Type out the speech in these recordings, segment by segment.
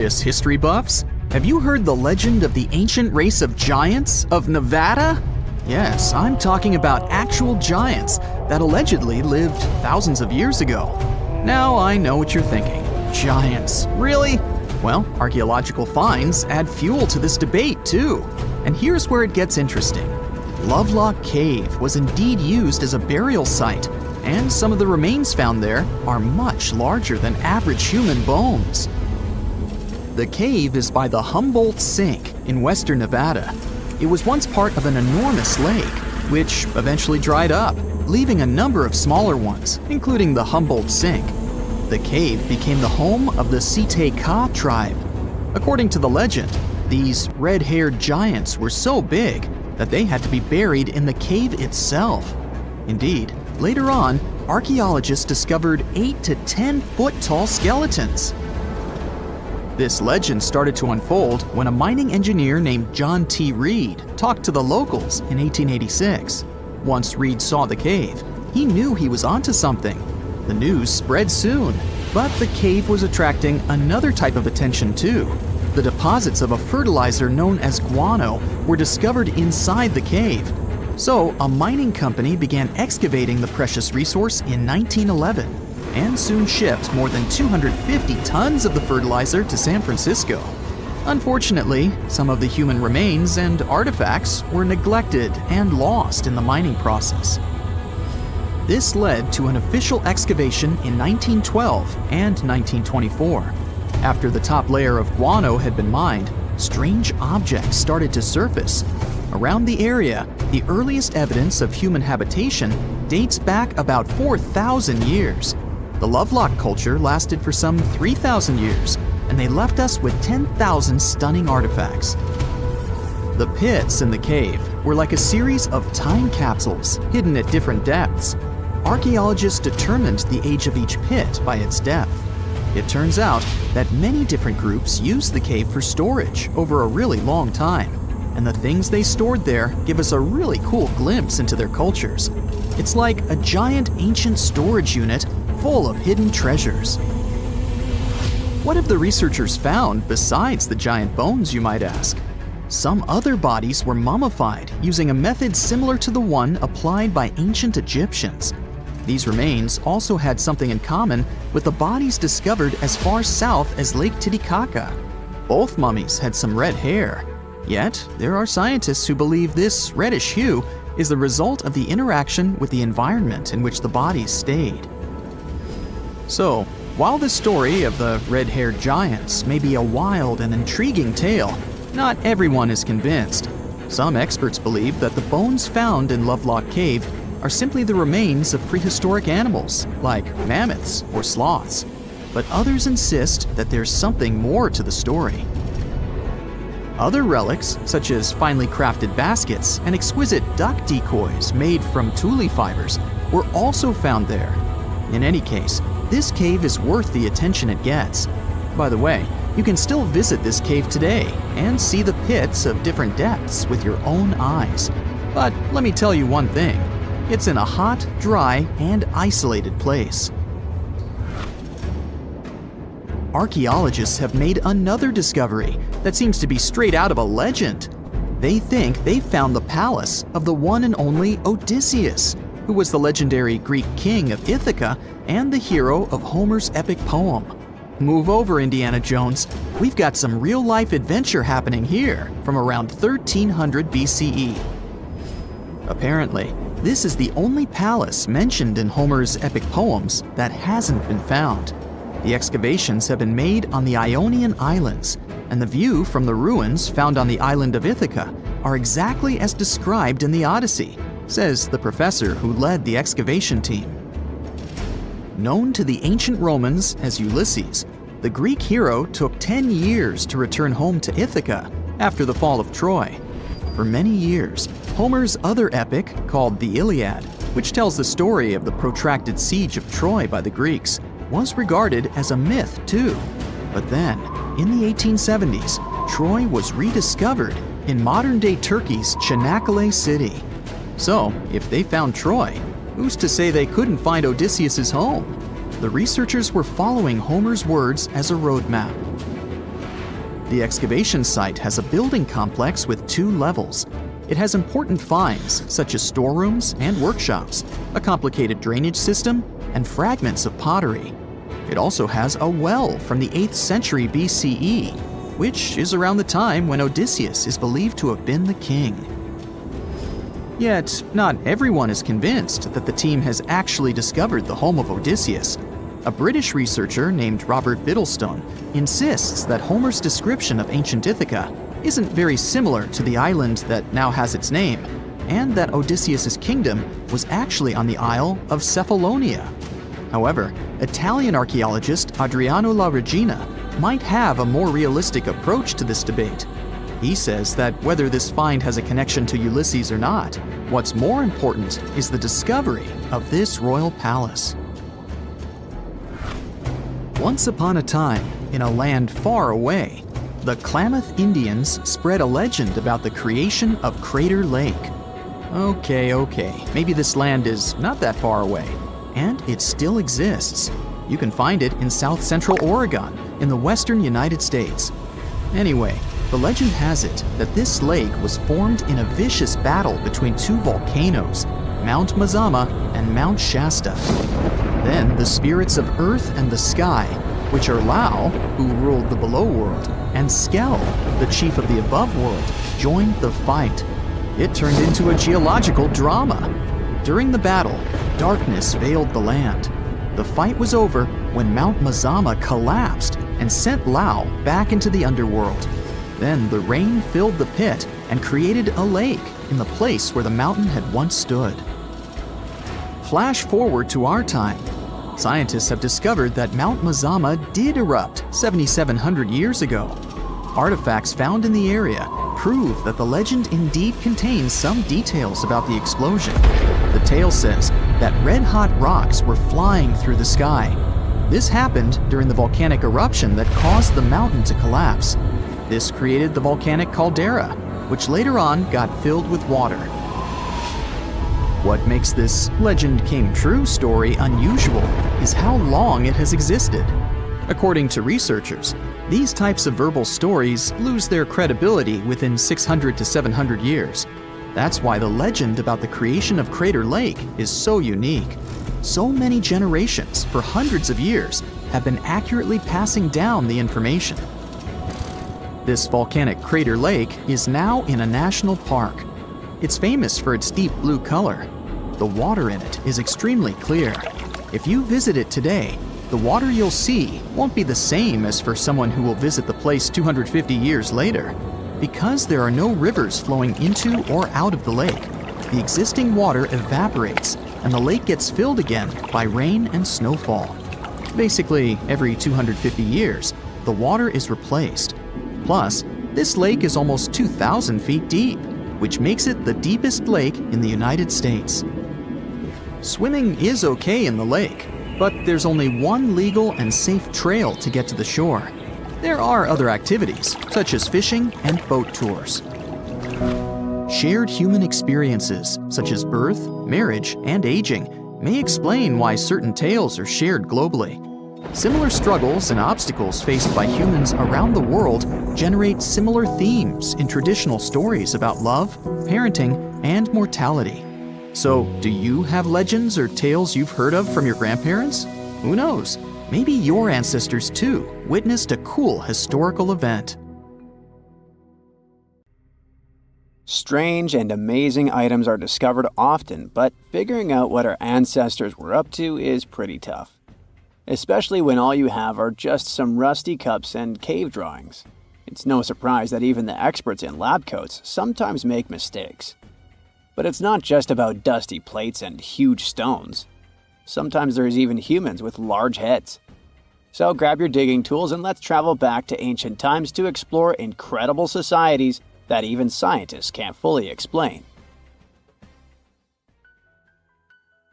History buffs, have you heard the legend of the ancient race of giants of Nevada? Yes, I'm talking about actual giants that allegedly lived thousands of years ago. Now I know what you're thinking. Giants, really? Well, archaeological finds add fuel to this debate too. And here's where it gets interesting. Lovelock Cave was indeed used as a burial site, and some of the remains found there are much larger than average human bones. The cave is by the Humboldt Sink in western Nevada. It was once part of an enormous lake, which eventually dried up, leaving a number of smaller ones, including the Humboldt Sink. The cave became the home of the Site-Ka tribe. According to the legend, these red-haired giants were so big that they had to be buried in the cave itself. Indeed, later on, archaeologists discovered 8 to 10 foot tall skeletons. This legend started to unfold when a mining engineer named John T. Reed talked to the locals in 1886. Once Reed saw the cave, he knew he was onto something. The news spread soon, but the cave was attracting another type of attention too. The deposits of a fertilizer known as guano were discovered inside the cave. So a mining company began excavating the precious resource in 1911. And soon shipped more than 250 tons of the fertilizer to San Francisco. Unfortunately, some of the human remains and artifacts were neglected and lost in the mining process. This led to an official excavation in 1912 and 1924. After the top layer of guano had been mined, strange objects started to surface. Around the area, the earliest evidence of human habitation dates back about 4,000 years. The Lovelock culture lasted for some 3,000 years, and they left us with 10,000 stunning artifacts. The pits in the cave were like a series of time capsules hidden at different depths. Archaeologists determined the age of each pit by its depth. It turns out that many different groups used the cave for storage over a really long time, and the things they stored there give us a really cool glimpse into their cultures. It's like a giant ancient storage unit full of hidden treasures. What have the researchers found besides the giant bones, you might ask? Some other bodies were mummified using a method similar to the one applied by ancient Egyptians. These remains also had something in common with the bodies discovered as far south as Lake Titicaca. Both mummies had some red hair. Yet, there are scientists who believe this reddish hue is the result of the interaction with the environment in which the bodies stayed. So, while the story of the red-haired giants may be a wild and intriguing tale, not everyone is convinced. Some experts believe that the bones found in Lovelock Cave are simply the remains of prehistoric animals, like mammoths or sloths. But others insist that there's something more to the story. Other relics, such as finely crafted baskets and exquisite duck decoys made from tule fibers, were also found there. In any case, this cave is worth the attention it gets. By the way, you can still visit this cave today and see the pits of different depths with your own eyes. But let me tell you one thing, it's in a hot, dry, and isolated place. Archaeologists have made another discovery that seems to be straight out of a legend. They think they found the palace of the one and only Odysseus, who was the legendary Greek king of Ithaca and the hero of Homer's epic poem. Move over, Indiana Jones. We've got some real-life adventure happening here from around 1300 BCE. Apparently, this is the only palace mentioned in Homer's epic poems that hasn't been found. The excavations have been made on the Ionian Islands, and the view from the ruins found on the island of Ithaca are exactly as described in the Odyssey, says the professor who led the excavation team. Known to the ancient Romans as Ulysses, the Greek hero took 10 years to return home to Ithaca after the fall of Troy. For many years, Homer's other epic, called the Iliad, which tells the story of the protracted siege of Troy by the Greeks, was regarded as a myth too. But then, in the 1870s, Troy was rediscovered in modern-day Turkey's Çanakkale city. So, if they found Troy, who's to say they couldn't find Odysseus's home? The researchers were following Homer's words as a roadmap. The excavation site has a building complex with 2 levels. It has important finds, such as storerooms and workshops, a complicated drainage system, and fragments of pottery. It also has a well from the 8th century BCE, which is around the time when Odysseus is believed to have been the king. Yet, not everyone is convinced that the team has actually discovered the home of Odysseus. A British researcher named Robert Biddlestone insists that Homer's description of ancient Ithaca isn't very similar to the island that now has its name, and that Odysseus's kingdom was actually on the Isle of Cephalonia. However, Italian archaeologist Adriano La Regina might have a more realistic approach to this debate. He says that whether this find has a connection to Ulysses or not, what's more important is the discovery of this royal palace. Once upon a time, in a land far away, the Klamath Indians spread a legend about the creation of Crater Lake. Okay, maybe this land is not that far away, and it still exists. You can find it in south-central Oregon, in the western United States. Anyway, the legend has it that this lake was formed in a vicious battle between 2 volcanoes, Mount Mazama and Mount Shasta. Then the spirits of Earth and the Sky, which are Lao, who ruled the below world, and Skell, the chief of the above world, joined the fight. It turned into a geological drama. During the battle, darkness veiled the land. The fight was over when Mount Mazama collapsed and sent Lao back into the underworld. Then the rain filled the pit and created a lake in the place where the mountain had once stood. Flash forward to our time. Scientists have discovered that Mount Mazama did erupt 7,700 years ago. Artifacts found in the area prove that the legend indeed contains some details about the explosion. The tale says that red-hot rocks were flying through the sky. This happened during the volcanic eruption that caused the mountain to collapse. This created the volcanic caldera, which later on got filled with water. What makes this legend came true story unusual is how long it has existed. According to researchers, these types of verbal stories lose their credibility within 600 to 700 years. That's why the legend about the creation of Crater Lake is so unique. So many generations, for hundreds of years, have been accurately passing down the information. This volcanic Crater Lake is now in a national park. It's famous for its deep blue color. The water in it is extremely clear. If you visit it today, the water you'll see won't be the same as for someone who will visit the place 250 years later. Because there are no rivers flowing into or out of the lake, the existing water evaporates and the lake gets filled again by rain and snowfall. Basically, every 250 years, the water is replaced. Plus, this lake is almost 2,000 feet deep, which makes it the deepest lake in the United States. Swimming is okay in the lake, but there's only one legal and safe trail to get to the shore. There are other activities, such as fishing and boat tours. Shared human experiences, such as birth, marriage, and aging, may explain why certain tales are shared globally. Similar struggles and obstacles faced by humans around the world generate similar themes in traditional stories about love, parenting, and mortality. So, do you have legends or tales you've heard of from your grandparents? Who knows? Maybe your ancestors too witnessed a cool historical event. Strange and amazing items are discovered often, but figuring out what our ancestors were up to is pretty tough. Especially when all you have are just some rusty cups and cave drawings. It's no surprise that even the experts in lab coats sometimes make mistakes. But it's not just about dusty plates and huge stones. Sometimes there's even humans with large heads. So grab your digging tools and let's travel back to ancient times to explore incredible societies that even scientists can't fully explain.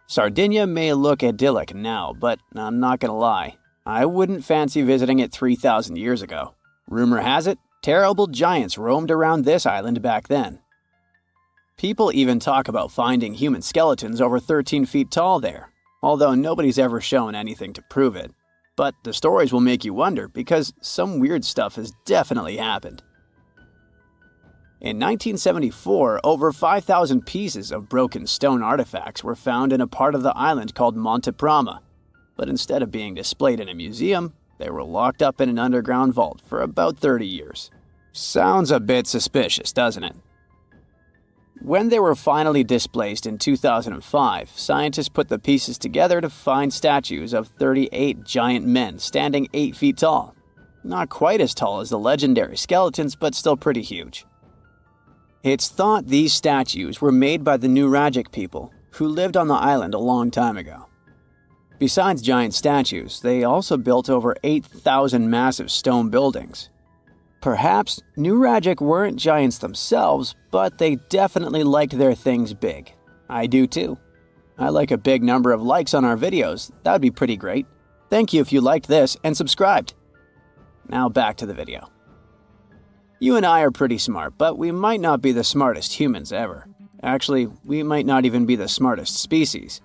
Sardinia may look idyllic now, but I'm not gonna lie, I wouldn't fancy visiting it 3,000 years ago. Rumor has it, terrible giants roamed around this island back then. People even talk about finding human skeletons over 13 feet tall there, although nobody's ever shown anything to prove it. But the stories will make you wonder because some weird stuff has definitely happened. In 1974, over 5,000 pieces of broken stone artifacts were found in a part of the island called Monte Prama. But instead of being displayed in a museum, they were locked up in an underground vault for about 30 years. Sounds a bit suspicious, doesn't it? When they were finally displaced in 2005, scientists put the pieces together to find statues of 38 giant men standing 8 feet tall. Not quite as tall as the legendary skeletons, but still pretty huge. It's thought these statues were made by the Nuragic people, who lived on the island a long time ago. Besides giant statues, they also built over 8,000 massive stone buildings. Perhaps Nuragic weren't giants themselves, but they definitely liked their things big. I do too. I like a big number of likes on our videos. That would be pretty great. Thank you if you liked this and subscribed. Now back to the video. You and I are pretty smart, but we might not be the smartest humans ever. Actually, we might not even be the smartest species.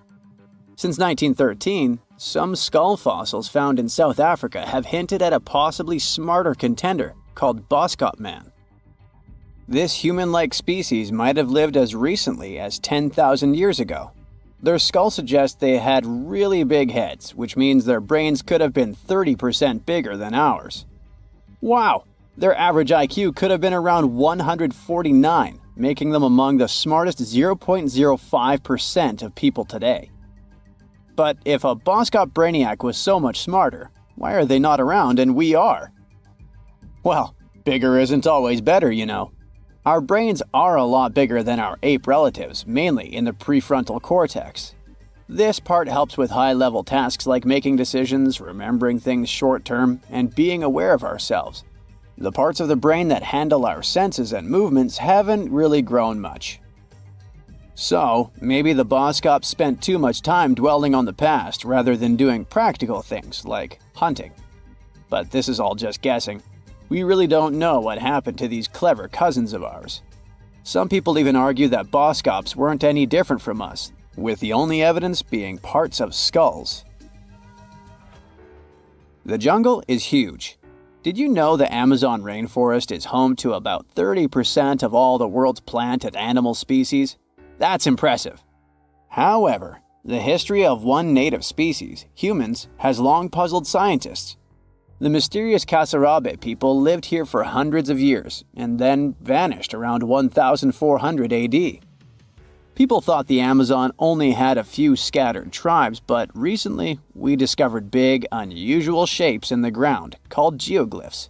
Since 1913, some skull fossils found in South Africa have hinted at a possibly smarter contender called Boskop Man. This human-like species might have lived as recently as 10,000 years ago. Their skull suggests they had really big heads, which means their brains could have been 30% bigger than ours. Wow! Their average IQ could have been around 149, making them among the smartest 0.05% of people today. But if a Boskop brainiac was so much smarter, why are they not around and we are? Well, bigger isn't always better, you know. Our brains are a lot bigger than our ape relatives, mainly in the prefrontal cortex. This part helps with high-level tasks like making decisions, remembering things short-term, and being aware of ourselves. The parts of the brain that handle our senses and movements haven't really grown much. So, maybe the Boskops spent too much time dwelling on the past rather than doing practical things like hunting. But this is all just guessing. We really don't know what happened to these clever cousins of ours. Some people even argue that Boskops weren't any different from us, with the only evidence being parts of skulls. The jungle is huge. Did you know the Amazon rainforest is home to about 30% of all the world's plant and animal species? That's impressive. However, the history of one native species, humans, has long puzzled scientists. The mysterious Kasarabe people lived here for hundreds of years and then vanished around 1400 AD. People thought the Amazon only had a few scattered tribes, but recently we discovered big, unusual shapes in the ground called geoglyphs.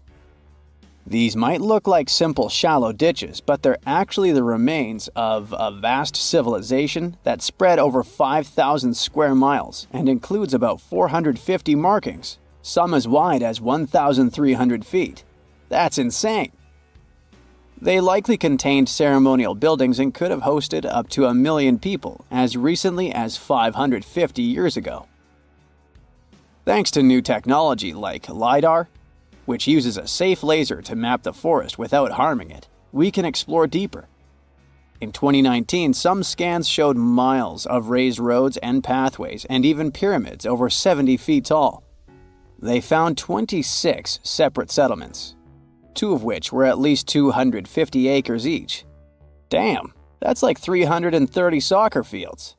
These might look like simple shallow ditches, but they're actually the remains of a vast civilization that spread over 5,000 square miles and includes about 450 markings, some as wide as 1,300 feet. That's insane! They likely contained ceremonial buildings and could have hosted up to 1 million people as recently as 550 years ago. Thanks to new technology like LiDAR, which uses a safe laser to map the forest without harming it, we can explore deeper. In 2019, some scans showed miles of raised roads and pathways and even pyramids over 70 feet tall. They found 26 separate settlements, 2 of which were at least 250 acres each. Damn, that's like 330 soccer fields.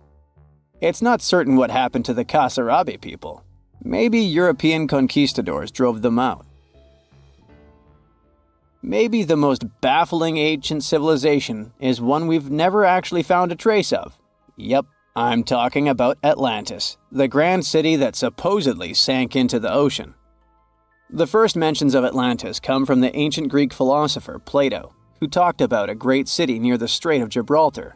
It's not certain what happened to the Kasarabe people. Maybe European conquistadors drove them out. Maybe the most baffling ancient civilization is one we've never actually found a trace of. Yep, I'm talking about Atlantis, the grand city that supposedly sank into the ocean. The first mentions of Atlantis come from the ancient Greek philosopher Plato, who talked about a great city near the Strait of Gibraltar.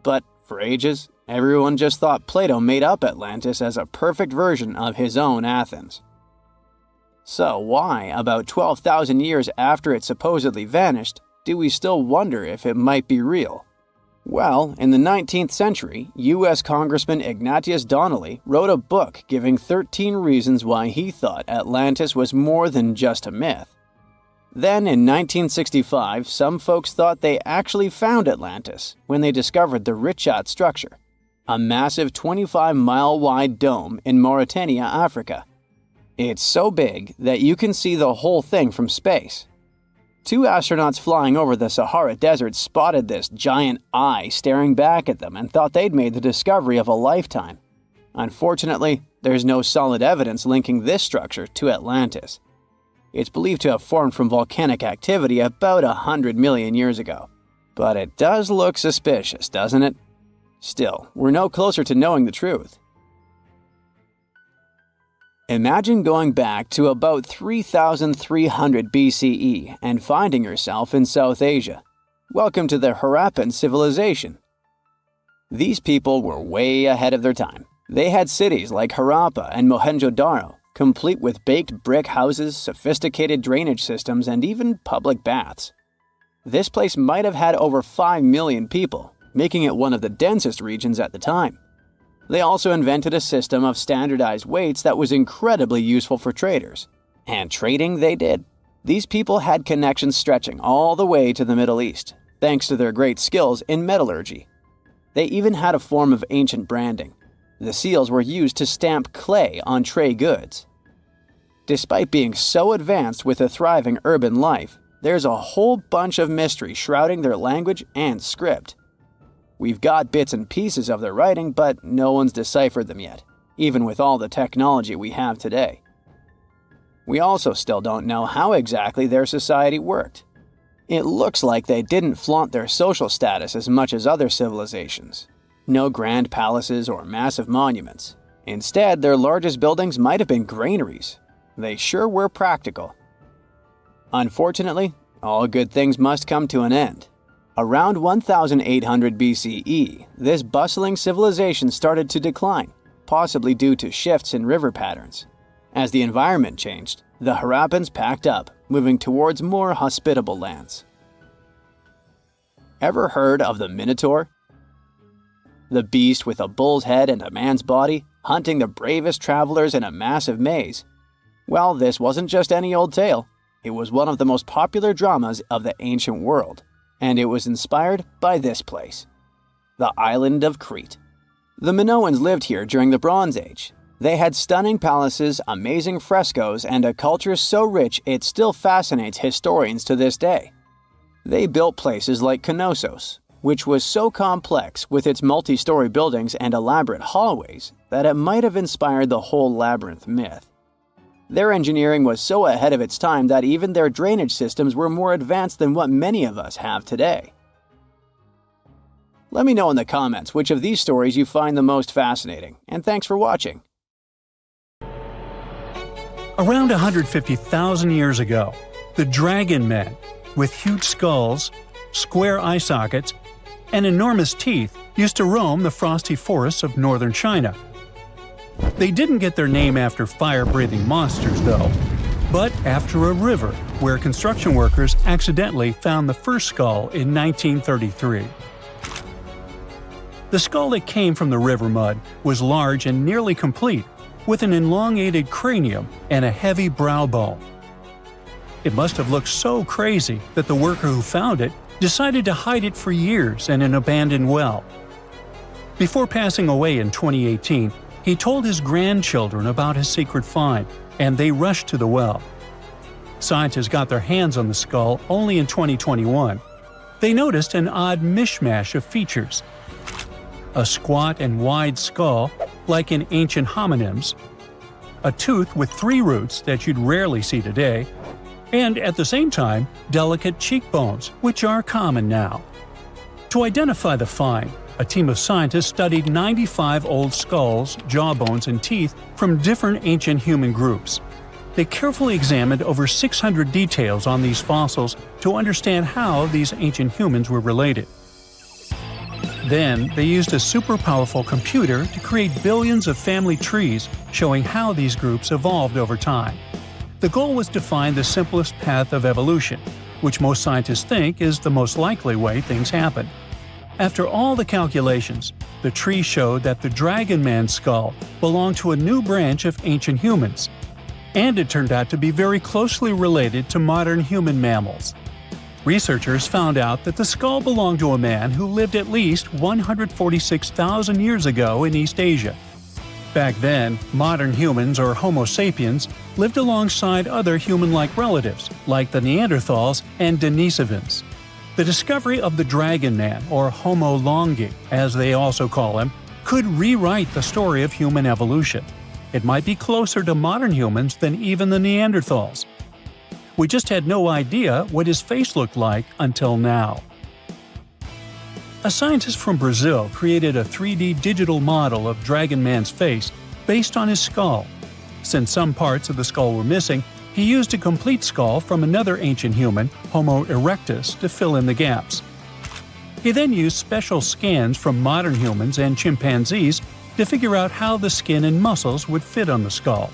But for ages, everyone just thought Plato made up Atlantis as a perfect version of his own Athens. So why, about 12,000 years after it supposedly vanished, do we still wonder if it might be real? Well, in the 19th century, U.S. Congressman Ignatius Donnelly wrote a book giving 13 reasons why he thought Atlantis was more than just a myth. Then in 1965, some folks thought they actually found Atlantis when they discovered the Richat structure, a massive 25-mile wide dome in Mauritania, Africa. It's so big that you can see the whole thing from space. 2 astronauts flying over the Sahara Desert spotted this giant eye staring back at them and thought they'd made the discovery of a lifetime. Unfortunately, there's no solid evidence linking this structure to Atlantis. It's believed to have formed from volcanic activity about 100 million years ago. But it does look suspicious, doesn't it? Still, we're no closer to knowing the truth. Imagine going back to about 3300 BCE and finding yourself in South Asia. Welcome to the Harappan civilization. These people were way ahead of their time. They had cities like Harappa and Mohenjo-daro, complete with baked brick houses, sophisticated drainage systems, and even public baths. This place might have had over 5 million people, making it one of the densest regions at the time. They also invented a system of standardized weights that was incredibly useful for traders. And trading they did. These people had connections stretching all the way to the Middle East, thanks to their great skills in metallurgy. They even had a form of ancient branding. The seals were used to stamp clay on trade goods. Despite being so advanced with a thriving urban life, there's a whole bunch of mystery shrouding their language and script. We've got bits and pieces of their writing, but no one's deciphered them yet, even with all the technology we have today. We also still don't know how exactly their society worked. It looks like they didn't flaunt their social status as much as other civilizations. No grand palaces or massive monuments. Instead, their largest buildings might have been granaries. They sure were practical. Unfortunately, all good things must come to an end. Around 1800 BCE, this bustling civilization started to decline, possibly due to shifts in river patterns. As the environment changed, the Harappans packed up, moving towards more hospitable lands. Ever heard of the Minotaur? The beast with a bull's head and a man's body, hunting the bravest travelers in a massive maze. Well, this wasn't just any old tale. It was one of the most popular dramas of the ancient world. And it was inspired by this place, the island of Crete. The Minoans lived here during the Bronze Age. They had stunning palaces, amazing frescoes, and a culture so rich it still fascinates historians to this day. They built places like Knossos, which was so complex with its multi-story buildings and elaborate hallways that it might have inspired the whole labyrinth myth. Their engineering was so ahead of its time that even their drainage systems were more advanced than what many of us have today. Let me know in the comments which of these stories you find the most fascinating, and thanks for watching. Around 150,000 years ago, the Dragon Men, with huge skulls, square eye sockets, and enormous teeth, used to roam the frosty forests of northern China. They didn't get their name after fire-breathing monsters, though, but after a river where construction workers accidentally found the first skull in 1933. The skull that came from the river mud was large and nearly complete, with an elongated cranium and a heavy brow bone. It must have looked so crazy that the worker who found it decided to hide it for years in an abandoned well. Before passing away in 2018, he told his grandchildren about his secret find, and they rushed to the well. Scientists got their hands on the skull only in 2021. They noticed an odd mishmash of features. A squat and wide skull, like in ancient hominins, a tooth with 3 roots that you'd rarely see today, and at the same time, delicate cheekbones, which are common now. To identify the find, a team of scientists studied 95 old skulls, jawbones, and teeth from different ancient human groups. They carefully examined over 600 details on these fossils to understand how these ancient humans were related. Then, they used a super powerful computer to create billions of family trees showing how these groups evolved over time. The goal was to find the simplest path of evolution, which most scientists think is the most likely way things happened. After all the calculations, the tree showed that the Dragon Man skull belonged to a new branch of ancient humans, and it turned out to be very closely related to modern human mammals. Researchers found out that the skull belonged to a man who lived at least 146,000 years ago in East Asia. Back then, modern humans or Homo sapiens lived alongside other human-like relatives, like the Neanderthals and Denisovans. The discovery of the Dragon Man, or Homo longi, as they also call him, could rewrite the story of human evolution. It might be closer to modern humans than even the Neanderthals. We just had no idea what his face looked like until now. A scientist from Brazil created a 3D digital model of Dragon Man's face based on his skull. Since some parts of the skull were missing, he used a complete skull from another ancient human, Homo erectus, to fill in the gaps. He then used special scans from modern humans and chimpanzees to figure out how the skin and muscles would fit on the skull.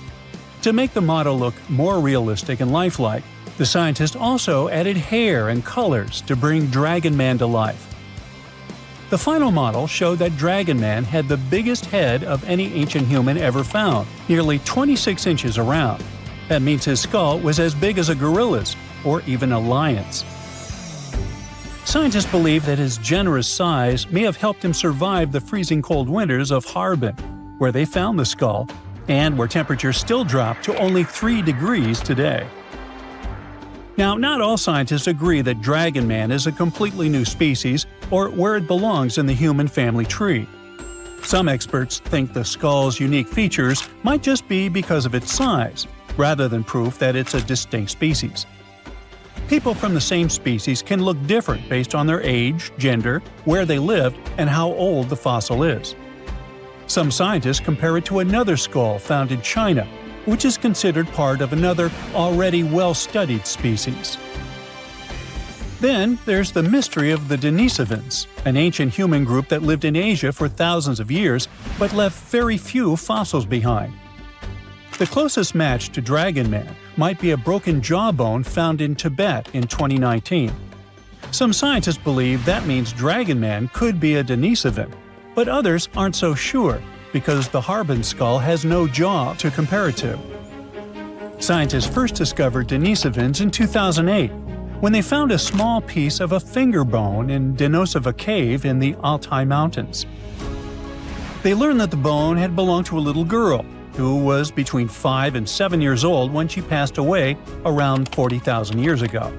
To make the model look more realistic and lifelike, the scientist also added hair and colors to bring Dragon Man to life. The final model showed that Dragon Man had the biggest head of any ancient human ever found, nearly 26 inches around. That means his skull was as big as a gorilla's, or even a lion's. Scientists believe that his generous size may have helped him survive the freezing cold winters of Harappan, where they found the skull, and where temperatures still drop to only 3 degrees today. Now, not all scientists agree that Dragon Man is a completely new species or where it belongs in the human family tree. Some experts think the skull's unique features might just be because of its size, rather than proof that it's a distinct species. People from the same species can look different based on their age, gender, where they lived, and how old the fossil is. Some scientists compare it to another skull found in China, which is considered part of another already well-studied species. Then there's the mystery of the Denisovans, an ancient human group that lived in Asia for thousands of years but left very few fossils behind. The closest match to Dragon Man might be a broken jawbone found in Tibet in 2019. Some scientists believe that means Dragon Man could be a Denisovan, but others aren't so sure because the Harappan skull has no jaw to compare it to. Scientists first discovered Denisovans in 2008 when they found a small piece of a finger bone in Lovelock Cave in the Altai Mountains. They learned that the bone had belonged to a little girl who was between 5 and 7 years old when she passed away around 40,000 years ago.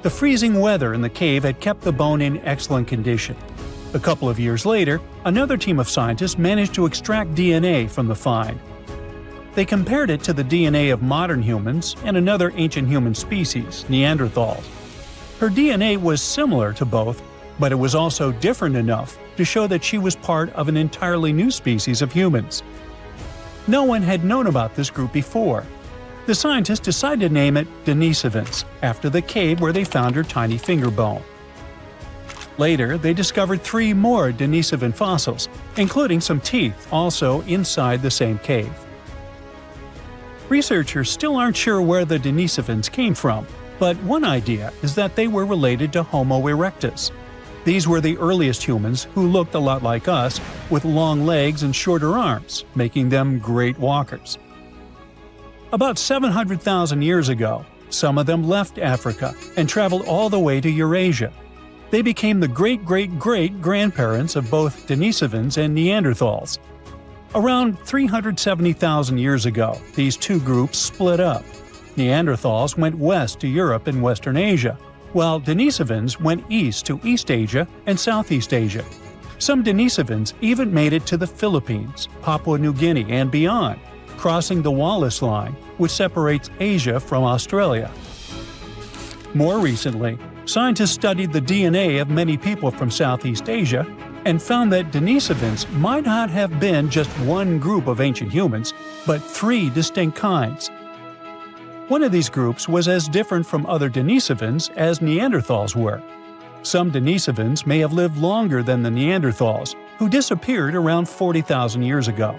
The freezing weather in the cave had kept the bone in excellent condition. A couple of years later, another team of scientists managed to extract DNA from the find. They compared it to the DNA of modern humans and another ancient human species, Neanderthals. Her DNA was similar to both, but it was also different enough to show that she was part of an entirely new species of humans. No one had known about this group before. The scientists decided to name it Denisovans, after the cave where they found her tiny finger bone. Later, they discovered 3 more Denisovan fossils, including some teeth also inside the same cave. Researchers still aren't sure where the Denisovans came from, but one idea is that they were related to Homo erectus. These were the earliest humans who looked a lot like us, with long legs and shorter arms, making them great walkers. About 700,000 years ago, some of them left Africa and traveled all the way to Eurasia. They became the great-great-great-grandparents of both Denisovans and Neanderthals. Around 370,000 years ago, these two groups split up. Neanderthals went west to Europe and Western Asia, while Denisovans went east to East Asia and Southeast Asia. Some Denisovans even made it to the Philippines, Papua New Guinea, and beyond, crossing the Wallace Line, which separates Asia from Australia. More recently, scientists studied the DNA of many people from Southeast Asia and found that Denisovans might not have been just one group of ancient humans, but 3 distinct kinds. One of these groups was as different from other Denisovans as Neanderthals were. Some Denisovans may have lived longer than the Neanderthals, who disappeared around 40,000 years ago.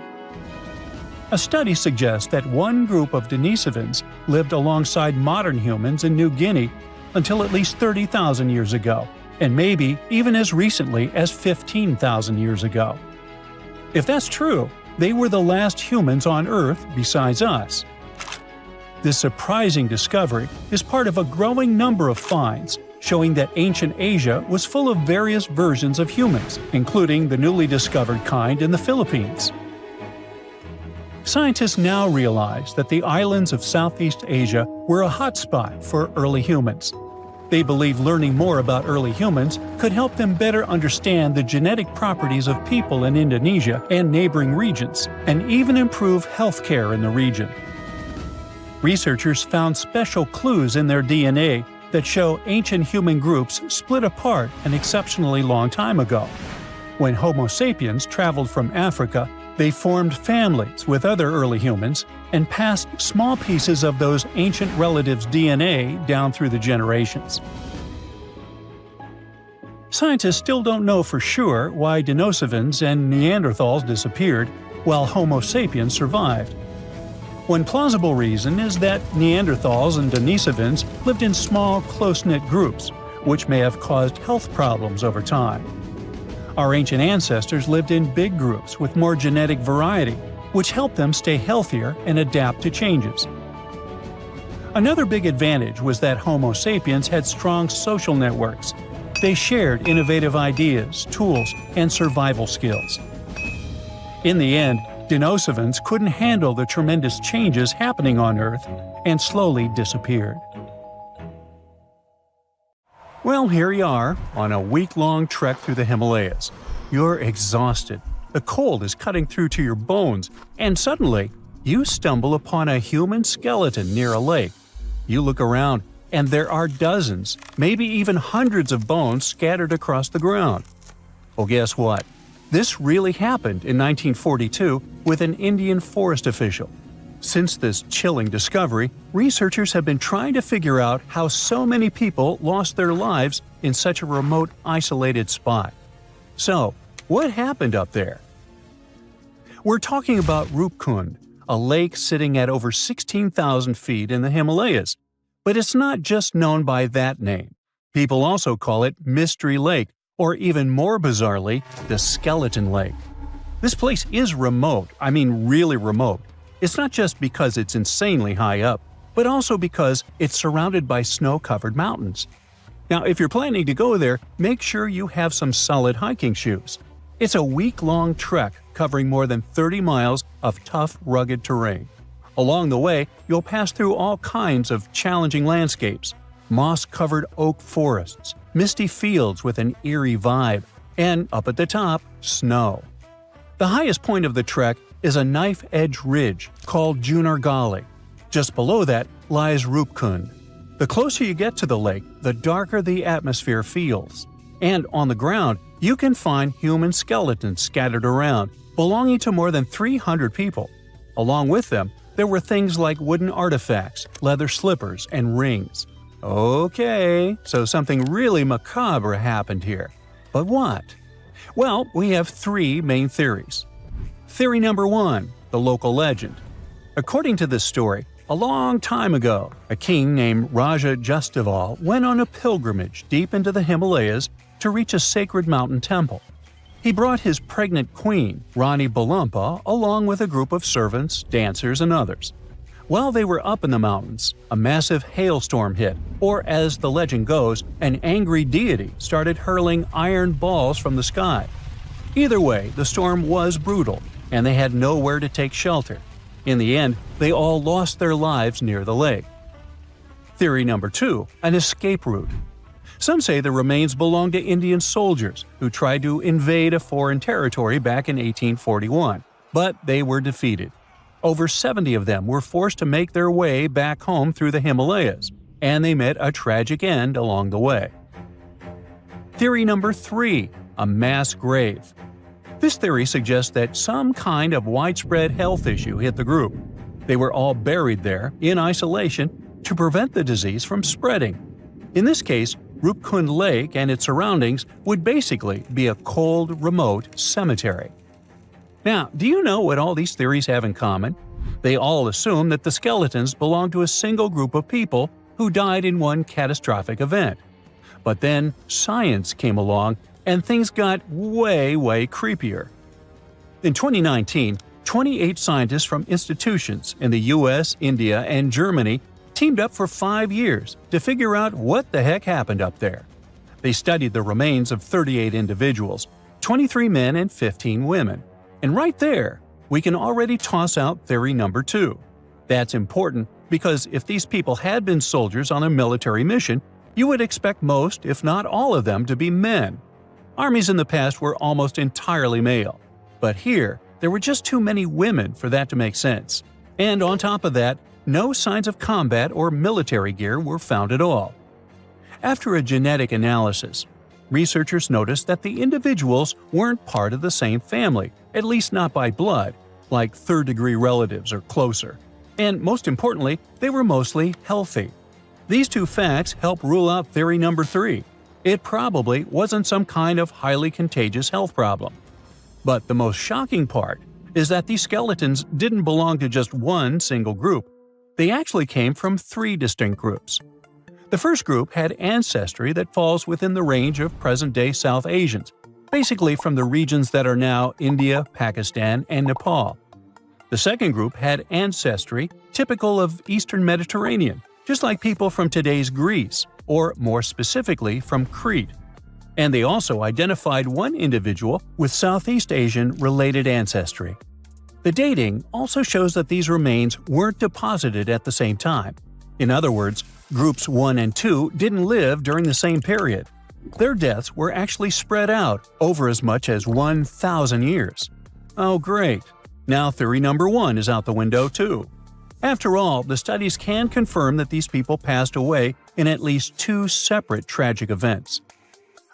A study suggests that one group of Denisovans lived alongside modern humans in New Guinea until at least 30,000 years ago, and maybe even as recently as 15,000 years ago. If that's true, they were the last humans on Earth besides us. This surprising discovery is part of a growing number of finds showing that ancient Asia was full of various versions of humans, including the newly discovered kind in the Philippines. Scientists now realize that the islands of Southeast Asia were a hotspot for early humans. They believe learning more about early humans could help them better understand the genetic properties of people in Indonesia and neighboring regions, and even improve healthcare in the region. Researchers found special clues in their DNA that show ancient human groups split apart an exceptionally long time ago. When Homo sapiens traveled from Africa, they formed families with other early humans and passed small pieces of those ancient relatives' DNA down through the generations. Scientists still don't know for sure why Denisovans and Neanderthals disappeared while Homo sapiens survived. One plausible reason is that Neanderthals and Denisovans lived in small, close-knit groups, which may have caused health problems over time. Our ancient ancestors lived in big groups with more genetic variety, which helped them stay healthier and adapt to changes. Another big advantage was that Homo sapiens had strong social networks. They shared innovative ideas, tools, and survival skills. In the end, Denisovans couldn't handle the tremendous changes happening on Earth and slowly disappeared. Well, here you are, on a week-long trek through the Himalayas. You're exhausted, the cold is cutting through to your bones, and suddenly, you stumble upon a human skeleton near a lake. You look around, and there are dozens, maybe even hundreds of bones scattered across the ground. Well, guess what? This really happened in 1942 with an Indian forest official. Since this chilling discovery, researchers have been trying to figure out how so many people lost their lives in such a remote, isolated spot. So, what happened up there? We're talking about Roopkund, a lake sitting at over 16,000 feet in the Himalayas. But it's not just known by that name. People also call it Mystery Lake, or even more bizarrely, the Skeleton Lake. This place is remote, I mean really remote. It's not just because it's insanely high up, but also because it's surrounded by snow-covered mountains. Now, if you're planning to go there, make sure you have some solid hiking shoes. It's a week-long trek covering more than 30 miles of tough, rugged terrain. Along the way, you'll pass through all kinds of challenging landscapes: moss-covered oak forests, misty fields with an eerie vibe, and up at the top, snow. The highest point of the trek is a knife-edge ridge called Junargali. Just below that lies Roopkund. The closer you get to the lake, the darker the atmosphere feels. And on the ground, you can find human skeletons scattered around, belonging to more than 300 people. Along with them, there were things like wooden artifacts, leather slippers, and rings. Okay, so something really macabre happened here. But what? Well, we have three main theories. Theory number 1, the local legend. According to this story, a long time ago, a king named Raja Justival went on a pilgrimage deep into the Himalayas to reach a sacred mountain temple. He brought his pregnant queen, Rani Balumpa, along with a group of servants, dancers, and others. While they were up in the mountains, a massive hailstorm hit, or as the legend goes, an angry deity started hurling iron balls from the sky. Either way, the storm was brutal, and they had nowhere to take shelter. In the end, they all lost their lives near the lake. Theory number 2, an escape route. Some say the remains belong to Indian soldiers who tried to invade a foreign territory back in 1841, but they were defeated. Over 70 of them were forced to make their way back home through the Himalayas, and they met a tragic end along the way. Theory number 3, a mass grave. This theory suggests that some kind of widespread health issue hit the group. They were all buried there, in isolation, to prevent the disease from spreading. In this case, Roopkund Lake and its surroundings would basically be a cold, remote cemetery. Now, do you know what all these theories have in common? They all assume that the skeletons belong to a single group of people who died in one catastrophic event. But then science came along and things got way creepier. In 2019, 28 scientists from institutions in the US, India, and Germany teamed up for 5 years to figure out what the heck happened up there. They studied the remains of 38 individuals, 23 men and 15 women. And right there, we can already toss out theory number 2. That's important because if these people had been soldiers on a military mission, you would expect most, if not all of them, to be men. Armies in the past were almost entirely male. But here, there were just too many women for that to make sense. And on top of that, no signs of combat or military gear were found at all. After a genetic analysis, researchers noticed that the individuals weren't part of the same family, at least not by blood, like third-degree relatives or closer. And most importantly, they were mostly healthy. These two facts help rule out theory number 3. It probably wasn't some kind of highly contagious health problem. But the most shocking part is that these skeletons didn't belong to just one single group. They actually came from 3 distinct groups. The first group had ancestry that falls within the range of present-day South Asians, basically from the regions that are now India, Pakistan, and Nepal. The second group had ancestry typical of Eastern Mediterranean, just like people from today's Greece, or more specifically from Crete. And they also identified one individual with Southeast Asian-related ancestry. The dating also shows that these remains weren't deposited at the same time. In other words, groups 1 and 2 didn't live during the same period. Their deaths were actually spread out over as much as 1,000 years. Oh great, now theory number 1 is out the window too. After all, the studies can confirm that these people passed away in at least 2 separate tragic events.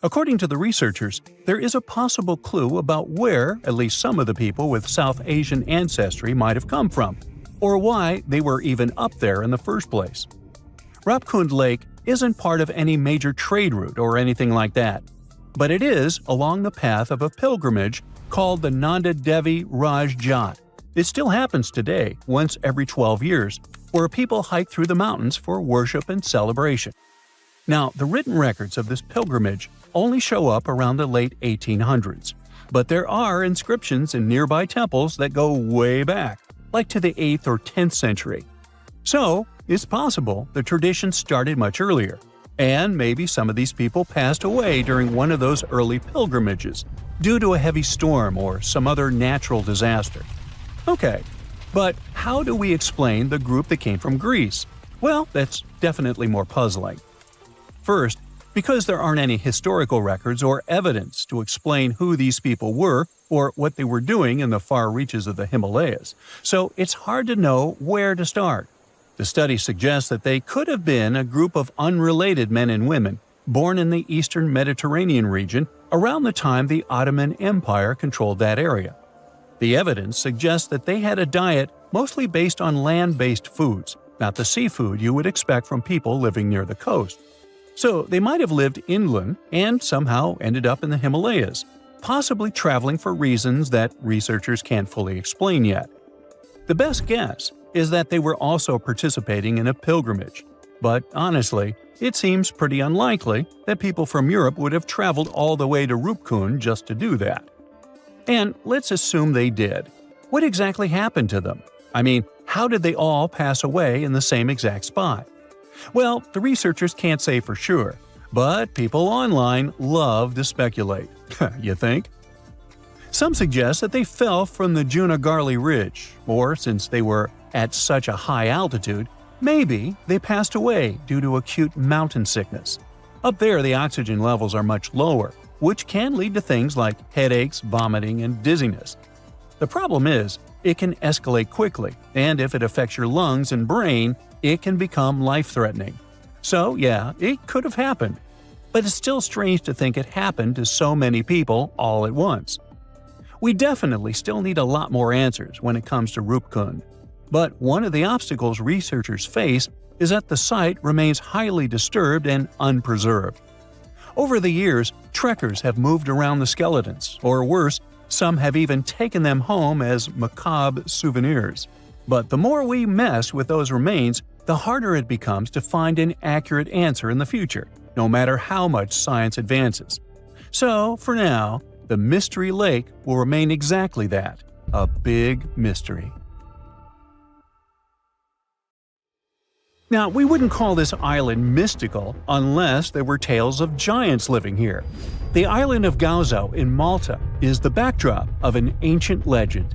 According to the researchers, there is a possible clue about where at least some of the people with South Asian ancestry might have come from, or why they were even up there in the first place. Roopkund Lake isn't part of any major trade route or anything like that, but it is along the path of a pilgrimage called the Nanda Devi Raj Jat. It still happens today, once every 12 years, where people hike through the mountains for worship and celebration. Now, the written records of this pilgrimage only show up around the late 1800s, but there are inscriptions in nearby temples that go way back, like to the 8th or 10th century. So, it's possible the tradition started much earlier, and maybe some of these people passed away during one of those early pilgrimages, due to a heavy storm or some other natural disaster. Okay, but how do we explain the group that came from Greece? Well, that's definitely more puzzling. First, because there aren't any historical records or evidence to explain who these people were or what they were doing in the far reaches of the Himalayas, so it's hard to know where to start. The study suggests that they could have been a group of unrelated men and women born in the Eastern Mediterranean region around the time the Ottoman Empire controlled that area. The evidence suggests that they had a diet mostly based on land-based foods, not the seafood you would expect from people living near the coast. So they might have lived inland and somehow ended up in the Himalayas, possibly traveling for reasons that researchers can't fully explain yet. The best guess is that they were also participating in a pilgrimage, but honestly, it seems pretty unlikely that people from Europe would have traveled all the way to Roopkund just to do that. And let's assume they did. What exactly happened to them? I mean, how did they all pass away in the same exact spot? Well, the researchers can't say for sure, but people online love to speculate. You think? Some suggest that they fell from the Junagarli Ridge, or since they were at such a high altitude, maybe they passed away due to acute mountain sickness. Up there, the oxygen levels are much lower, which can lead to things like headaches, vomiting, and dizziness. The problem is, it can escalate quickly, and if it affects your lungs and brain, it can become life-threatening. So yeah, it could have happened. But it's still strange to think it happened to so many people all at once. We definitely still need a lot more answers when it comes to Roopkund. But one of the obstacles researchers face is that the site remains highly disturbed and unpreserved. Over the years, trekkers have moved around the skeletons, or worse, some have even taken them home as macabre souvenirs. But the more we mess with those remains, the harder it becomes to find an accurate answer in the future, no matter how much science advances. So, for now, the Mystery Lake will remain exactly that, a big mystery. Now, we wouldn't call this island mystical unless there were tales of giants living here. The island of Gozo in Malta is the backdrop of an ancient legend.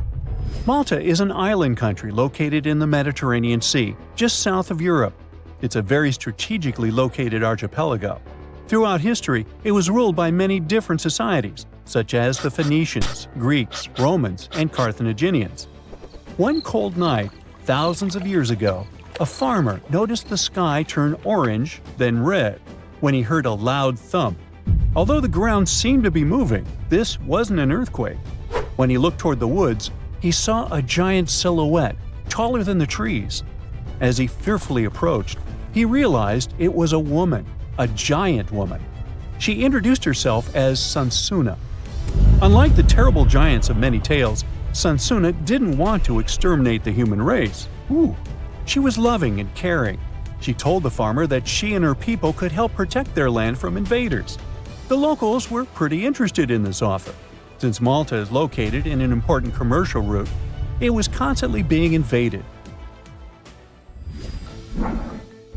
Malta is an island country located in the Mediterranean Sea, just south of Europe. It's a very strategically located archipelago. Throughout history, it was ruled by many different societies, such as the Phoenicians, Greeks, Romans, and Carthaginians. One cold night, thousands of years ago, a farmer noticed the sky turn orange, then red, when he heard a loud thump. Although the ground seemed to be moving, this wasn't an earthquake. When he looked toward the woods, he saw a giant silhouette, taller than the trees. As he fearfully approached, he realized it was a woman, a giant woman. She introduced herself as Sansuna. Unlike the terrible giants of many tales, Sansuna didn't want to exterminate the human race. She was loving and caring. She told the farmer that she and her people could help protect their land from invaders. The locals were pretty interested in this offer. Since Malta is located in an important commercial route, it was constantly being invaded.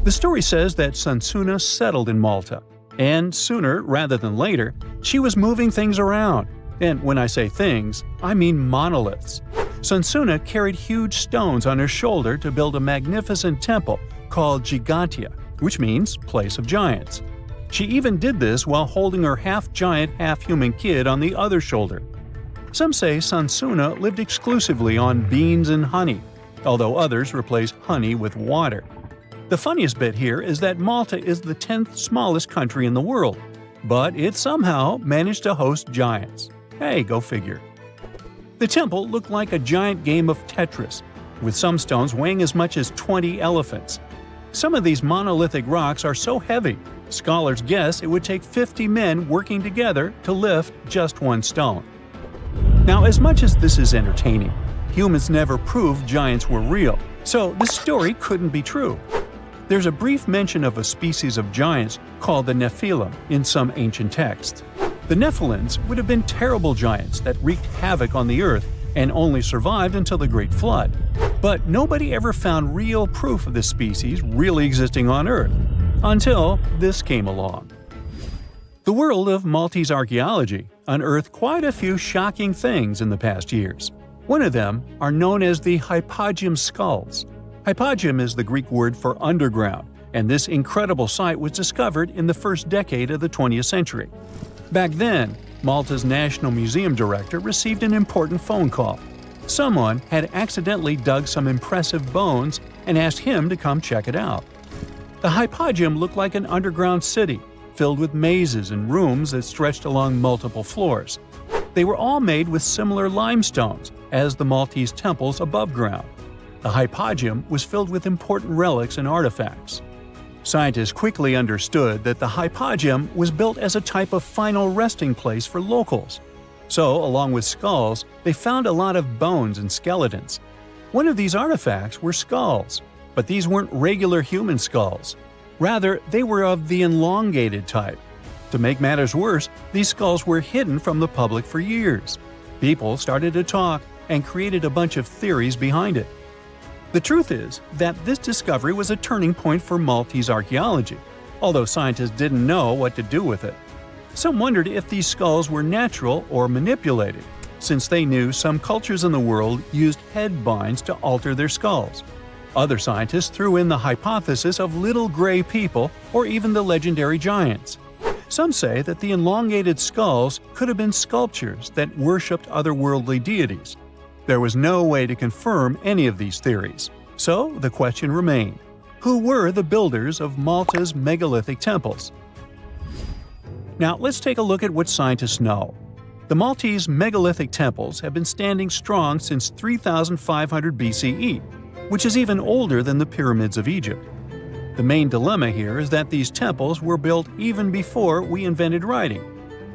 The story says that Sansuna settled in Malta, and sooner rather than later, she was moving things around. And when I say things, I mean monoliths. Sansuna carried huge stones on her shoulder to build a magnificent temple called Gigantia, which means place of giants. She even did this while holding her half-giant, half-human kid on the other shoulder. Some say Sansuna lived exclusively on beans and honey, although others replaced honey with water. The funniest bit here is that Malta is the 10th smallest country in the world, but it somehow managed to host giants. Hey, go figure. The temple looked like a giant game of Tetris, with some stones weighing as much as 20 elephants. Some of these monolithic rocks are so heavy, scholars guess it would take 50 men working together to lift just one stone. Now, as much as this is entertaining, humans never proved giants were real, so this story couldn't be true. There's a brief mention of a species of giants called the Nephilim in some ancient texts. The Nephilims would have been terrible giants that wreaked havoc on the earth and only survived until the Great Flood. But nobody ever found real proof of this species really existing on Earth, until this came along. The world of Maltese archaeology unearthed quite a few shocking things in the past years. One of them are known as the Hypogeum skulls. Hypogeum is the Greek word for underground, and this incredible site was discovered in the first decade of the 20th century. Back then, Malta's National Museum director received an important phone call. Someone had accidentally dug some impressive bones and asked him to come check it out. The Hypogeum looked like an underground city, filled with mazes and rooms that stretched along multiple floors. They were all made with similar limestones as the Maltese temples above ground. The Hypogeum was filled with important relics and artifacts. Scientists quickly understood that the Hypogeum was built as a type of final resting place for locals. So, along with skulls, they found a lot of bones and skeletons. One of these artifacts were skulls, but these weren't regular human skulls. Rather, they were of the elongated type. To make matters worse, these skulls were hidden from the public for years. People started to talk and created a bunch of theories behind it. The truth is that this discovery was a turning point for Maltese archaeology, although scientists didn't know what to do with it. Some wondered if these skulls were natural or manipulated, since they knew some cultures in the world used head binds to alter their skulls. Other scientists threw in the hypothesis of little gray people or even the legendary giants. Some say that the elongated skulls could have been sculptures that worshipped otherworldly deities. There was no way to confirm any of these theories. So the question remained: who were the builders of Malta's megalithic temples? Now let's take a look at what scientists know. The Maltese megalithic temples have been standing strong since 3500 BCE, which is even older than the pyramids of Egypt. The main dilemma here is that these temples were built even before we invented writing,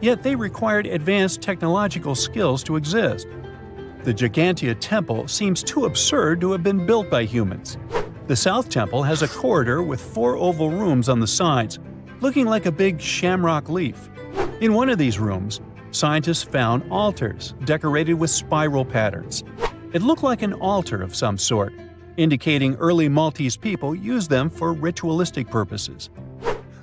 yet they required advanced technological skills to exist. The Gigantia Temple seems too absurd to have been built by humans. The South Temple has a corridor with 4 oval rooms on the sides, looking like a big shamrock leaf. In one of these rooms, scientists found altars decorated with spiral patterns. It looked like an altar of some sort, indicating early Maltese people used them for ritualistic purposes.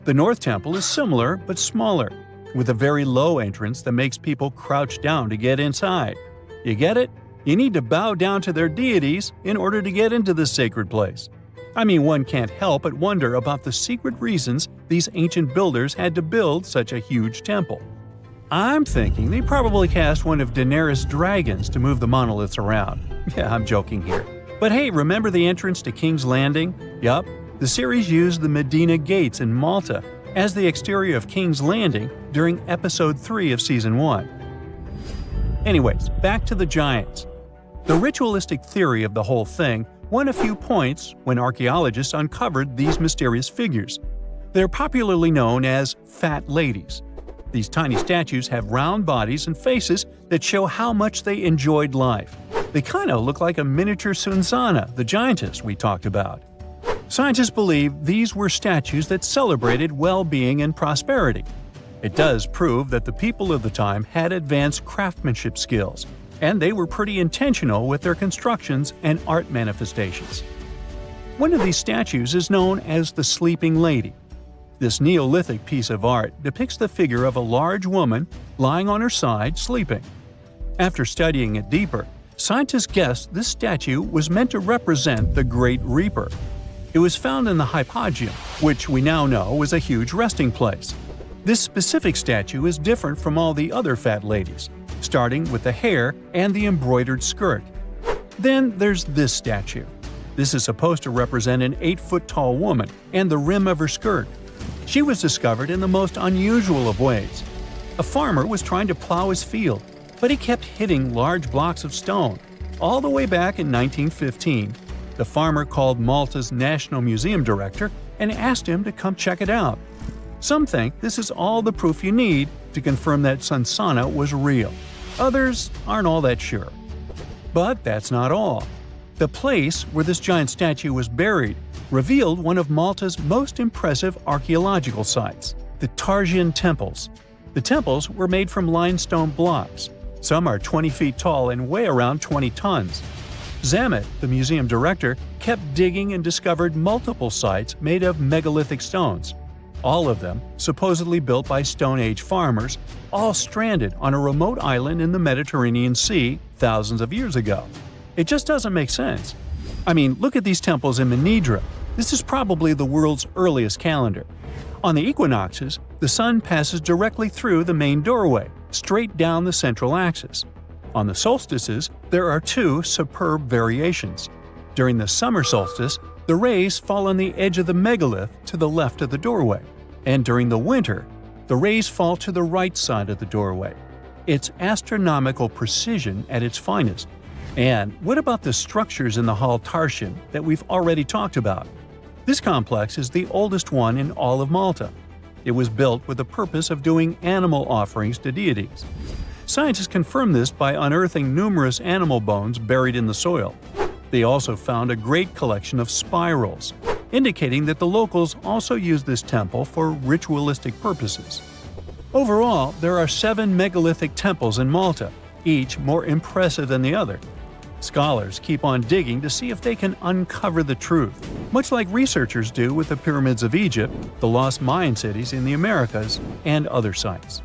The North Temple is similar but smaller, with a very low entrance that makes people crouch down to get inside. You get it? You need to bow down to their deities in order to get into this sacred place. I mean, one can't help but wonder about the secret reasons these ancient builders had to build such a huge temple. I'm thinking they probably cast one of Daenerys' dragons to move the monoliths around. Yeah, I'm joking here. But hey, remember the entrance to King's Landing? Yup, the series used the Medina Gates in Malta as the exterior of King's Landing during Episode 3 of Season 1. Anyways, back to the giants. The ritualistic theory of the whole thing won a few points when archaeologists uncovered these mysterious figures. They're popularly known as fat ladies. These tiny statues have round bodies and faces that show how much they enjoyed life. They kind of look like a miniature Sunzana, the giantess we talked about. Scientists believe these were statues that celebrated well-being and prosperity. It does prove that the people of the time had advanced craftsmanship skills, and they were pretty intentional with their constructions and art manifestations. One of these statues is known as the Sleeping Lady. This Neolithic piece of art depicts the figure of a large woman lying on her side sleeping. After studying it deeper, scientists guessed this statue was meant to represent the Great Reaper. It was found in the hypogeum, which we now know was a huge resting place. This specific statue is different from all the other fat ladies, starting with the hair and the embroidered skirt. Then there's this statue. This is supposed to represent an 8-foot-tall woman and the rim of her skirt. She was discovered in the most unusual of ways. A farmer was trying to plow his field, but he kept hitting large blocks of stone. All the way back in 1915, the farmer called Malta's National Museum director and asked him to come check it out. Some think this is all the proof you need to confirm that Sunsana was real. Others aren't all that sure. But that's not all. The place where this giant statue was buried revealed one of Malta's most impressive archaeological sites, the Tarsian Temples. The temples were made from limestone blocks. Some are 20 feet tall and weigh around 20 tons. Zamet, the museum director, kept digging and discovered multiple sites made of megalithic stones. All of them supposedly built by Stone Age farmers, all stranded on a remote island in the Mediterranean Sea thousands of years ago. It just doesn't make sense. I mean, look at these temples in Manidra. This is probably the world's earliest calendar. On the equinoxes, the sun passes directly through the main doorway, straight down the central axis. On the solstices, there are two superb variations. During the summer solstice, the rays fall on the edge of the megalith to the left of the doorway, and during the winter, the rays fall to the right side of the doorway. It's astronomical precision at its finest. And what about the structures in the Hall Tarsian that we've already talked about? This complex is the oldest one in all of Malta. It was built with the purpose of doing animal offerings to deities. Scientists confirmed this by unearthing numerous animal bones buried in the soil. They also found a great collection of spirals, indicating that the locals also used this temple for ritualistic purposes. Overall, there are 7 megalithic temples in Malta, each more impressive than the other. Scholars keep on digging to see if they can uncover the truth, much like researchers do with the pyramids of Egypt, the lost Mayan cities in the Americas, and other sites.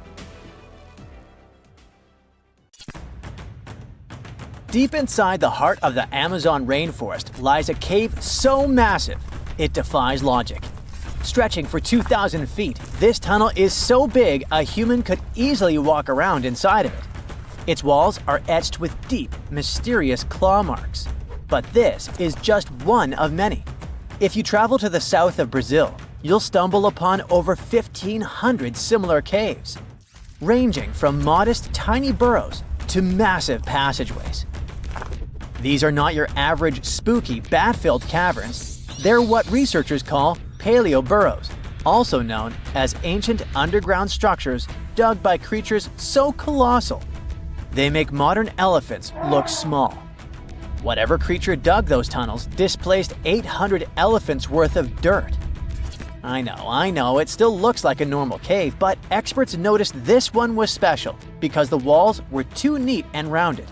Deep inside the heart of the Amazon rainforest lies a cave so massive, it defies logic. Stretching for 2,000 feet, this tunnel is so big a human could easily walk around inside of it. Its walls are etched with deep, mysterious claw marks. But this is just one of many. If you travel to the south of Brazil, you'll stumble upon over 1,500 similar caves, ranging from modest tiny burrows to massive passageways. These are not your average spooky, bat-filled caverns. They're what researchers call paleo burrows, also known as ancient underground structures dug by creatures so colossal they make modern elephants look small. Whatever creature dug those tunnels displaced 800 elephants worth of dirt. I know, it still looks like a normal cave, but experts noticed this one was special because the walls were too neat and rounded,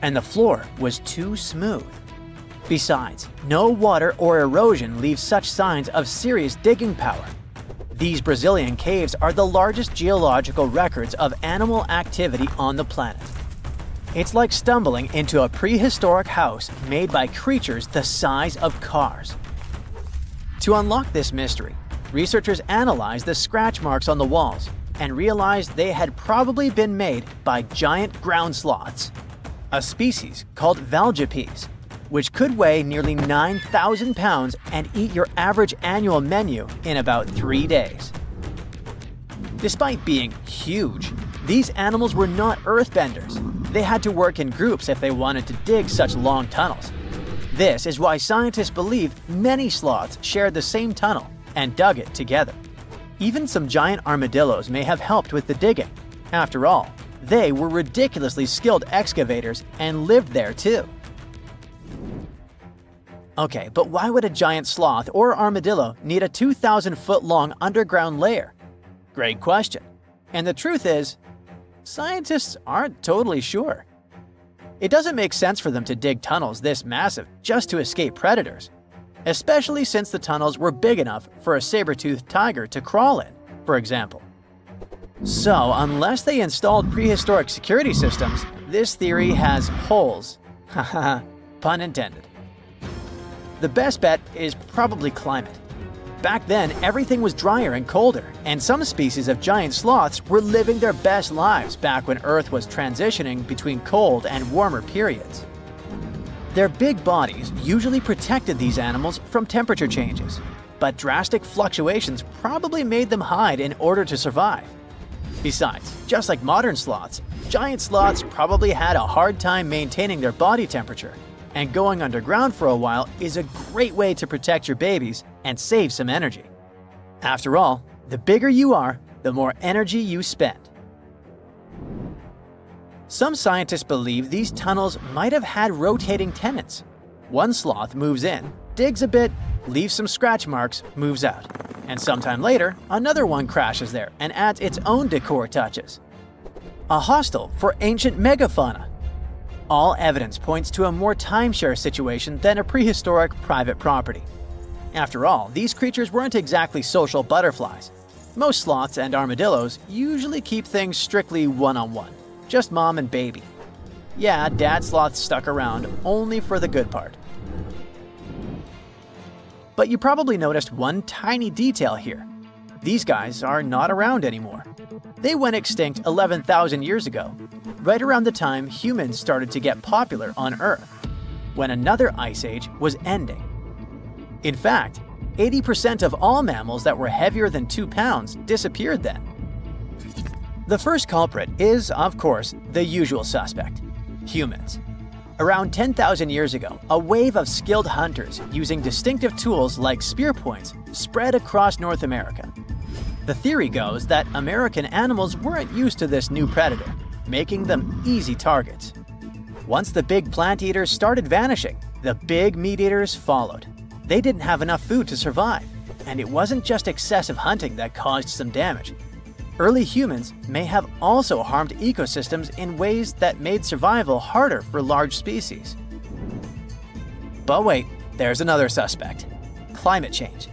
and the floor was too smooth. Besides, no water or erosion leaves such signs of serious digging power. These Brazilian caves are the largest geological records of animal activity on the planet. It's like stumbling into a prehistoric house made by creatures the size of cars. To unlock this mystery, researchers analyzed the scratch marks on the walls and realized they had probably been made by giant ground sloths, a species called valgipes, which could weigh nearly 9,000 pounds and eat your average annual menu in about 3 days. Despite being huge, these animals were not earthbenders. They had to work in groups if they wanted to dig such long tunnels. This is why scientists believe many sloths shared the same tunnel and dug it together. Even some giant armadillos may have helped with the digging. After all, they were ridiculously skilled excavators and lived there too. Okay, but why would a giant sloth or armadillo need a 2,000-foot-long underground lair? Great question. And the truth is, scientists aren't totally sure. It doesn't make sense for them to dig tunnels this massive just to escape predators, especially since the tunnels were big enough for a saber-toothed tiger to crawl in, for example. So, unless they installed prehistoric security systems, this theory has holes. Haha, pun intended. The best bet is probably climate. Back then, everything was drier and colder, and some species of giant sloths were living their best lives back when Earth was transitioning between cold and warmer periods. Their big bodies usually protected these animals from temperature changes, but drastic fluctuations probably made them hide in order to survive. Besides, just like modern sloths, giant sloths probably had a hard time maintaining their body temperature, and going underground for a while is a great way to protect your babies and save some energy. After all, the bigger you are, the more energy you spend. Some scientists believe these tunnels might have had rotating tenants. One sloth moves in, digs a bit, leaves some scratch marks, moves out. And sometime later, another one crashes there and adds its own decor touches. A hostel for ancient megafauna. All evidence points to a more timeshare situation than a prehistoric private property. After all, these creatures weren't exactly social butterflies. Most sloths and armadillos usually keep things strictly one-on-one, just mom and baby. Yeah, dad sloth stuck around only for the good part. But you probably noticed one tiny detail here. These guys are not around anymore. They went extinct 11,000 years ago, right around the time humans started to get popular on Earth, when another ice age was ending. In fact, 80% of all mammals that were heavier than 2 pounds disappeared then. The first culprit is, of course, the usual suspect: humans. Around 10,000 years ago, a wave of skilled hunters using distinctive tools like spear points spread across North America. The theory goes that American animals weren't used to this new predator, making them easy targets. Once the big plant eaters started vanishing, the big meat eaters followed. They didn't have enough food to survive, and it wasn't just excessive hunting that caused some damage. Early humans may have also harmed ecosystems in ways that made survival harder for large species. But wait, there's another suspect: climate change.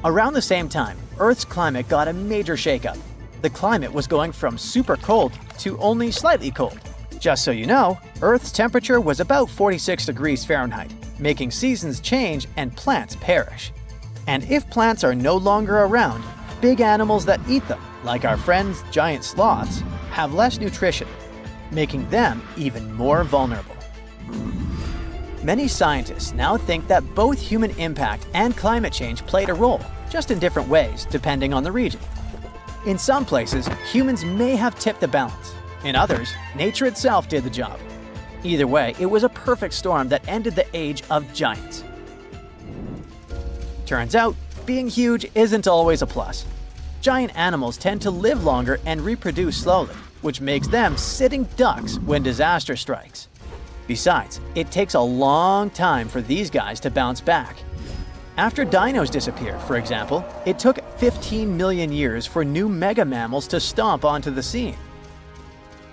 Around the same time, Earth's climate got a major shakeup. The climate was going from super cold to only slightly cold. Just so you know, Earth's temperature was about 46 degrees Fahrenheit, making seasons change and plants perish. And if plants are no longer around, big animals that eat them, like our friends giant sloths, have less nutrition, making them even more vulnerable. Many scientists now think that both human impact and climate change played a role, just in different ways depending on the region. In some places, humans may have tipped the balance. In others, nature itself did the job. Either way, it was a perfect storm that ended the age of giants. Turns out, being huge isn't always a plus. Giant animals tend to live longer and reproduce slowly, which makes them sitting ducks when disaster strikes. Besides, it takes a long time for these guys to bounce back. After dinos disappeared, for example, it took 15 million years for new mega mammals to stomp onto the scene.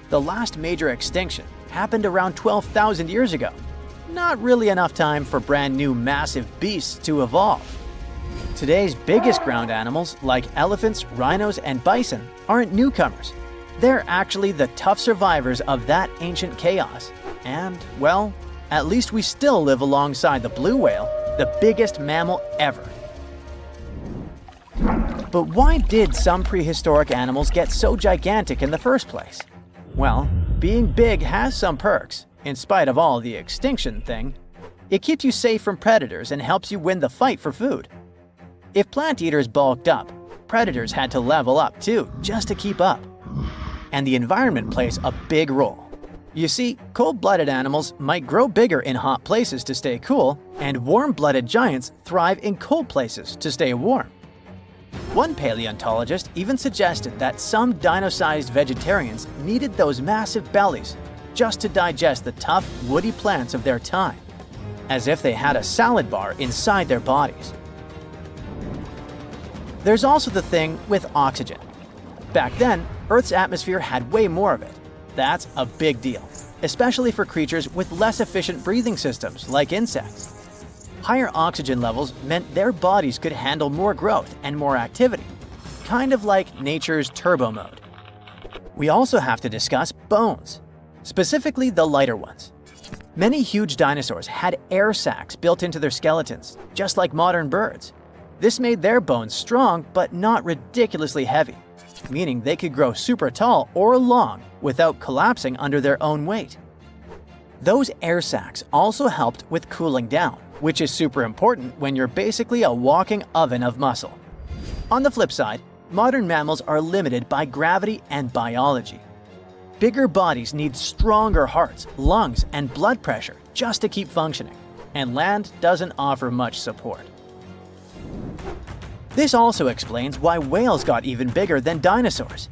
The last major extinction happened around 12,000 years ago. Not really enough time for brand new massive beasts to evolve. Today's biggest ground animals, like elephants, rhinos, and bison, aren't newcomers. They're actually the tough survivors of that ancient chaos. And, well, at least we still live alongside the blue whale, the biggest mammal ever. But why did some prehistoric animals get so gigantic in the first place? Well, being big has some perks, in spite of all the extinction thing. It keeps you safe from predators and helps you win the fight for food. If plant eaters bulked up, predators had to level up too, just to keep up. And the environment plays a big role. You see, cold-blooded animals might grow bigger in hot places to stay cool, and warm-blooded giants thrive in cold places to stay warm. One paleontologist even suggested that some dino-sized vegetarians needed those massive bellies just to digest the tough, woody plants of their time, as if they had a salad bar inside their bodies. There's also the thing with oxygen. Back then, Earth's atmosphere had way more of it. That's a big deal, especially for creatures with less efficient breathing systems like insects. Higher oxygen levels meant their bodies could handle more growth and more activity, kind of like nature's turbo mode. We also have to discuss bones, specifically the lighter ones. Many huge dinosaurs had air sacs built into their skeletons, just like modern birds. This made their bones strong but not ridiculously heavy, meaning they could grow super tall or long without collapsing under their own weight. Those air sacs also helped with cooling down, which is super important when you're basically a walking oven of muscle. On the flip side, modern mammals are limited by gravity and biology. Bigger bodies need stronger hearts, lungs, and blood pressure just to keep functioning, and land doesn't offer much support. This also explains why whales got even bigger than dinosaurs.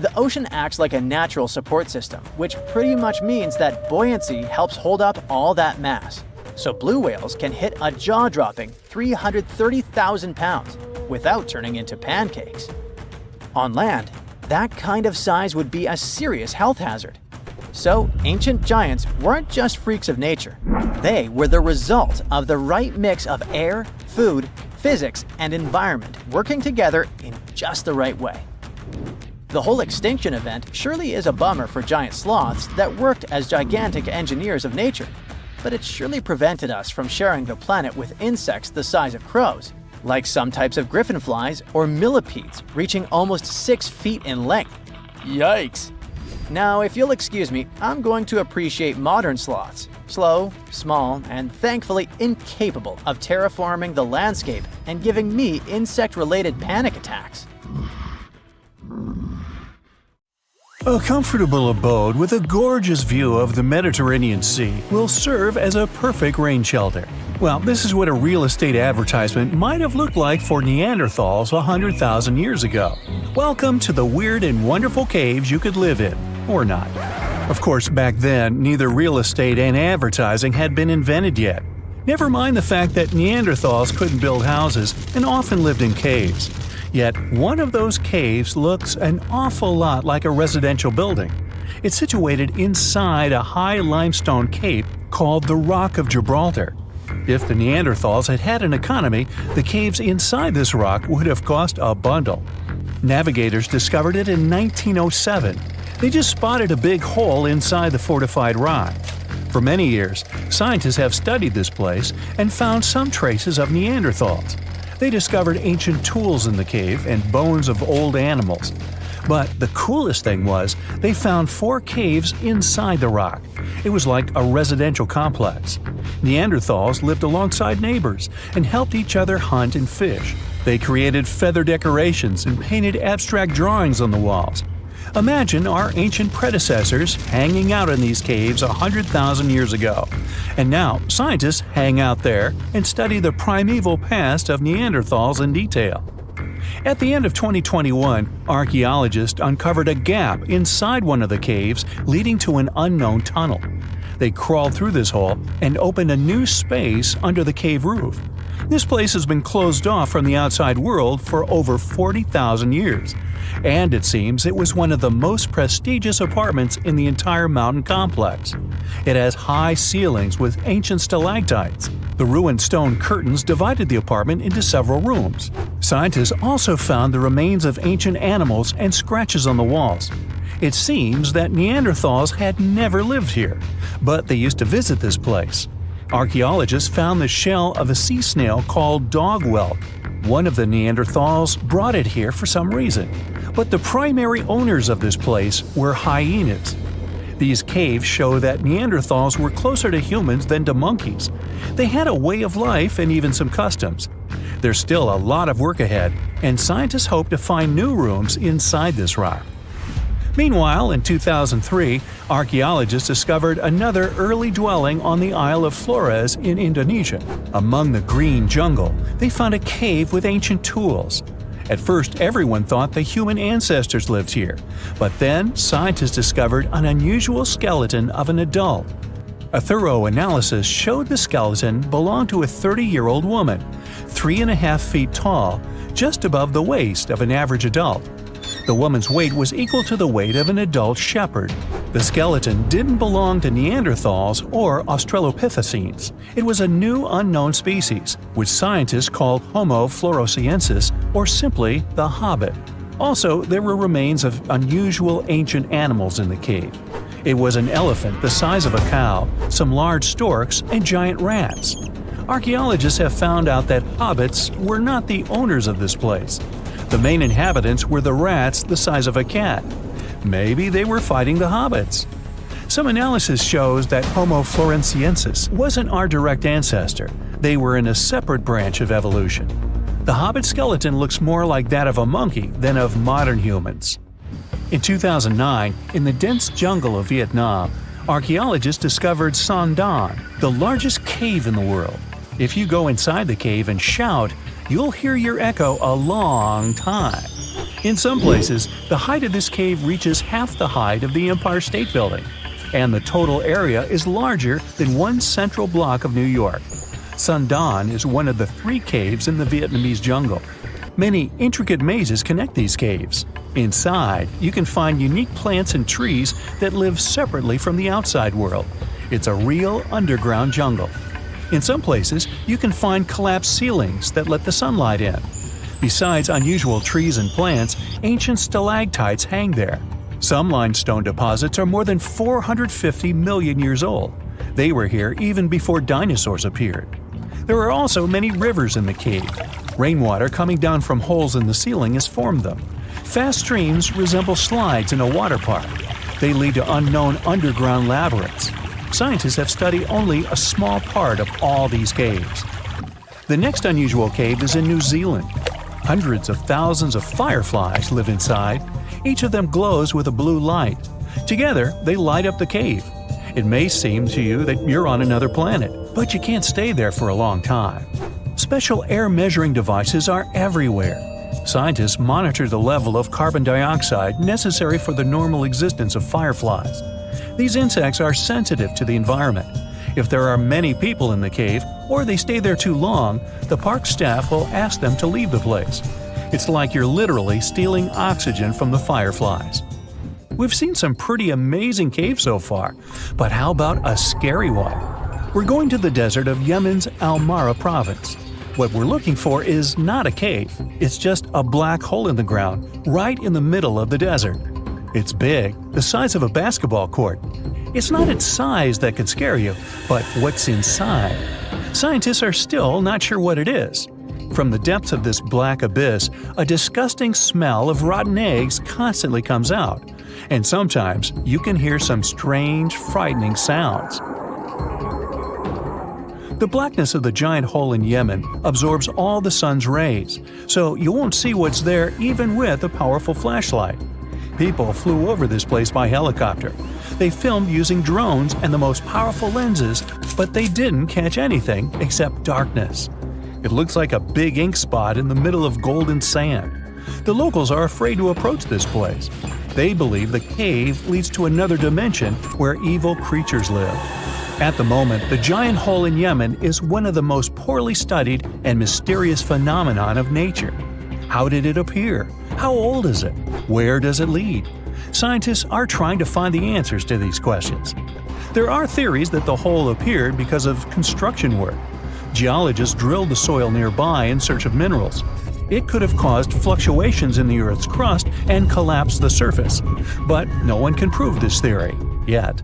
The ocean acts like a natural support system, which pretty much means that buoyancy helps hold up all that mass. So blue whales can hit a jaw-dropping 330,000 pounds without turning into pancakes. On land, that kind of size would be a serious health hazard. So ancient giants weren't just freaks of nature. They were the result of the right mix of air, food, physics, and environment working together in just the right way. The whole extinction event surely is a bummer for giant sloths that worked as gigantic engineers of nature, but it surely prevented us from sharing the planet with insects the size of crows, like some types of griffin flies or millipedes reaching almost 6 feet in length. Yikes! Now, if you'll excuse me, I'm going to appreciate modern sloths. Slow, small, and thankfully incapable of terraforming the landscape and giving me insect-related panic attacks. A comfortable abode with a gorgeous view of the Mediterranean Sea will serve as a perfect rain shelter. Well, this is what a real estate advertisement might have looked like for Neanderthals 100,000 years ago. Welcome to the weird and wonderful caves you could live in, or not. Of course, back then, neither real estate and advertising had been invented yet. Never mind the fact that Neanderthals couldn't build houses and often lived in caves. Yet, one of those caves looks an awful lot like a residential building. It's situated inside a high limestone cape called the Rock of Gibraltar. If the Neanderthals had had an economy, the caves inside this rock would have cost a bundle. Navigators discovered it in 1907. They just spotted a big hole inside the fortified rock. For many years, scientists have studied this place and found some traces of Neanderthals. They discovered ancient tools in the cave and bones of old animals. But the coolest thing was, they found 4 caves inside the rock. It was like a residential complex. Neanderthals lived alongside neighbors and helped each other hunt and fish. They created feather decorations and painted abstract drawings on the walls. Imagine our ancient predecessors hanging out in these caves 100,000 years ago. And now, scientists hang out there and study the primeval past of Neanderthals in detail. At the end of 2021, archaeologists uncovered a gap inside one of the caves leading to an unknown tunnel. They crawled through this hole and opened a new space under the cave roof. This place has been closed off from the outside world for over 40,000 years. And it seems it was one of the most prestigious apartments in the entire mountain complex. It has high ceilings with ancient stalactites. The ruined stone curtains divided the apartment into several rooms. Scientists also found the remains of ancient animals and scratches on the walls. It seems that Neanderthals had never lived here, but they used to visit this place. Archaeologists found the shell of a sea snail called dog whelk. One of the Neanderthals brought it here for some reason, but the primary owners of this place were hyenas. These caves show that Neanderthals were closer to humans than to monkeys. They had a way of life and even some customs. There's still a lot of work ahead, and scientists hope to find new rooms inside this rock. Meanwhile, in 2003, archaeologists discovered another early dwelling on the Isle of Flores in Indonesia. Among the green jungle, they found a cave with ancient tools. At first, everyone thought the human ancestors lived here, but then scientists discovered an unusual skeleton of an adult. A thorough analysis showed the skeleton belonged to a 30-year-old woman, 3.5 feet tall, just above the waist of an average adult. The woman's weight was equal to the weight of an adult shepherd. The skeleton didn't belong to Neanderthals or Australopithecines. It was a new unknown species, which scientists called Homo floresiensis, or simply the Hobbit. Also, there were remains of unusual ancient animals in the cave. It was an elephant the size of a cow, some large storks, and giant rats. Archaeologists have found out that hobbits were not the owners of this place. The main inhabitants were the rats the size of a cat. Maybe they were fighting the hobbits. Some analysis shows that Homo floresiensis wasn't our direct ancestor. They were in a separate branch of evolution. The hobbit skeleton looks more like that of a monkey than of modern humans. In 2009, in the dense jungle of Vietnam, archaeologists discovered Son Don, the largest cave in the world. If you go inside the cave and shout, you'll hear your echo a long time. In some places, the height of this cave reaches half the height of the Empire State Building, and the total area is larger than one central block of New York. Son Don is one of the 3 caves in the Vietnamese jungle. Many intricate mazes connect these caves. Inside, you can find unique plants and trees that live separately from the outside world. It's a real underground jungle. In some places, you can find collapsed ceilings that let the sunlight in. Besides unusual trees and plants, ancient stalactites hang there. Some limestone deposits are more than 450 million years old. They were here even before dinosaurs appeared. There are also many rivers in the cave. Rainwater coming down from holes in the ceiling has formed them. Fast streams resemble slides in a water park. They lead to unknown underground labyrinths. Scientists have studied only a small part of all these caves. The next unusual cave is in New Zealand. Hundreds of thousands of fireflies live inside. Each of them glows with a blue light. Together, they light up the cave. It may seem to you that you're on another planet, but you can't stay there for a long time. Special air measuring devices are everywhere. Scientists monitor the level of carbon dioxide necessary for the normal existence of fireflies. These insects are sensitive to the environment. If there are many people in the cave, or they stay there too long, the park staff will ask them to leave the place. It's like you're literally stealing oxygen from the fireflies. We've seen some pretty amazing caves so far, but how about a scary one? We're going to the desert of Yemen's Al Mara province. What we're looking for is not a cave, it's just a black hole in the ground, right in the middle of the desert. It's big, the size of a basketball court. It's not its size that could scare you, but what's inside. Scientists are still not sure what it is. From the depths of this black abyss, a disgusting smell of rotten eggs constantly comes out, and sometimes you can hear some strange, frightening sounds. The blackness of the giant hole in Yemen absorbs all the sun's rays, so you won't see what's there even with a powerful flashlight. People flew over this place by helicopter. They filmed using drones and the most powerful lenses, but they didn't catch anything except darkness. It looks like a big ink spot in the middle of golden sand. The locals are afraid to approach this place. They believe the cave leads to another dimension where evil creatures live. At the moment, the giant hole in Yemen is one of the most poorly studied and mysterious phenomenon of nature. How did it appear? How old is it? Where does it lead? Scientists are trying to find the answers to these questions. There are theories that the hole appeared because of construction work. Geologists drilled the soil nearby in search of minerals. it could have caused fluctuations in the Earth's crust and collapsed the surface. But no one can prove this theory, yet.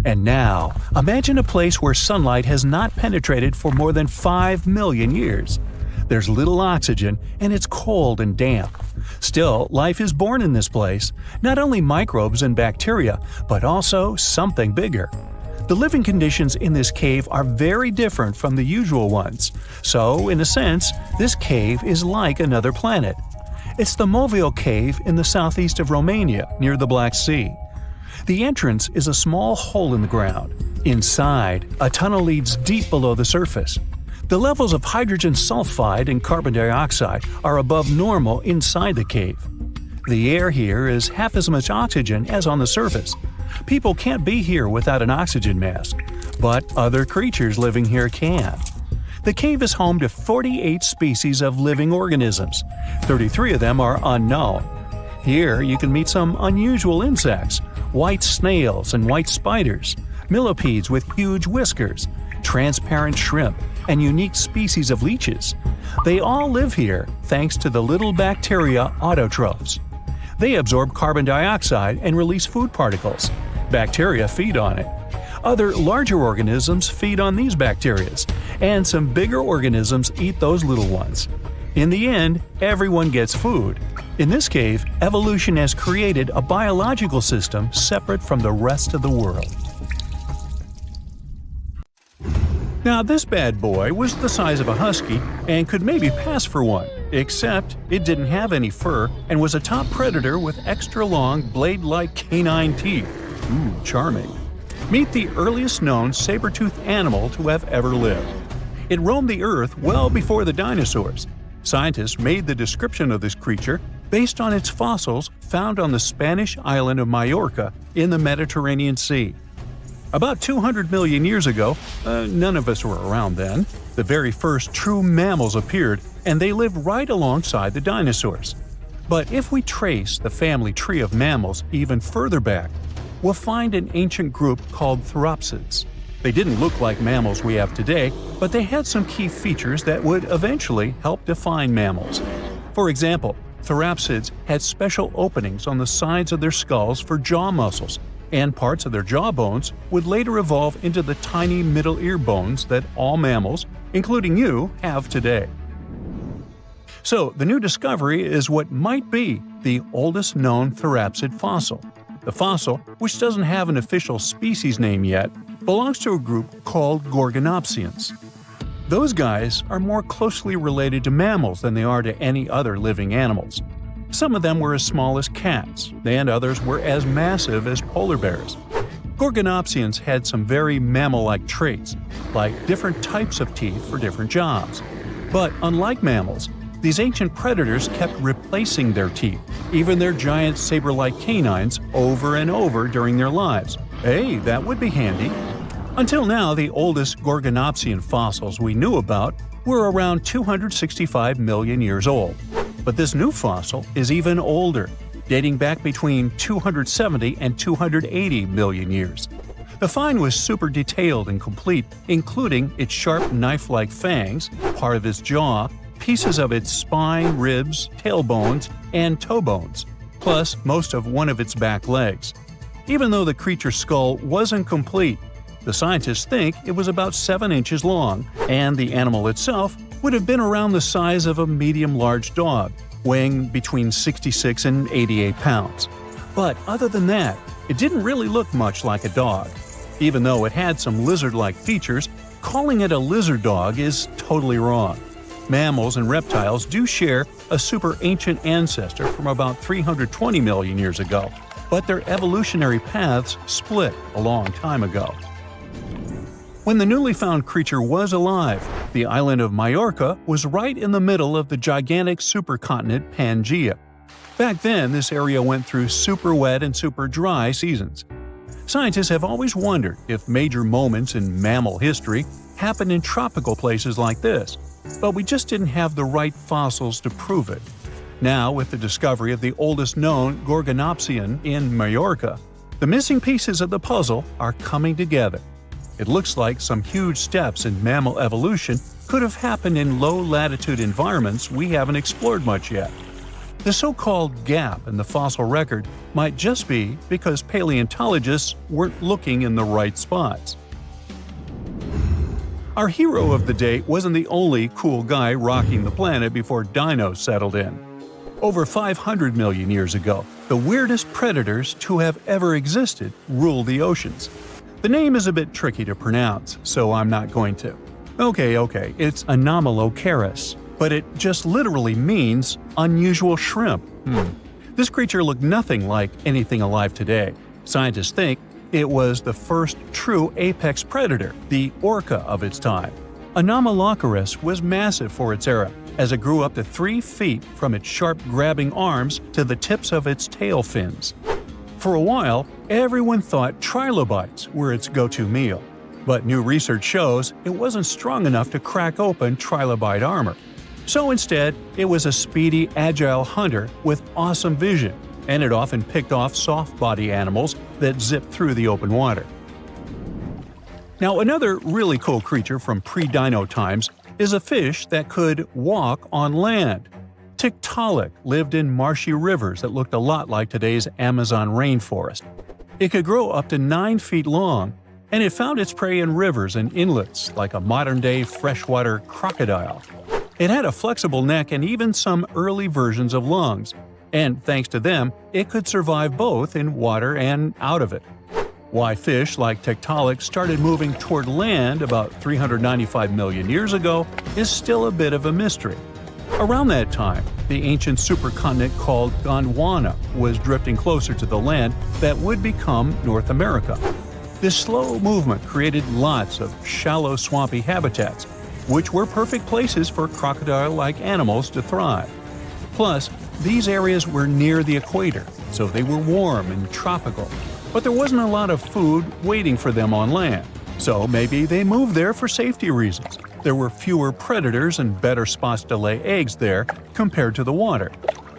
And now, imagine a place where sunlight has not penetrated for more than 5 million years. There's little oxygen, and it's cold and damp. Still, life is born in this place, not only microbes and bacteria, but also something bigger. The living conditions in this cave are very different from the usual ones, so in a sense, this cave is like another planet. It's the Movile Cave in the southeast of Romania, near the Black Sea. The entrance is a small hole in the ground. Inside, a tunnel leads deep below the surface. The levels of hydrogen sulfide and carbon dioxide are above normal inside the cave. The air here is half as much oxygen as on the surface. People can't be here without an oxygen mask, but other creatures living here can. The cave is home to 48 species of living organisms. 33 of them are unknown. Here you can meet some unusual insects, white snails and white spiders, millipedes with huge whiskers, transparent shrimp, and unique species of leeches. They all live here thanks to the little bacteria autotrophs. They absorb carbon dioxide and release food particles. Bacteria feed on it. Other larger organisms feed on these bacteria, and some bigger organisms eat those little ones. In the end, everyone gets food. In this cave, evolution has created a biological system separate from the rest of the world. Now, this bad boy was the size of a husky and could maybe pass for one, except it didn't have any fur and was a top predator with extra long, blade-like canine teeth. Ooh, charming. Meet the earliest known saber-toothed animal to have ever lived. It roamed the Earth well before the dinosaurs. Scientists made the description of this creature based on its fossils found on the Spanish island of Majorca in the Mediterranean Sea. About 200 million years ago, none of us were around then, the very first true mammals appeared, and they lived right alongside the dinosaurs. But if we trace the family tree of mammals even further back, we'll find an ancient group called Therapsids. They didn't look like mammals we have today, but they had some key features that would eventually help define mammals. For example, Therapsids had special openings on the sides of their skulls for jaw muscles, and parts of their jaw bones would later evolve into the tiny middle ear bones that all mammals, including you, have today. So, the new discovery is what might be the oldest known Therapsid fossil. The fossil, which doesn't have an official species name yet, belongs to a group called Gorgonopsians. Those guys are more closely related to mammals than they are to any other living animals. Some of them were as small as cats, and others were as massive as polar bears. Gorgonopsians had some very mammal-like traits, like different types of teeth for different jobs. But unlike mammals, these ancient predators kept replacing their teeth, even their giant saber-like canines, over and over during their lives. Hey, that would be handy. Until now, the oldest Gorgonopsian fossils we knew about were around 265 million years old. But this new fossil is even older, dating back between 270 and 280 million years. The find was super detailed and complete, including its sharp knife-like fangs, part of its jaw, pieces of its spine, ribs, tailbones, and toe bones, plus most of one of its back legs. Even though the creature's skull wasn't complete, the scientists think it was about 7 inches long, and the animal itself would have been around the size of a medium-large dog, weighing between 66 and 88 pounds. But other than that, it didn't really look much like a dog. Even though it had some lizard-like features, calling it a lizard dog is totally wrong. Mammals and reptiles do share a super ancient ancestor from about 320 million years ago, but their evolutionary paths split a long time ago. When the newly found creature was alive, the island of Majorca was right in the middle of the gigantic supercontinent Pangaea. Back then, this area went through super wet and super dry seasons. Scientists have always wondered if major moments in mammal history happened in tropical places like this, but we just didn't have the right fossils to prove it. Now, with the discovery of the oldest known Gorgonopsian in Majorca, the missing pieces of the puzzle are coming together. It looks like some huge steps in mammal evolution could have happened in low-latitude environments we haven't explored much yet. The so-called gap in the fossil record might just be because paleontologists weren't looking in the right spots. Our hero of the day wasn't the only cool guy rocking the planet before dinos settled in. Over 500 million years ago, the weirdest predators to have ever existed ruled the oceans. The name is a bit tricky to pronounce, so I'm not going to. Okay, it's Anomalocaris, but it just literally means unusual shrimp. This creature looked nothing like anything alive today. Scientists think it was the first true apex predator, the orca of its time. Anomalocaris was massive for its era, as it grew up to 3 feet from its sharp grabbing arms to the tips of its tail fins. For a while, everyone thought trilobites were its go-to meal, but new research shows it wasn't strong enough to crack open trilobite armor. So instead, it was a speedy, agile hunter with awesome vision, and it often picked off soft-body animals that zipped through the open water. Now, another really cool creature from pre-dino times is a fish that could walk on land. Tiktaalik lived in marshy rivers that looked a lot like today's Amazon rainforest. It could grow up to 9 feet long, and it found its prey in rivers and inlets like a modern-day freshwater crocodile. It had a flexible neck and even some early versions of lungs, and thanks to them, it could survive both in water and out of it. Why fish like Tiktaalik started moving toward land about 395 million years ago is still a bit of a mystery. Around that time, the ancient supercontinent called Gondwana was drifting closer to the land that would become North America. This slow movement created lots of shallow, swampy habitats, which were perfect places for crocodile-like animals to thrive. Plus, these areas were near the equator, so they were warm and tropical. But there wasn't a lot of food waiting for them on land, so maybe they moved there for safety reasons. There were fewer predators and better spots to lay eggs there compared to the water.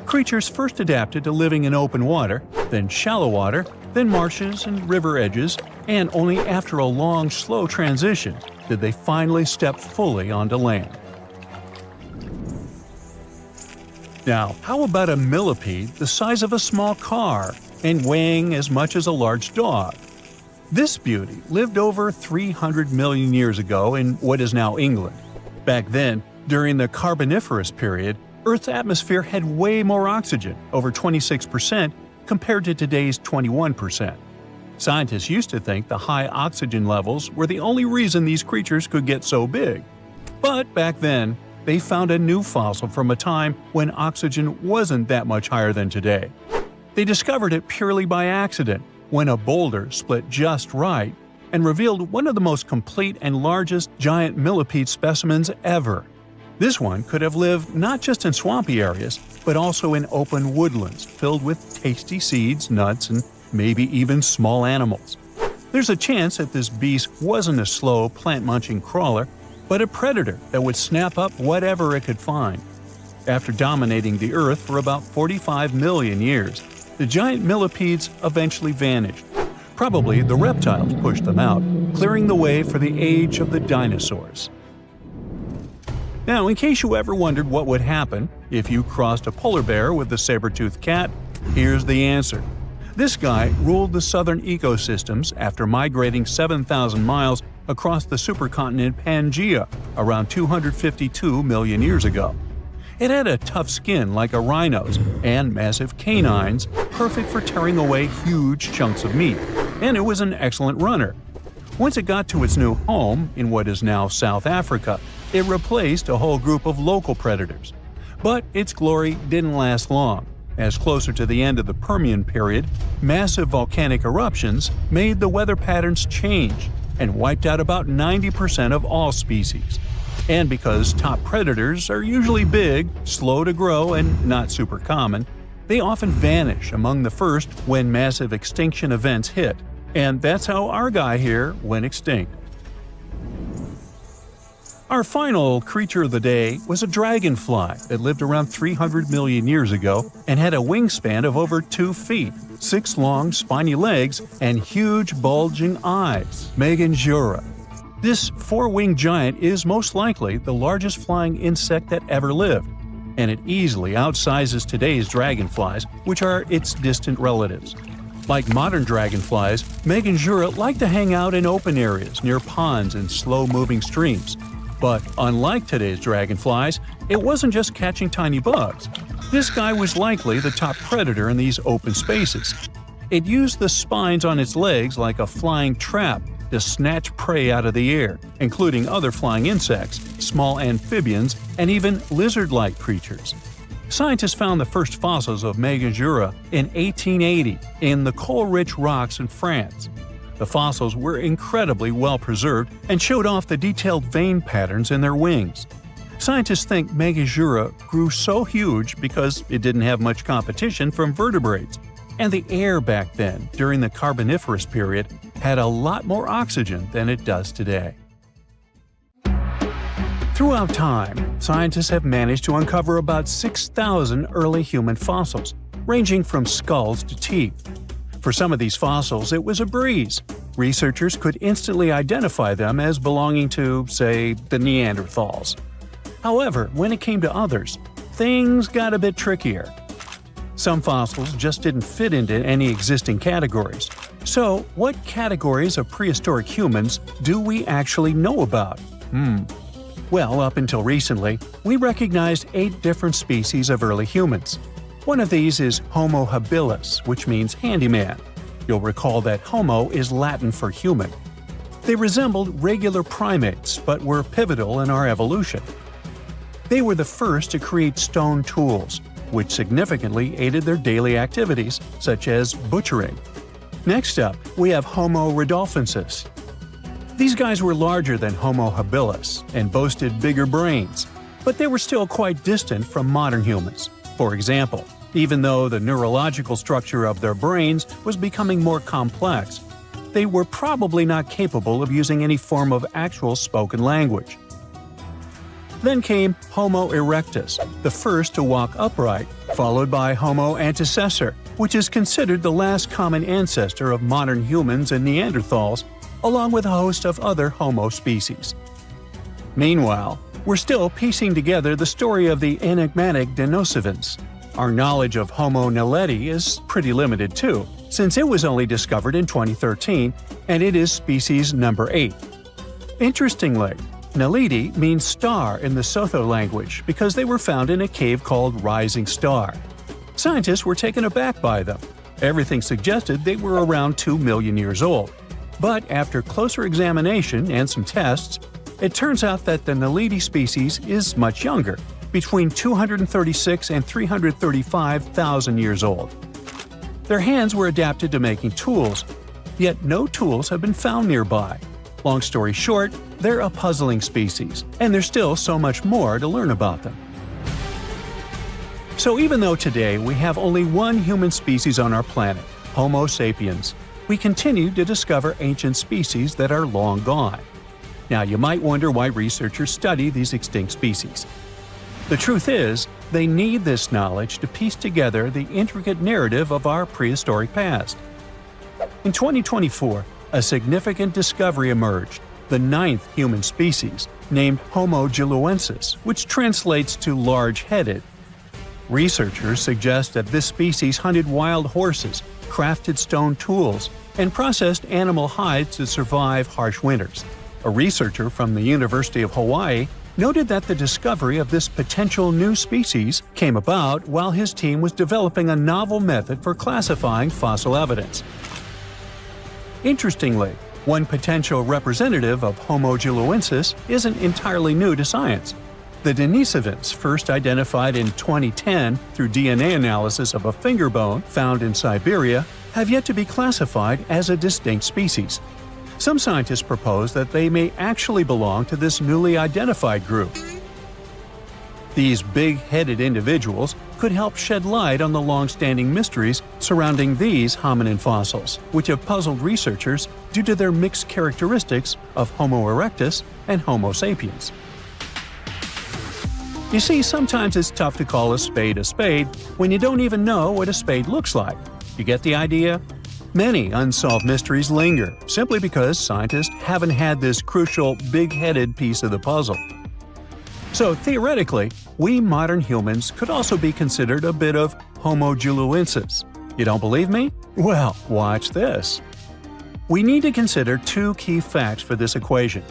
Creatures first adapted to living in open water, then shallow water, then marshes and river edges, and only after a long, slow transition did they finally step fully onto land. Now, how about a millipede the size of a small car and weighing as much as a large dog? This beauty lived over 300 million years ago in what is now England. Back then, during the Carboniferous period, Earth's atmosphere had way more oxygen, over 26%, compared to today's 21%. Scientists used to think the high oxygen levels were the only reason these creatures could get so big. But back then, they found a new fossil from a time when oxygen wasn't that much higher than today. They discovered it purely by accident when a boulder split just right and revealed one of the most complete and largest giant millipede specimens ever. This one could have lived not just in swampy areas, but also in open woodlands filled with tasty seeds, nuts, and maybe even small animals. There's a chance that this beast wasn't a slow, plant-munching crawler, but a predator that would snap up whatever it could find. After dominating the Earth for about 45 million years, the giant millipedes eventually vanished. Probably the reptiles pushed them out, clearing the way for the age of the dinosaurs. Now, in case you ever wondered what would happen if you crossed a polar bear with a saber-toothed cat, here's the answer. This guy ruled the southern ecosystems after migrating 7,000 miles across the supercontinent Pangaea around 252 million years ago. It had a tough skin like a rhino's and massive canines, perfect for tearing away huge chunks of meat, and it was an excellent runner. Once it got to its new home in what is now South Africa, it replaced a whole group of local predators. But its glory didn't last long, as closer to the end of the Permian period, massive volcanic eruptions made the weather patterns change and wiped out about 90% of all species. And because top predators are usually big, slow to grow, and not super common, they often vanish among the first when massive extinction events hit. And that's how our guy here went extinct. Our final creature of the day was a dragonfly that lived around 300 million years ago and had a wingspan of over 2 feet, 6 long, spiny legs, and huge, bulging eyes, Megangura. This four-winged giant is most likely the largest flying insect that ever lived, and it easily outsizes today's dragonflies, which are its distant relatives. Like modern dragonflies, Megajura like to hang out in open areas near ponds and slow-moving streams. But unlike today's dragonflies, it wasn't just catching tiny bugs. This guy was likely the top predator in these open spaces. It used the spines on its legs like a flying trap to snatch prey out of the air, including other flying insects, small amphibians, and even lizard-like creatures. Scientists found the first fossils of Megajura in 1880 in the coal-rich rocks in France. The fossils were incredibly well preserved and showed off the detailed vein patterns in their wings. Scientists think Megajura grew so huge because it didn't have much competition from vertebrates, and the air back then, during the Carboniferous period, had a lot more oxygen than it does today. Throughout time, scientists have managed to uncover about 6,000 early human fossils, ranging from skulls to teeth. For some of these fossils, it was a breeze. Researchers could instantly identify them as belonging to, say, the Neanderthals. However, when it came to others, things got a bit trickier. Some fossils just didn't fit into any existing categories. So, what categories of prehistoric humans do we actually know about? Well, up until recently, we recognized 8 different species of early humans. One of these is Homo habilis, which means handyman. You'll recall that Homo is Latin for human. They resembled regular primates, but were pivotal in our evolution. They were the first to create stone tools, which significantly aided their daily activities, such as butchering. Next up, we have Homo rudolfensis. These guys were larger than Homo habilis and boasted bigger brains, but they were still quite distant from modern humans. For example, even though the neurological structure of their brains was becoming more complex, they were probably not capable of using any form of actual spoken language. Then came Homo erectus, the first to walk upright, followed by Homo antecessor, which is considered the last common ancestor of modern humans and Neanderthals, along with a host of other Homo species. Meanwhile, we're still piecing together the story of the enigmatic Denisovans. Our knowledge of Homo naledi is pretty limited too, since it was only discovered in 2013, and it is species number 8. Interestingly, Naledi means star in the Sotho language because they were found in a cave called Rising Star. Scientists were taken aback by them. Everything suggested they were around 2 million years old. But after closer examination and some tests, it turns out that the Naledi species is much younger, between 236 and 335,000 years old. Their hands were adapted to making tools, yet no tools have been found nearby. Long story short, they're a puzzling species, and there's still so much more to learn about them. So even though today we have only one human species on our planet, Homo sapiens, we continue to discover ancient species that are long gone. Now you might wonder why researchers study these extinct species. The truth is, they need this knowledge to piece together the intricate narrative of our prehistoric past. In 2024, a significant discovery emerged, the 9th human species, named Homo giluensis, which translates to large-headed. Researchers suggest that this species hunted wild horses, crafted stone tools, and processed animal hides to survive harsh winters. A researcher from the University of Hawaii noted that the discovery of this potential new species came about while his team was developing a novel method for classifying fossil evidence. Interestingly, one potential representative of Homo giluensis isn't entirely new to science. The Denisovans, first identified in 2010 through DNA analysis of a finger bone found in Siberia, have yet to be classified as a distinct species. Some scientists propose that they may actually belong to this newly identified group. These big-headed individuals could help shed light on the long-standing mysteries surrounding these hominin fossils, which have puzzled researchers due to their mixed characteristics of Homo erectus and Homo sapiens. You see, sometimes it's tough to call a spade when you don't even know what a spade looks like. You get the idea? Many unsolved mysteries linger simply because scientists haven't had this crucial big-headed piece of the puzzle. So theoretically, we modern humans could also be considered a bit of Homo juluensis. You don't believe me? Well, watch this. We need to consider two key facts for this equation.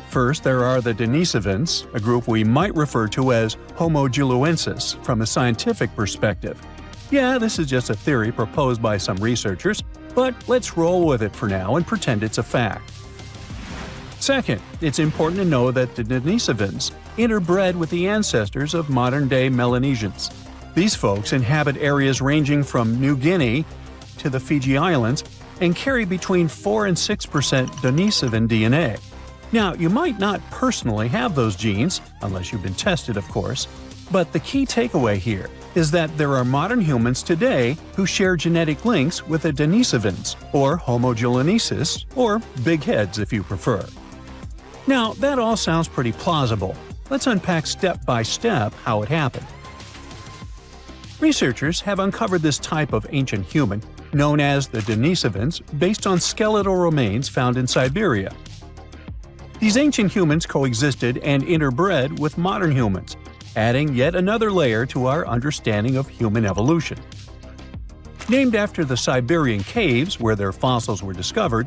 First, there are the Denisovans, a group we might refer to as Homo juluensis from a scientific perspective. Yeah, this is just a theory proposed by some researchers, but let's roll with it for now and pretend it's a fact. Second, it's important to know that the Denisovans interbred with the ancestors of modern-day Melanesians. These folks inhabit areas ranging from New Guinea to the Fiji Islands and carry between 4 and 6% Denisovan DNA. Now, you might not personally have those genes, unless you've been tested, of course, but the key takeaway here is that there are modern humans today who share genetic links with the Denisovans, or Homo juluensis, or big heads if you prefer. Now, that all sounds pretty plausible. Let's unpack step by step how it happened. Researchers have uncovered this type of ancient human, known as the Denisovans, based on skeletal remains found in Siberia. These ancient humans coexisted and interbred with modern humans, adding yet another layer to our understanding of human evolution. Named after the Siberian caves where their fossils were discovered,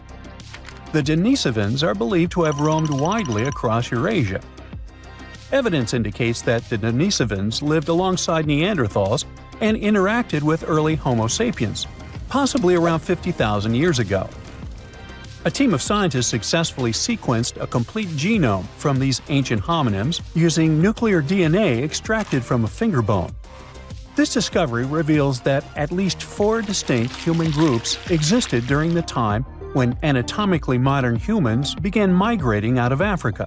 the Denisovans are believed to have roamed widely across Eurasia. Evidence indicates that the Denisovans lived alongside Neanderthals and interacted with early Homo sapiens, possibly around 50,000 years ago. A team of scientists successfully sequenced a complete genome from these ancient hominins using nuclear DNA extracted from a finger bone. This discovery reveals that at least 4 distinct human groups existed during the time when anatomically modern humans began migrating out of Africa.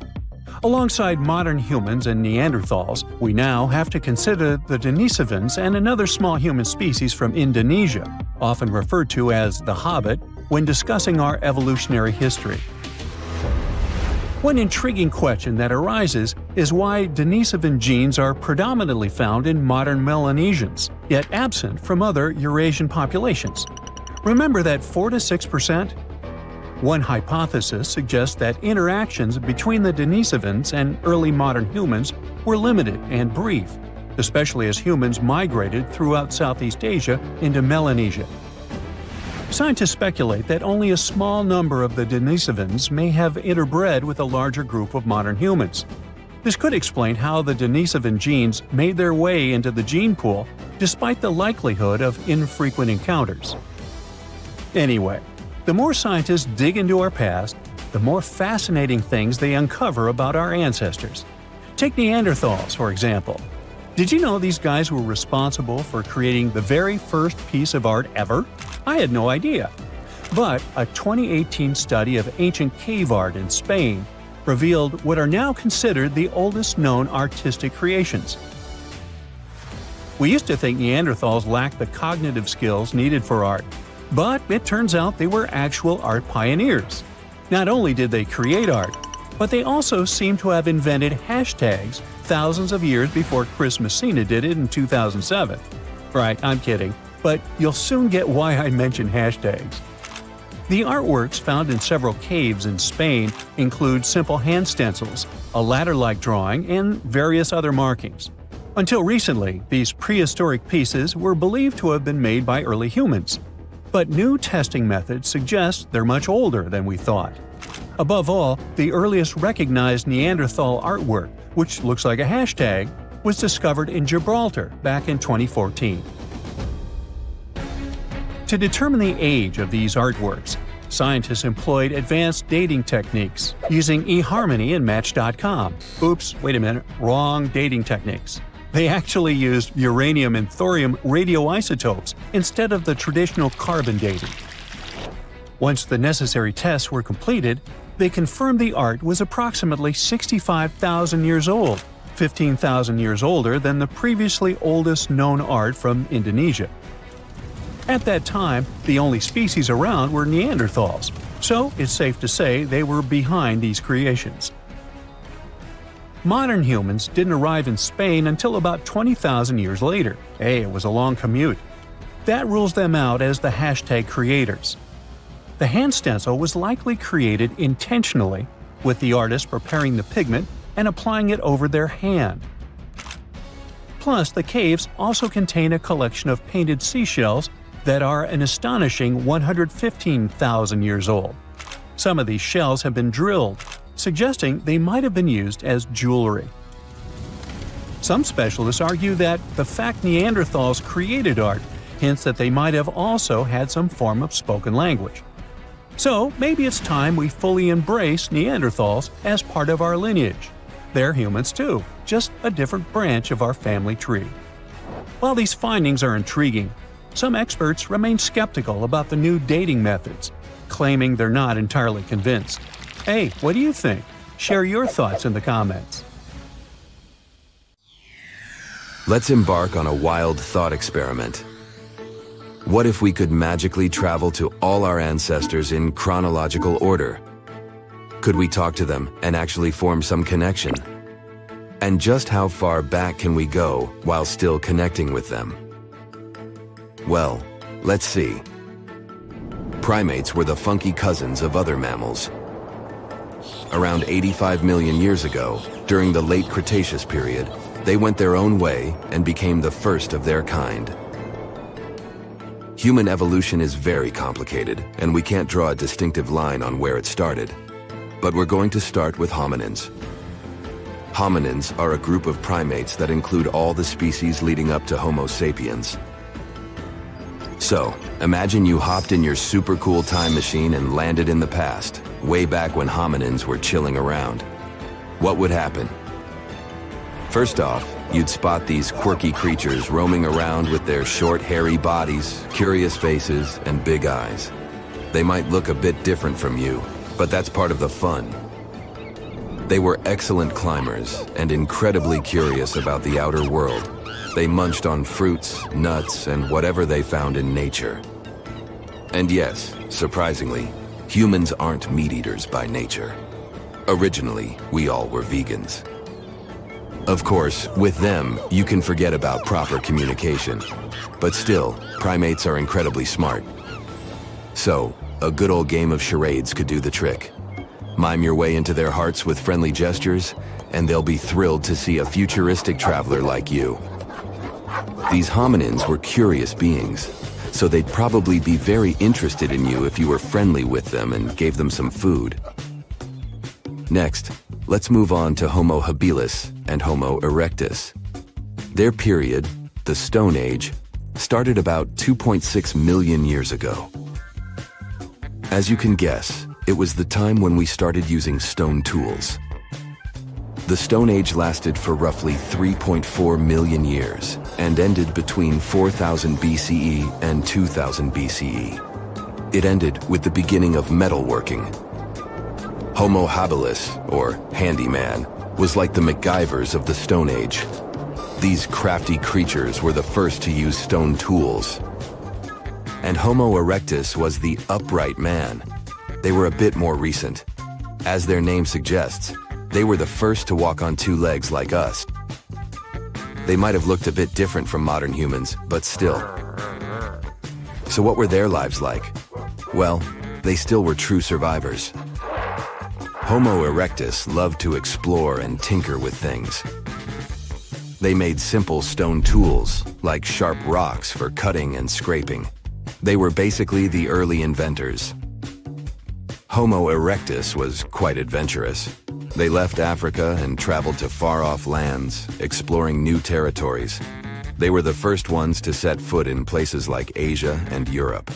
Alongside modern humans and Neanderthals, we now have to consider the Denisovans and another small human species from Indonesia, often referred to as the Hobbit, when discussing our evolutionary history. One intriguing question that arises is why Denisovan genes are predominantly found in modern Melanesians, yet absent from other Eurasian populations. Remember that 4 to 6%? One hypothesis suggests that interactions between the Denisovans and early modern humans were limited and brief, especially as humans migrated throughout Southeast Asia into Melanesia. Scientists speculate that only a small number of the Denisovans may have interbred with a larger group of modern humans. This could explain how the Denisovan genes made their way into the gene pool despite the likelihood of infrequent encounters. Anyway, the more scientists dig into our past, the more fascinating things they uncover about our ancestors. Take Neanderthals, for example. Did you know these guys were responsible for creating the very first piece of art ever? I had no idea. But a 2018 study of ancient cave art in Spain revealed what are now considered the oldest known artistic creations. We used to think Neanderthals lacked the cognitive skills needed for art, but it turns out they were actual art pioneers. Not only did they create art, but they also seem to have invented hashtags thousands of years before Chris Messina did it in 2007. Right, I'm kidding, but you'll soon get why I mention hashtags. The artworks found in several caves in Spain include simple hand stencils, a ladder-like drawing, and various other markings. Until recently, these prehistoric pieces were believed to have been made by early humans. But new testing methods suggest they're much older than we thought. Above all, the earliest recognized Neanderthal artwork, which looks like a hashtag, was discovered in Gibraltar back in 2014. To determine the age of these artworks, scientists employed advanced dating techniques using eHarmony and Match.com. Oops, wait a minute, wrong dating techniques. They actually used uranium and thorium radioisotopes instead of the traditional carbon dating. Once the necessary tests were completed, they confirmed the art was approximately 65,000 years old, 15,000 years older than the previously oldest known art from Indonesia. At that time, the only species around were Neanderthals, so it's safe to say they were behind these creations. Modern humans didn't arrive in Spain until about 20,000 years later. Hey, it was a long commute. that rules them out as the hashtag creators. The hand stencil was likely created intentionally, with the artist preparing the pigment and applying it over their hand. Plus, the caves also contain a collection of painted seashells that are an astonishing 115,000 years old. Some of these shells have been drilled, suggesting they might have been used as jewelry. Some specialists argue that the fact Neanderthals created art hints that they might have also had some form of spoken language. So maybe it's time we fully embrace Neanderthals as part of our lineage. They're humans too, just a different branch of our family tree. While these findings are intriguing, some experts remain skeptical about the new dating methods, claiming they're not entirely convinced. Hey, what do you think? Share your thoughts in the comments. Let's embark on a wild thought experiment. What if we could magically travel to all our ancestors in chronological order? Could we talk to them and actually form some connection? And just how far back can we go while still connecting with them? Well, let's see. Primates were the funky cousins of other mammals. Around 85 million years ago, during the late Cretaceous period, they went their own way and became the first of their kind. Human evolution is very complicated, and we can't draw a distinctive line on where it started. But we're going to start with hominins. Hominins are a group of primates that include all the species leading up to Homo sapiens. So, imagine you hopped in your super cool time machine and landed in the past, way back when hominins were chilling around. What would happen? First off, you'd spot these quirky creatures roaming around with their short, hairy bodies, curious faces, and big eyes. They might look a bit different from you, but that's part of the fun. They were excellent climbers and incredibly curious about the outer world. They munched on fruits, nuts, and whatever they found in nature. And yes, surprisingly, humans aren't meat eaters by nature. Originally, we all were vegans. Of course, with them, you can forget about proper communication. But still, primates are incredibly smart. So, a good old game of charades could do the trick. Mime your way into their hearts with friendly gestures, and they'll be thrilled to see a futuristic traveler like you. These hominins were curious beings, so they'd probably be very interested in you if you were friendly with them and gave them some food. Next, let's move on to Homo habilis and Homo erectus. Their period, the Stone Age, started about 2.6 million years ago. As you can guess, it was the time when we started using stone tools. The Stone Age lasted for roughly 3.4 million years and ended between 4000 BCE and 2000 BCE. It ended with the beginning of metalworking. Homo habilis, or handyman, was like the MacGyvers of the Stone Age. These crafty creatures were the first to use stone tools. And Homo erectus was the upright man. They were a bit more recent. As their name suggests, they were the first to walk on two legs like us. They might have looked a bit different from modern humans, but still. So what were their lives like? Well, they still were true survivors. Homo erectus loved to explore and tinker with things. They made simple stone tools, like sharp rocks for cutting and scraping. They were basically the early inventors. Homo erectus was quite adventurous. They left Africa and traveled to far-off lands, exploring new territories. They were the first ones to set foot in places like Asia and Europe.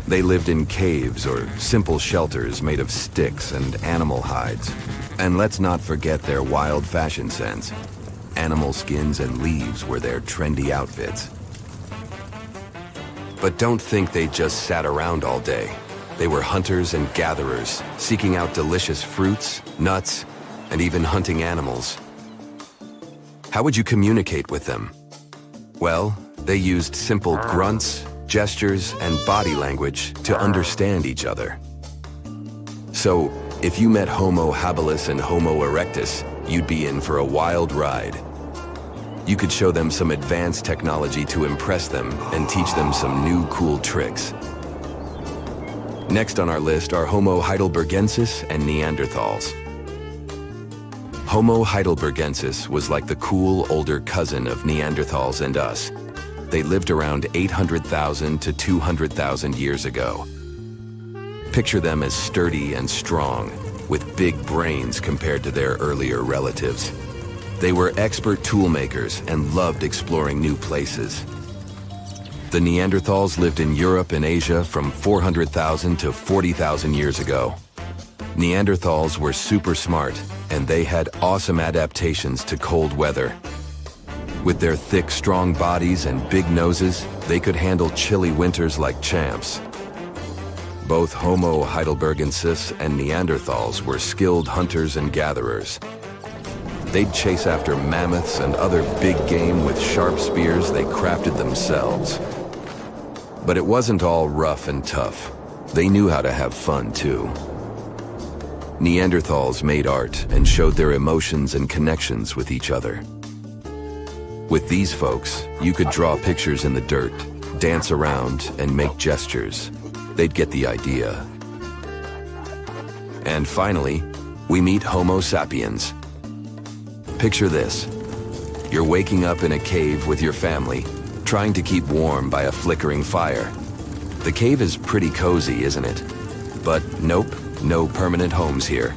They lived in caves or simple shelters made of sticks and animal hides. And let's not forget their wild fashion sense. Animal skins and leaves were their trendy outfits. But don't think they just sat around all day. They were hunters and gatherers, seeking out delicious fruits, nuts, and even hunting animals. How would you communicate with them? Well, they used simple grunts, gestures, and body language to understand each other. So, if you met Homo habilis and Homo erectus, you'd be in for a wild ride. You could show them some advanced technology to impress them and teach them some new cool tricks. Next on our list are Homo heidelbergensis and Neanderthals. Homo heidelbergensis was like the cool older cousin of Neanderthals and us. They lived around 800,000 to 200,000 years ago. Picture them as sturdy and strong, with big brains compared to their earlier relatives. They were expert tool makers and loved exploring new places. The Neanderthals lived in Europe and Asia from 400,000 to 40,000 years ago. Neanderthals were super smart, and they had awesome adaptations to cold weather. With their thick, strong bodies and big noses, they could handle chilly winters like champs. Both Homo heidelbergensis and Neanderthals were skilled hunters and gatherers. They'd chase after mammoths and other big game with sharp spears they crafted themselves. But it wasn't all rough and tough. They knew how to have fun too. Neanderthals made art and showed their emotions and connections with each other. With these folks, you could draw pictures in the dirt, dance around, and make gestures. They'd get the idea. And finally, we meet Homo sapiens. Picture this. You're waking up in a cave with your family, trying to keep warm by a flickering fire. The cave is pretty cozy, isn't it? But nope, no permanent homes here.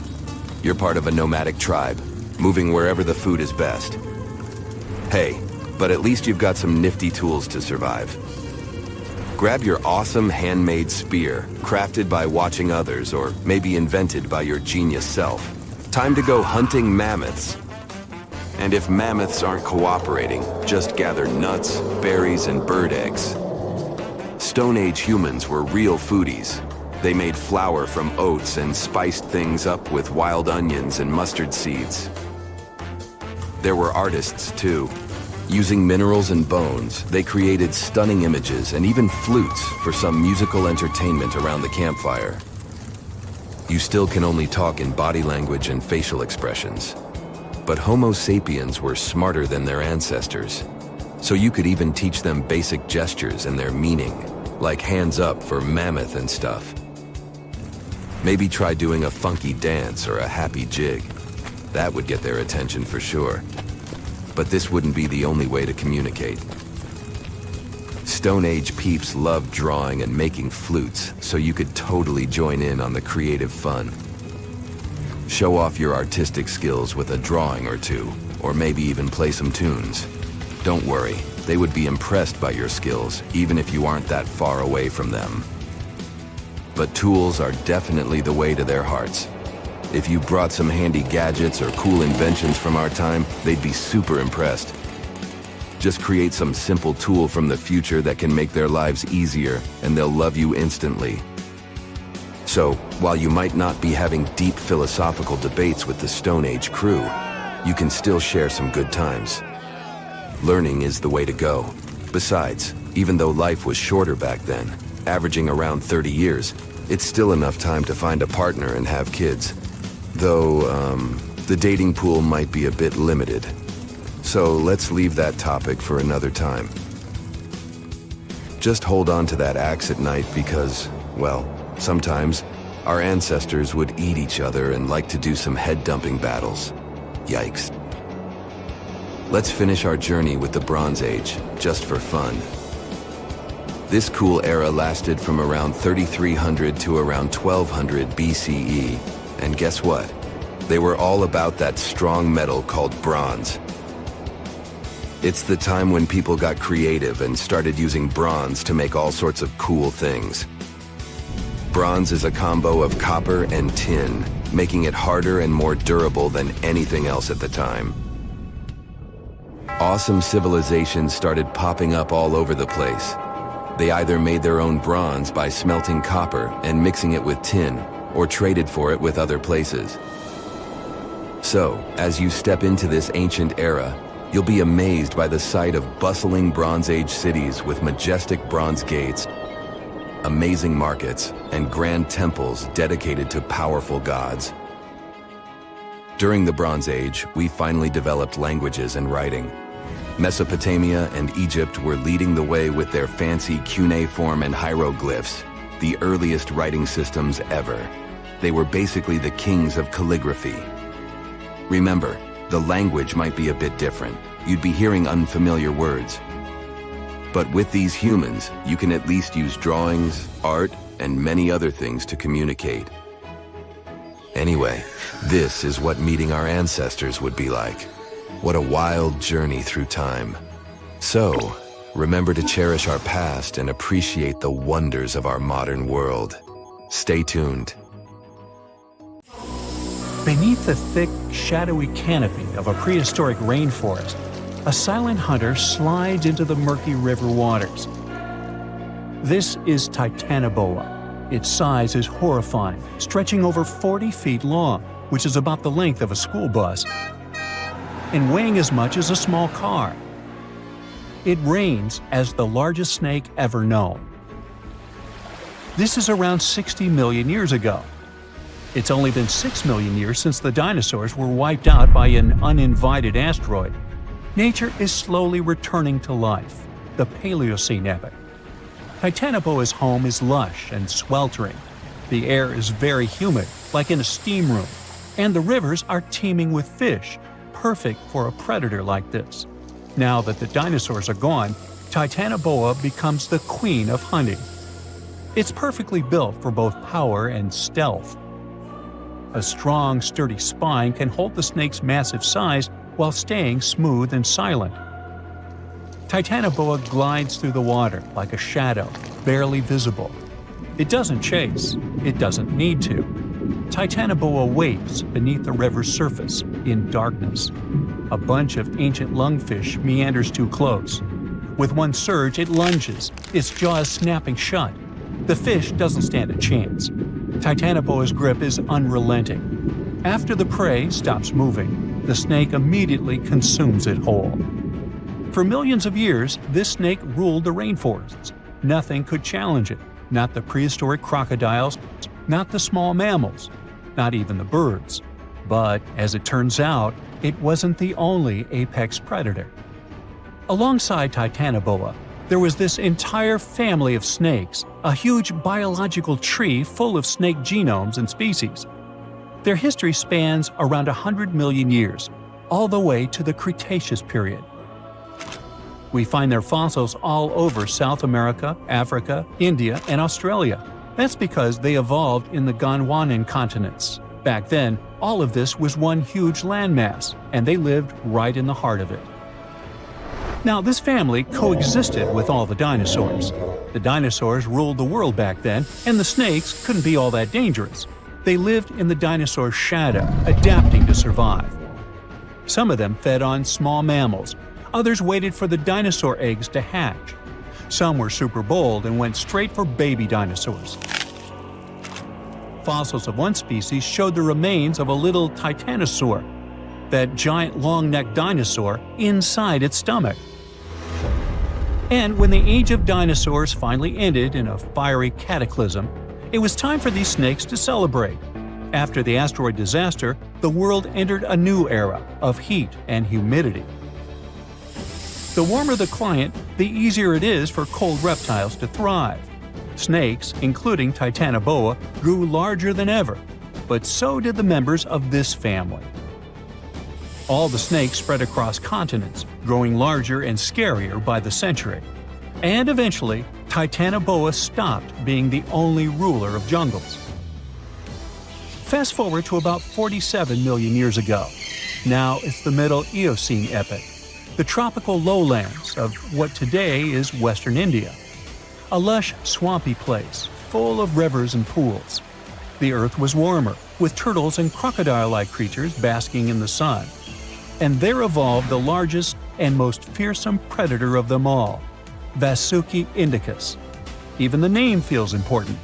You're part of a nomadic tribe, moving wherever the food is best. Hey, but at least you've got some nifty tools to survive. Grab your awesome handmade spear, crafted by watching others or maybe invented by your genius self. Time to go hunting mammoths. And if mammoths aren't cooperating, just gather nuts, berries, and bird eggs. Stone Age humans were real foodies. They made flour from oats and spiced things up with wild onions and mustard seeds. There were artists too. Using minerals and bones, they created stunning images and even flutes for some musical entertainment around the campfire. You still can only talk in body language and facial expressions. But Homo sapiens were smarter than their ancestors, so you could even teach them basic gestures and their meaning, like hands up for mammoth and stuff. Maybe try doing a funky dance or a happy jig. That would get their attention for sure. But this wouldn't be the only way to communicate. Stone Age peeps loved drawing and making flutes, so you could totally join in on the creative fun. Show off your artistic skills with a drawing or two, or maybe even play some tunes. Don't worry, they would be impressed by your skills, even if you aren't that far away from them. But tools are definitely the way to their hearts. If you brought some handy gadgets or cool inventions from our time, they'd be super impressed. Just create some simple tool from the future that can make their lives easier, and they'll love you instantly. So, while you might not be having deep philosophical debates with the Stone Age crew, you can still share some good times. Learning is the way to go. Besides, even though life was shorter back then, averaging around 30 years, it's still enough time to find a partner and have kids. Though, the dating pool might be a bit limited. So let's leave that topic for another time. Just hold on to that axe at night because, well, sometimes our ancestors would eat each other and like to do some head-dumping battles. Yikes. Let's finish our journey with the Bronze Age, just for fun. This cool era lasted from around 3300 to around 1200 BCE. And guess what? They were all about that strong metal called bronze. It's the time when people got creative and started using bronze to make all sorts of cool things. Bronze is a combo of copper and tin, making it harder and more durable than anything else at the time. Awesome civilizations started popping up all over the place. They either made their own bronze by smelting copper and mixing it with tin, or traded for it with other places. So, as you step into this ancient era, you'll be amazed by the sight of bustling Bronze Age cities with majestic bronze gates, amazing markets, and grand temples dedicated to powerful gods. During the Bronze Age, we finally developed languages and writing. Mesopotamia and Egypt were leading the way with their fancy cuneiform and hieroglyphs, the earliest writing systems ever. They were basically the kings of calligraphy. Remember, the language might be a bit different. You'd be hearing unfamiliar words. But with these humans, you can at least use drawings, art, and many other things to communicate. Anyway, this is what meeting our ancestors would be like. What a wild journey through time. So, remember to cherish our past and appreciate the wonders of our modern world. Stay tuned. Beneath the thick, shadowy canopy of a prehistoric rainforest, a silent hunter slides into the murky river waters. This is Titanoboa. Its size is horrifying, stretching over 40 feet long, which is about the length of a school bus, and weighing as much as a small car. It reigns as the largest snake ever known. This is around 60 million years ago. It's only been 6 million years since the dinosaurs were wiped out by an uninvited asteroid. Nature is slowly returning to life, the Paleocene epoch. Titanoboa's home is lush and sweltering. The air is very humid, like in a steam room, and the rivers are teeming with fish, perfect for a predator like this. Now that the dinosaurs are gone, Titanoboa becomes the queen of hunting. It's perfectly built for both power and stealth. A strong, sturdy spine can hold the snake's massive size while staying smooth and silent. Titanoboa glides through the water like a shadow, barely visible. It doesn't chase. It doesn't need to. Titanoboa waits beneath the river's surface in darkness. A bunch of ancient lungfish meanders too close. With one surge, it lunges, its jaws snapping shut. The fish doesn't stand a chance. Titanoboa's grip is unrelenting. After the prey stops moving, the snake immediately consumes it whole. For millions of years, this snake ruled the rainforests. Nothing could challenge it, not the prehistoric crocodiles, not the small mammals, not even the birds. But, as it turns out, it wasn't the only apex predator. Alongside Titanoboa, there was this entire family of snakes, a huge biological tree full of snake genomes and species. Their history spans around 100 million years, all the way to the Cretaceous period. We find their fossils all over South America, Africa, India, and Australia. That's because they evolved in the Gondwanan continents. Back then, all of this was one huge landmass, and they lived right in the heart of it. Now, this family coexisted with all the dinosaurs. The dinosaurs ruled the world back then, and the snakes couldn't be all that dangerous. They lived in the dinosaur's shadow, adapting to survive. Some of them fed on small mammals. Others waited for the dinosaur eggs to hatch. Some were super bold and went straight for baby dinosaurs. Fossils of one species showed the remains of a little titanosaur, that giant long-necked dinosaur, inside its stomach. And when the age of dinosaurs finally ended in a fiery cataclysm, it was time for these snakes to celebrate. After the asteroid disaster, the world entered a new era of heat and humidity. The warmer the climate, the easier it is for cold reptiles to thrive. Snakes, including Titanoboa, grew larger than ever, but so did the members of this family. All the snakes spread across continents, growing larger and scarier by the century. And eventually, Titanoboa stopped being the only ruler of jungles. Fast forward to about 47 million years ago. Now it's the Middle Eocene epoch, the tropical lowlands of what today is Western India. A lush, swampy place, full of rivers and pools. The earth was warmer, with turtles and crocodile-like creatures basking in the sun. And there evolved the largest and most fearsome predator of them all, Vasuki indicus. Even the name feels important.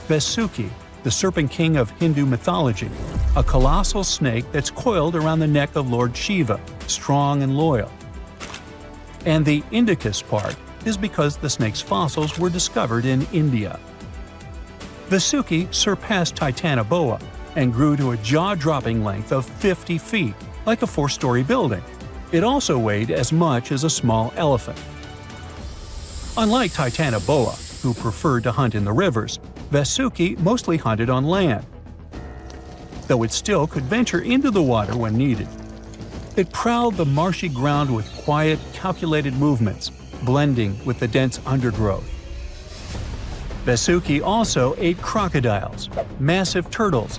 Vasuki, the serpent king of Hindu mythology, a colossal snake that's coiled around the neck of Lord Shiva, strong and loyal. And the indicus part is because the snake's fossils were discovered in India. Vasuki surpassed Titanoboa and grew to a jaw-dropping length of 50 feet, like a 4-story building. It also weighed as much as a small elephant. Unlike Titanoboa, who preferred to hunt in the rivers, Vasuki mostly hunted on land, though it still could venture into the water when needed. It prowled the marshy ground with quiet, calculated movements, blending with the dense undergrowth. Vasuki also ate crocodiles, massive turtles,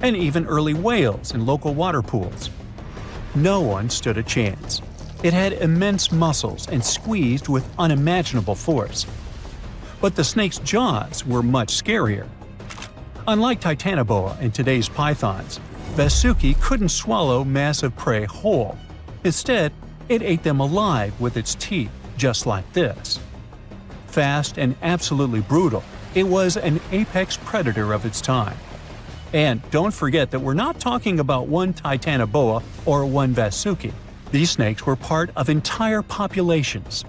and even early whales in local water pools. No one stood a chance. It had immense muscles and squeezed with unimaginable force. But the snake's jaws were much scarier. Unlike Titanoboa and today's pythons, Vasuki couldn't swallow massive prey whole. Instead, it ate them alive with its teeth, just like this. Fast and absolutely brutal, it was an apex predator of its time. And don't forget that we're not talking about one Titanoboa or one Vasuki. These snakes were part of entire populations.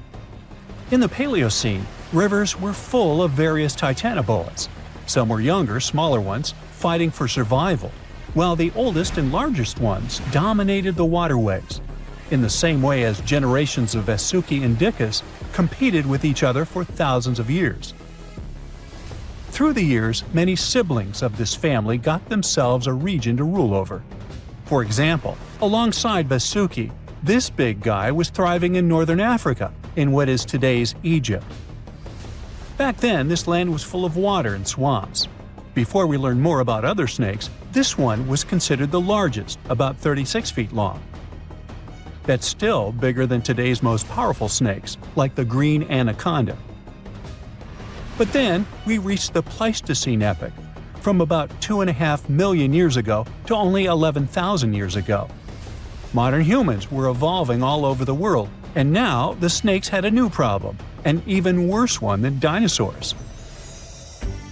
In the Paleocene, rivers were full of various Titanoboas. Some were younger, smaller ones, fighting for survival, while the oldest and largest ones dominated the waterways, in the same way as generations of Vasuki indicus competed with each other for thousands of years. Through the years, many siblings of this family got themselves a region to rule over. For example, alongside Vasuki, this big guy was thriving in northern Africa, in what is today's Egypt. Back then, this land was full of water and swamps. Before we learn more about other snakes, this one was considered the largest, about 36 feet long. That's still bigger than today's most powerful snakes, like the green anaconda. But then, we reached the Pleistocene epoch, from about 2.5 million years ago to only 11,000 years ago. Modern humans were evolving all over the world, and now the snakes had a new problem, an even worse one than dinosaurs.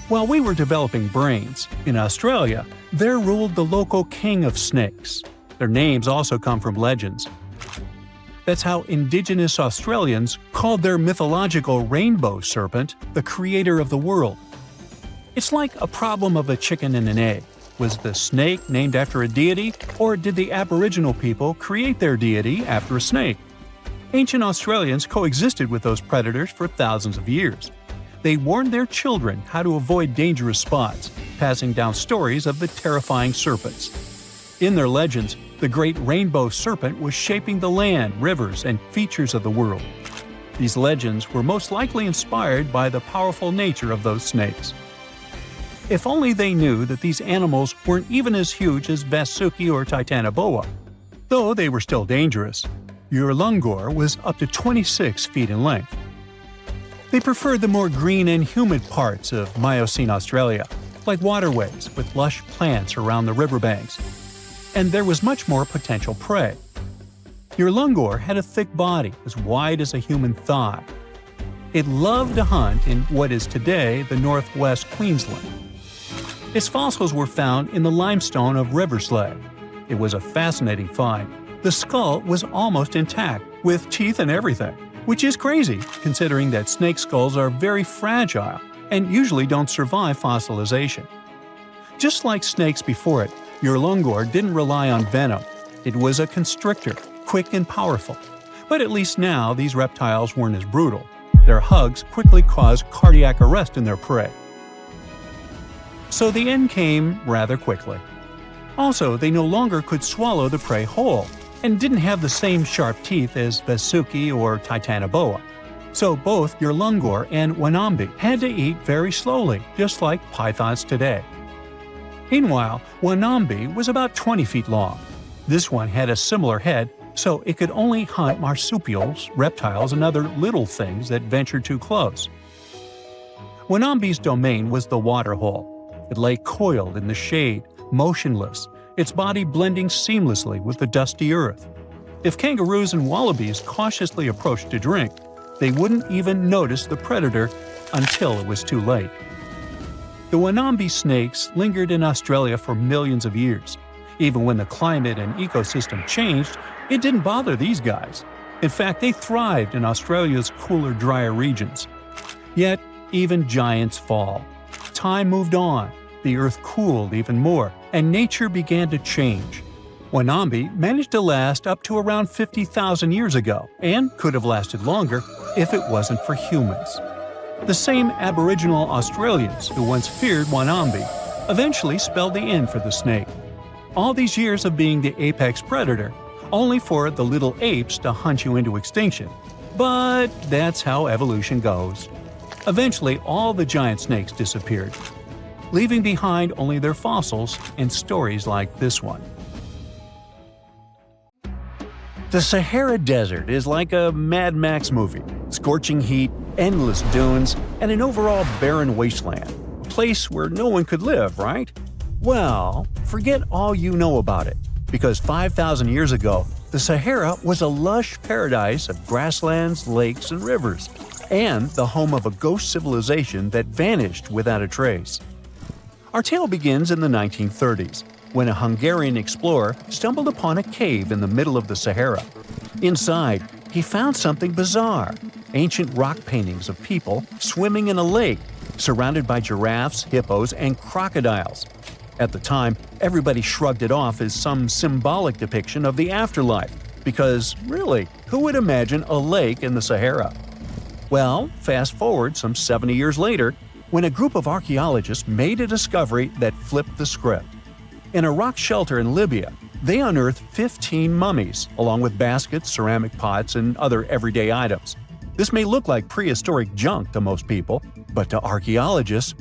While we were developing brains, in Australia, there ruled the local king of snakes. Their names also come from legends. That's how indigenous Australians called their mythological rainbow serpent the creator of the world. It's like a problem of a chicken and an egg. Was the snake named after a deity, or did the Aboriginal people create their deity after a snake? Ancient Australians coexisted with those predators for thousands of years. They warned their children how to avoid dangerous spots, passing down stories of the terrifying serpents. In their legends, the great rainbow serpent was shaping the land, rivers, and features of the world. These legends were most likely inspired by the powerful nature of those snakes. If only they knew that these animals weren't even as huge as Vasuki or Titanoboa. Though they were still dangerous, Urlungor was up to 26 feet in length. They preferred the more green and humid parts of Miocene Australia, like waterways with lush plants around the riverbanks. And there was much more potential prey. Urlungor had a thick body as wide as a human thigh. It loved to hunt in what is today the northwest Queensland. Its fossils were found in the limestone of Riverslade. It was a fascinating find. The skull was almost intact, with teeth and everything, which is crazy considering that snake skulls are very fragile and usually don't survive fossilization. Just like snakes before it, Urlungor didn't rely on venom. It was a constrictor, quick and powerful. But at least now these reptiles weren't as brutal. Their hugs quickly caused cardiac arrest in their prey. So the end came rather quickly. Also, they no longer could swallow the prey whole, and didn't have the same sharp teeth as Vasuki or Titanoboa. So both Urlungor and Wanambi had to eat very slowly, just like pythons today. Meanwhile, Wanambi was about 20 feet long. This one had a similar head, so it could only hunt marsupials, reptiles, and other little things that ventured too close. Wanambi's domain was the waterhole. It lay coiled in the shade, motionless, its body blending seamlessly with the dusty earth. If kangaroos and wallabies cautiously approached to drink, they wouldn't even notice the predator until it was too late. The Wanambi snakes lingered in Australia for millions of years. Even when the climate and ecosystem changed, it didn't bother these guys. In fact, they thrived in Australia's cooler, drier regions. Yet, even giants fall. Time moved on, the earth cooled even more, and nature began to change. Wanambi managed to last up to around 50,000 years ago and could have lasted longer if it wasn't for humans. The same Aboriginal Australians who once feared Wanambi eventually spelled the end for the snake. All these years of being the apex predator, only for the little apes to hunt you into extinction. But that's how evolution goes. Eventually, all the giant snakes disappeared, leaving behind only their fossils and stories like this one. The Sahara Desert is like a Mad Max movie. Scorching heat, endless dunes, and an overall barren wasteland. A place where no one could live, right? Well, forget all you know about it, because 5,000 years ago, the Sahara was a lush paradise of grasslands, lakes, and rivers, and the home of a ghost civilization that vanished without a trace. Our tale begins in the 1930s, when a Hungarian explorer stumbled upon a cave in the middle of the Sahara. Inside, he found something bizarre: ancient rock paintings of people swimming in a lake, surrounded by giraffes, hippos, and crocodiles. At the time, everybody shrugged it off as some symbolic depiction of the afterlife, because really, who would imagine a lake in the Sahara? Well, fast forward some 70 years later, when a group of archaeologists made a discovery that flipped the script. In a rock shelter in Libya, they unearthed 15 mummies, along with baskets, ceramic pots, and other everyday items. This may look like prehistoric junk to most people, but to archaeologists,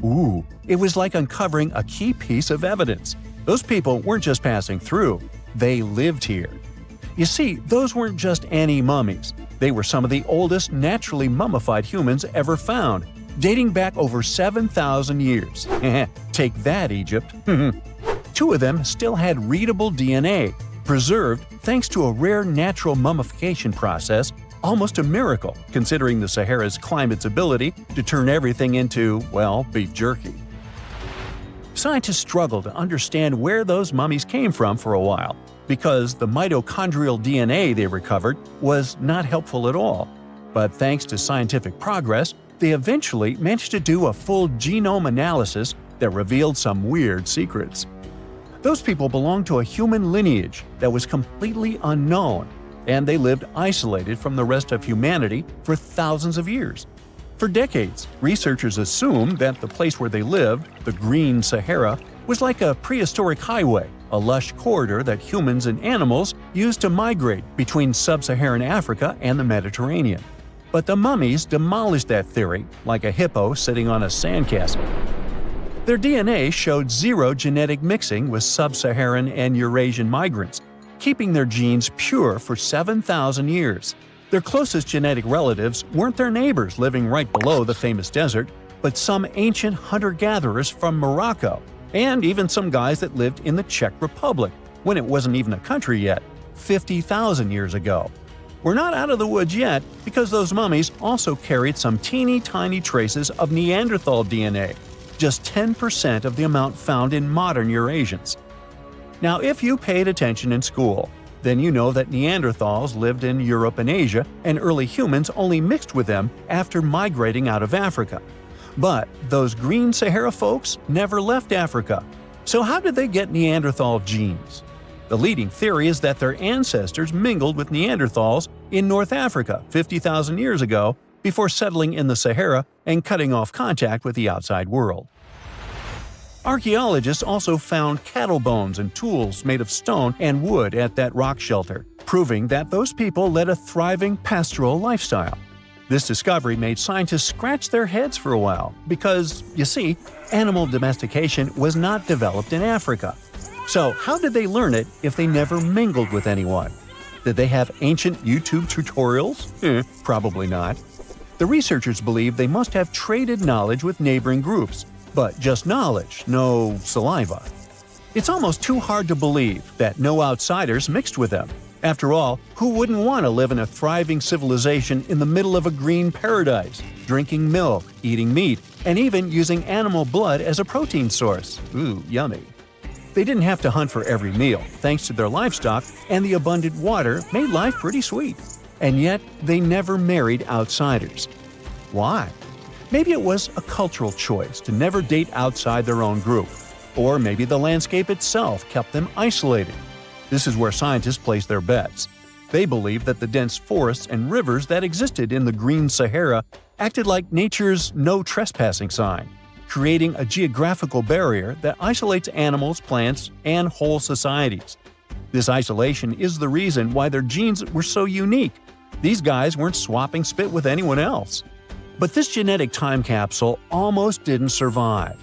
it was like uncovering a key piece of evidence. Those people weren't just passing through, they lived here. You see, those weren't just any mummies. They were some of the oldest naturally mummified humans ever found, dating back over 7,000 years. Take that, Egypt. Two of them still had readable DNA, preserved thanks to a rare natural mummification process, almost a miracle considering the Sahara's climate's ability to turn everything into, well, beef jerky. Scientists struggled to understand where those mummies came from for a while, because the mitochondrial DNA they recovered was not helpful at all. But thanks to scientific progress, they eventually managed to do a full genome analysis that revealed some weird secrets. Those people belonged to a human lineage that was completely unknown, and they lived isolated from the rest of humanity for thousands of years. For decades, researchers assumed that the place where they lived, the Green Sahara, was like a prehistoric highway, a lush corridor that humans and animals used to migrate between sub-Saharan Africa and the Mediterranean. But the mummies demolished that theory, like a hippo sitting on a sandcastle. Their DNA showed zero genetic mixing with sub-Saharan and Eurasian migrants, keeping their genes pure for 7,000 years. Their closest genetic relatives weren't their neighbors living right below the famous desert, but some ancient hunter-gatherers from Morocco, and even some guys that lived in the Czech Republic, when it wasn't even a country yet, 50,000 years ago. We're not out of the woods yet, because those mummies also carried some teeny-tiny traces of Neanderthal DNA, just 10% of the amount found in modern Eurasians. Now, if you paid attention in school, then you know that Neanderthals lived in Europe and Asia, and early humans only mixed with them after migrating out of Africa. But those Green Sahara folks never left Africa. So how did they get Neanderthal genes? The leading theory is that their ancestors mingled with Neanderthals in North Africa 50,000 years ago before settling in the Sahara and cutting off contact with the outside world. Archaeologists also found cattle bones and tools made of stone and wood at that rock shelter, proving that those people led a thriving pastoral lifestyle. This discovery made scientists scratch their heads for a while because, you see, animal domestication was not developed in Africa. So how did they learn it if they never mingled with anyone? Did they have ancient YouTube tutorials? Probably not. The researchers believe they must have traded knowledge with neighboring groups, but just knowledge, no saliva. It's almost too hard to believe that no outsiders mixed with them. After all, who wouldn't want to live in a thriving civilization in the middle of a green paradise, drinking milk, eating meat, and even using animal blood as a protein source? Ooh, yummy. They didn't have to hunt for every meal, thanks to their livestock, and the abundant water made life pretty sweet. And yet, they never married outsiders. Why? Maybe it was a cultural choice to never date outside their own group. Or maybe the landscape itself kept them isolated. This is where scientists place their bets. They believe that the dense forests and rivers that existed in the Green Sahara acted like nature's no trespassing sign, creating a geographical barrier that isolates animals, plants, and whole societies. This isolation is the reason why their genes were so unique. These guys weren't swapping spit with anyone else. But this genetic time capsule almost didn't survive.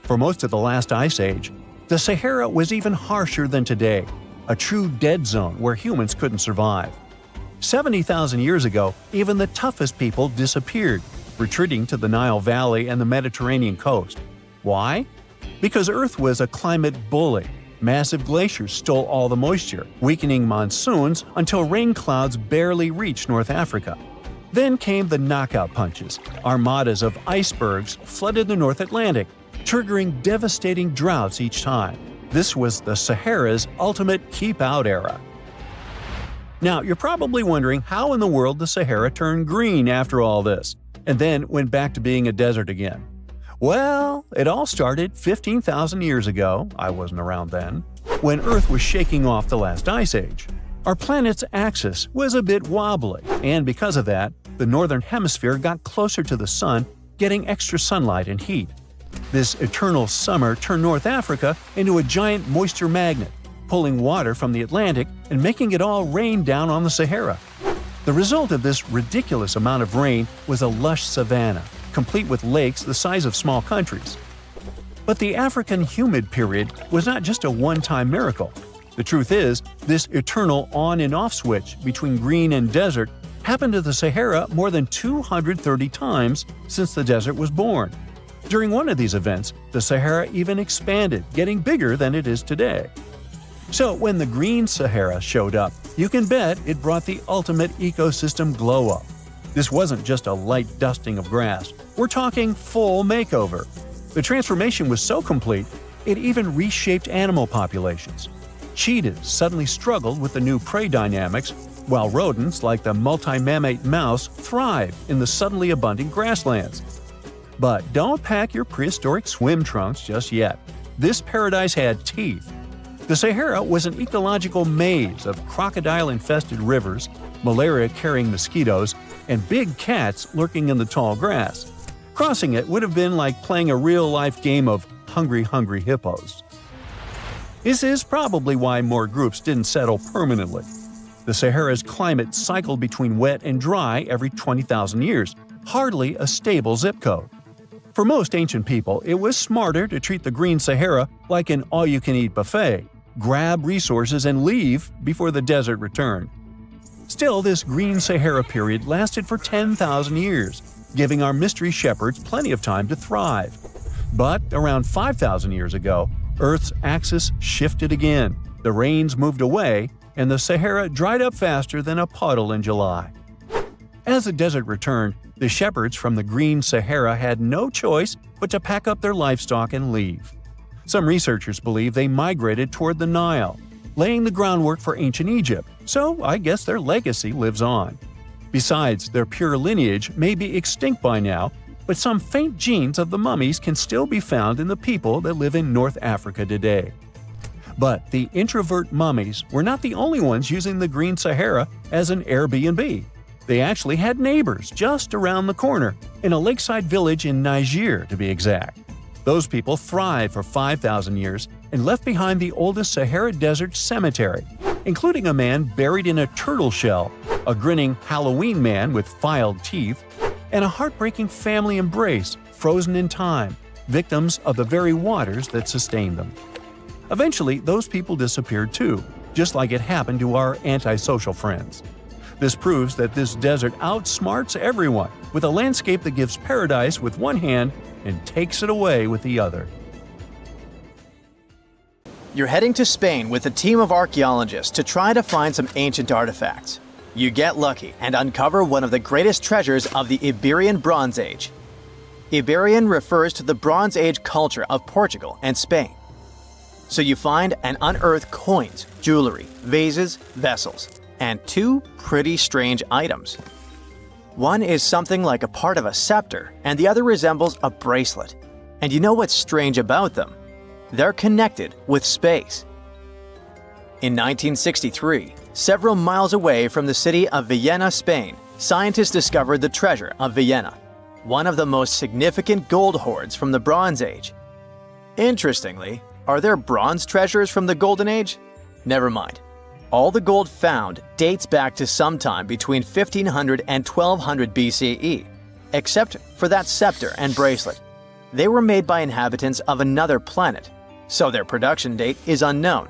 For most of the last ice age, the Sahara was even harsher than today, a true dead zone where humans couldn't survive. 70,000 years ago, even the toughest people disappeared, retreating to the Nile Valley and the Mediterranean coast. Why? Because Earth was a climate bully. Massive glaciers stole all the moisture, weakening monsoons until rain clouds barely reached North Africa. Then came the knockout punches. Armadas of icebergs flooded the North Atlantic, triggering devastating droughts each time. This was the Sahara's ultimate keep-out era. Now, you're probably wondering how in the world the Sahara turned green after all this, and then went back to being a desert again. Well, it all started 15,000 years ago — I wasn't around then — when Earth was shaking off the last ice age. Our planet's axis was a bit wobbly, and because of that, the northern hemisphere got closer to the sun, getting extra sunlight and heat. This eternal summer turned North Africa into a giant moisture magnet, pulling water from the Atlantic and making it all rain down on the Sahara. The result of this ridiculous amount of rain was a lush savanna, complete with lakes the size of small countries. But the African humid period was not just a one-time miracle. The truth is, this eternal on and off switch between green and desert happened to the Sahara more than 230 times since the desert was born. During one of these events, the Sahara even expanded, getting bigger than it is today. So when the Green Sahara showed up, you can bet it brought the ultimate ecosystem glow-up. This wasn't just a light dusting of grass. We're talking full makeover. The transformation was so complete, it even reshaped animal populations. Cheetahs suddenly struggled with the new prey dynamics, while rodents like the multi-mammate mouse thrived in the suddenly abundant grasslands. But don't pack your prehistoric swim trunks just yet. This paradise had teeth. The Sahara was an ecological maze of crocodile-infested rivers, malaria-carrying mosquitoes, and big cats lurking in the tall grass. Crossing it would have been like playing a real-life game of Hungry Hungry Hippos. This is probably why more groups didn't settle permanently. The Sahara's climate cycled between wet and dry every 20,000 years, hardly a stable zip code. For most ancient people, it was smarter to treat the Green Sahara like an all-you-can-eat buffet, grab resources and leave before the desert returned. Still, this Green Sahara period lasted for 10,000 years, giving our mystery shepherds plenty of time to thrive. But around 5,000 years ago, Earth's axis shifted again, the rains moved away, and the Sahara dried up faster than a puddle in July. As the desert returned, the shepherds from the Green Sahara had no choice but to pack up their livestock and leave. Some researchers believe they migrated toward the Nile, laying the groundwork for ancient Egypt, so I guess their legacy lives on. Besides, their pure lineage may be extinct by now, but some faint genes of the mummies can still be found in the people that live in North Africa today. But the introvert mummies were not the only ones using the Green Sahara as an Airbnb. They actually had neighbors just around the corner, in a lakeside village in Niger to be exact. Those people thrived for 5,000 years and left behind the oldest Sahara Desert cemetery, including a man buried in a turtle shell, a grinning Halloween man with filed teeth, and a heartbreaking family embrace frozen in time, victims of the very waters that sustained them. Eventually, those people disappeared too, just like it happened to our antisocial friends. This proves that this desert outsmarts everyone, with a landscape that gives paradise with one hand and takes it away with the other. You're heading to Spain with a team of archaeologists to try to find some ancient artifacts. You get lucky and uncover one of the greatest treasures of the Iberian Bronze Age. Iberian refers to the Bronze Age culture of Portugal and Spain. So you find and unearth coins, jewelry, vases, vessels, and two pretty strange items. One is something like a part of a scepter, and the other resembles a bracelet. And you know what's strange about them? They're connected with space. In 1963, several miles away from the city of Vienna, Spain, scientists discovered the treasure of Vienna, one of the most significant gold hoards from the Bronze Age. Interestingly, are there bronze treasures from the Golden Age? Never mind. All the gold found dates back to sometime between 1500 and 1200 BCE, except for that scepter and bracelet. They were made by inhabitants of another planet, so their production date is unknown.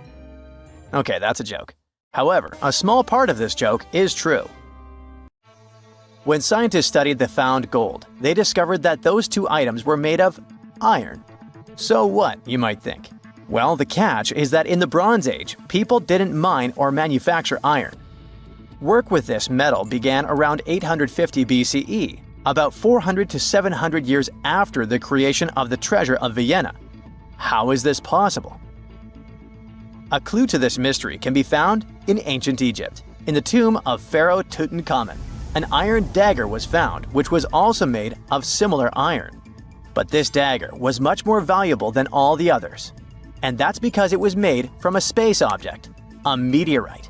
Okay, that's a joke. However, a small part of this joke is true. When scientists studied the found gold, they discovered that those two items were made of iron. So what, you might think? Well, the catch is that in the Bronze Age, people didn't mine or manufacture iron. Work with this metal began around 850 BCE, about 400 to 700 years after the creation of the treasure of Vienna. How is this possible? A clue to this mystery can be found in ancient Egypt. In the tomb of Pharaoh Tutankhamun, an iron dagger was found, which was also made of similar iron. But this dagger was much more valuable than all the others. And that's because it was made from a space object, a meteorite.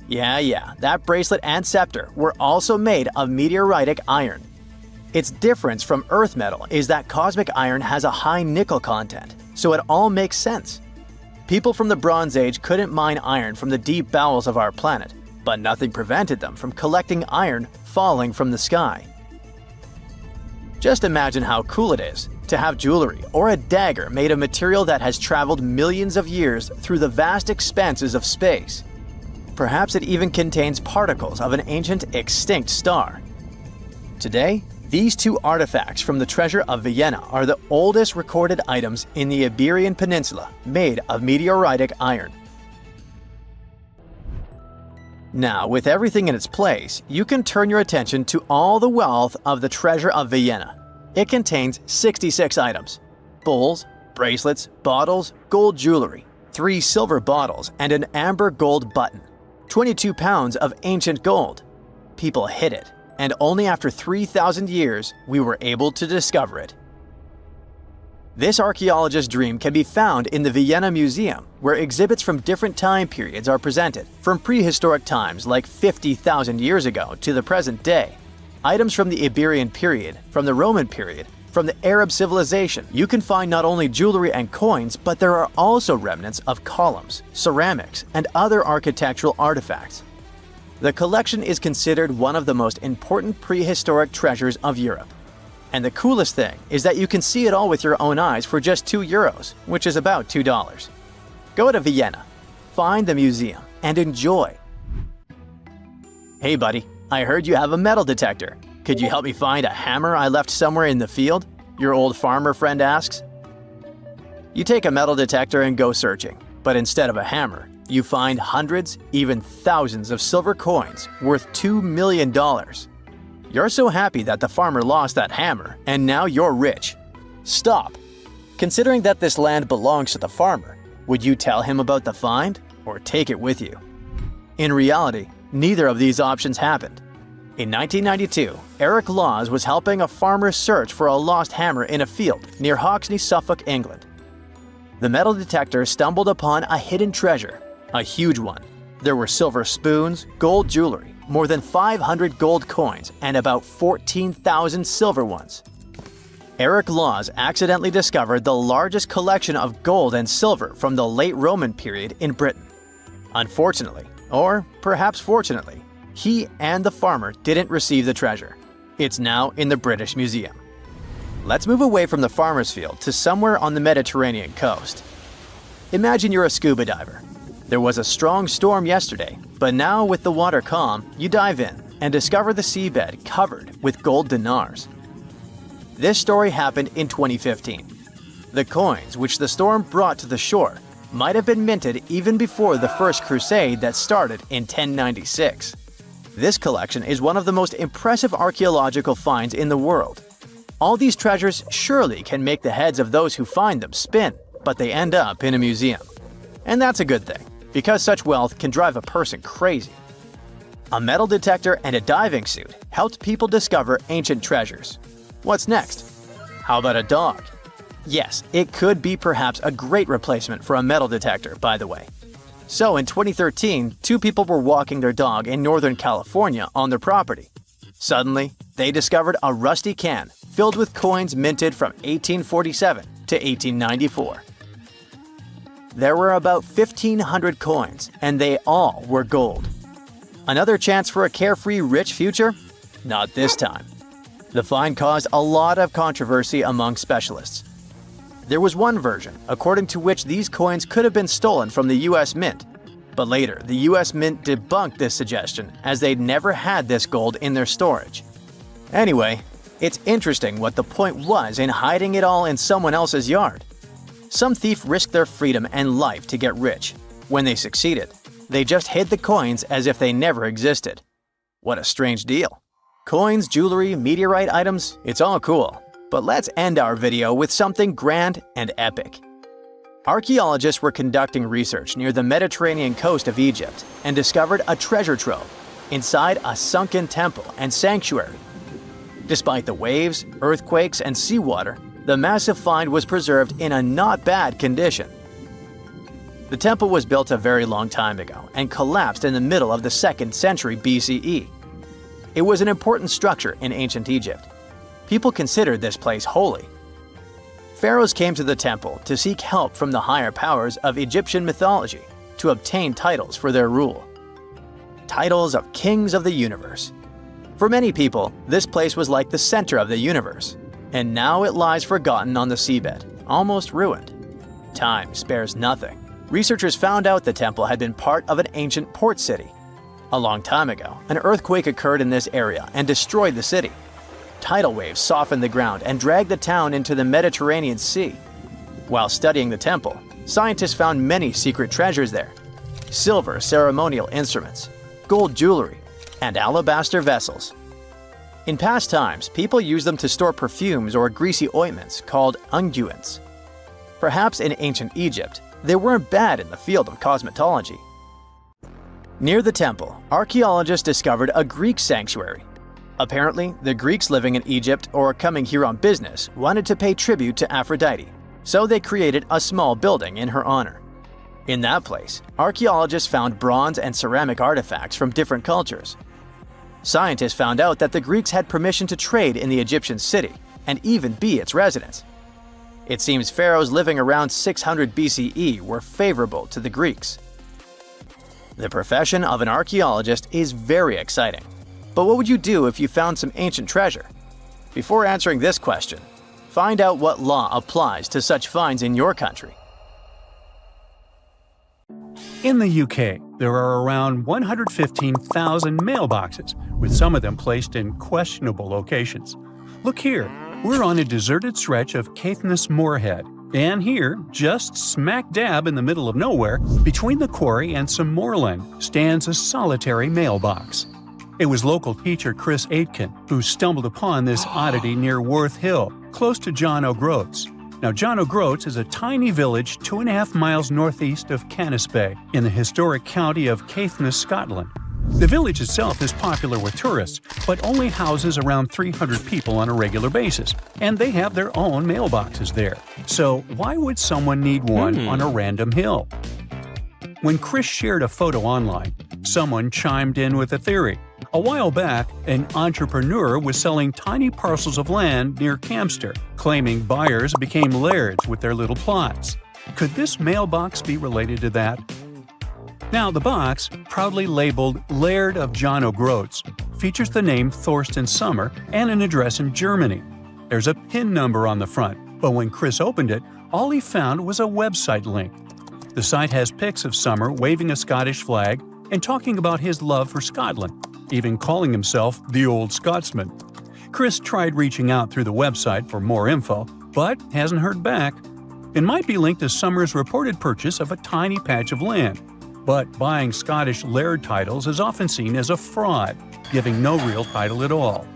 Yeah, that bracelet and scepter were also made of meteoritic iron. Its difference from Earth metal is that cosmic iron has a high nickel content, so it all makes sense. People from the Bronze Age couldn't mine iron from the deep bowels of our planet, but nothing prevented them from collecting iron falling from the sky. Just imagine how cool it is to have jewelry or a dagger made of material that has traveled millions of years through the vast expanses of space. Perhaps it even contains particles of an ancient extinct star. Today, these two artifacts from the treasure of Vienna are the oldest recorded items in the Iberian Peninsula made of meteoritic iron. Now, with everything in its place, you can turn your attention to all the wealth of the treasure of Vienna. It contains 66 items: bowls, bracelets, bottles, gold jewelry, 3 silver bottles, and an amber gold button. 22 pounds of ancient gold. People hid it, and only after 3,000 years we were able to discover it. This archaeologist's dream can be found in the Vienna Museum, where exhibits from different time periods are presented, from prehistoric times like 50,000 years ago to the present day. Items from the Iberian period, from the Roman period, from the Arab civilization. You can find not only jewelry and coins, but there are also remnants of columns, ceramics, and other architectural artifacts. The collection is considered one of the most important prehistoric treasures of Europe. And the coolest thing is that you can see it all with your own eyes for just €2, which is about $2. Go to Vienna, find the museum, and enjoy. Hey buddy, I heard you have a metal detector. Could you help me find a hammer I left somewhere in the field? Your old farmer friend asks. You take a metal detector and go searching, but instead of a hammer, you find hundreds, even thousands of silver coins worth $2 million. You're so happy that the farmer lost that hammer, and now you're rich. Stop! Considering that this land belongs to the farmer, would you tell him about the find or take it with you? In reality, neither of these options happened. In 1992, Eric Laws was helping a farmer search for a lost hammer in a field near Hoxne, Suffolk, England. The metal detector stumbled upon a hidden treasure, a huge one. There were silver spoons, gold jewelry, more than 500 gold coins, and about 14,000 silver ones. Eric Laws accidentally discovered the largest collection of gold and silver from the late Roman period in Britain. Unfortunately, or perhaps fortunately, he and the farmer didn't receive the treasure. It's now in the British Museum. Let's move away from the farmer's field to somewhere on the Mediterranean coast. Imagine you're a scuba diver. There was a strong storm yesterday, but now with the water calm, you dive in and discover the seabed covered with gold dinars. This story happened in 2015. The coins which the storm brought to the shore might have been minted even before the First Crusade that started in 1096. This collection is one of the most impressive archaeological finds in the world. All these treasures surely can make the heads of those who find them spin, but they end up in a museum. And that's a good thing, because such wealth can drive a person crazy. A metal detector and a diving suit helped people discover ancient treasures. What's next? How about a dog? Yes, it could be perhaps a great replacement for a metal detector, by the way. So in 2013, two people were walking their dog in Northern California on their property. Suddenly, they discovered a rusty can filled with coins minted from 1847 to 1894. There were about 1,500 coins, and they all were gold. Another chance for a carefree, rich future? Not this time. The find caused a lot of controversy among specialists. There was one version, according to which these coins could have been stolen from the US Mint. But later, the US Mint debunked this suggestion, as they'd never had this gold in their storage. Anyway, it's interesting what the point was in hiding it all in someone else's yard. Some thief risked their freedom and life to get rich. When they succeeded, they just hid the coins as if they never existed. What a strange deal. Coins, jewelry, meteorite items, it's all cool. But let's end our video with something grand and epic. Archaeologists were conducting research near the Mediterranean coast of Egypt and discovered a treasure trove inside a sunken temple and sanctuary. Despite the waves, earthquakes, and seawater, the massive find was preserved in a not bad condition. The temple was built a very long time ago and collapsed in the middle of the 2nd century BCE. It was an important structure in ancient Egypt. People considered this place holy. Pharaohs came to the temple to seek help from the higher powers of Egyptian mythology to obtain titles for their rule. Titles of kings of the universe. For many people, this place was like the center of the universe, and now it lies forgotten on the seabed, almost ruined. Time spares nothing. Researchers found out the temple had been part of an ancient port city. A long time ago, an earthquake occurred in this area and destroyed the city. Tidal waves softened the ground and dragged the town into the Mediterranean Sea. While studying the temple, scientists found many secret treasures there: silver ceremonial instruments, gold jewelry, and alabaster vessels. In past times, people used them to store perfumes or greasy ointments called unguents. Perhaps in ancient Egypt, they weren't bad in the field of cosmetology. Near the temple, archaeologists discovered a Greek sanctuary. Apparently, the Greeks living in Egypt or coming here on business wanted to pay tribute to Aphrodite, so they created a small building in her honor. In that place, archaeologists found bronze and ceramic artifacts from different cultures. Scientists found out that the Greeks had permission to trade in the Egyptian city and even be its residents. It seems pharaohs living around 600 BCE were favorable to the Greeks. The profession of an archaeologist is very exciting. But what would you do if you found some ancient treasure? Before answering this question, find out what law applies to such finds in your country. In the UK, there are around 115,000 mailboxes, with some of them placed in questionable locations. Look here, we're on a deserted stretch of Caithness Moorhead, and here, just smack dab in the middle of nowhere, between the quarry and some moorland, stands a solitary mailbox. It was local teacher Chris Aitken who stumbled upon this oddity near Worth Hill, close to John O'Groats. Now, John O'Groats is a tiny village 2.5 miles northeast of Canisbay, in the historic county of Caithness, Scotland. The village itself is popular with tourists, but only houses around 300 people on a regular basis, and they have their own mailboxes there. So why would someone need one on a random hill? When Chris shared a photo online, someone chimed in with a theory. A while back, an entrepreneur was selling tiny parcels of land near Campster, claiming buyers became lairds with their little plots. Could this mailbox be related to that? Now, the box, proudly labeled Laird of John O'Groats, features the name Thorsten Sommer and an address in Germany. There's a PIN number on the front, but when Chris opened it, all he found was a website link. The site has pics of Sommer waving a Scottish flag and talking about his love for Scotland, even calling himself the Old Scotsman. Chris tried reaching out through the website for more info, but hasn't heard back. It might be linked to Sommer's reported purchase of a tiny patch of land, but buying Scottish laird titles is often seen as a fraud, giving no real title at all.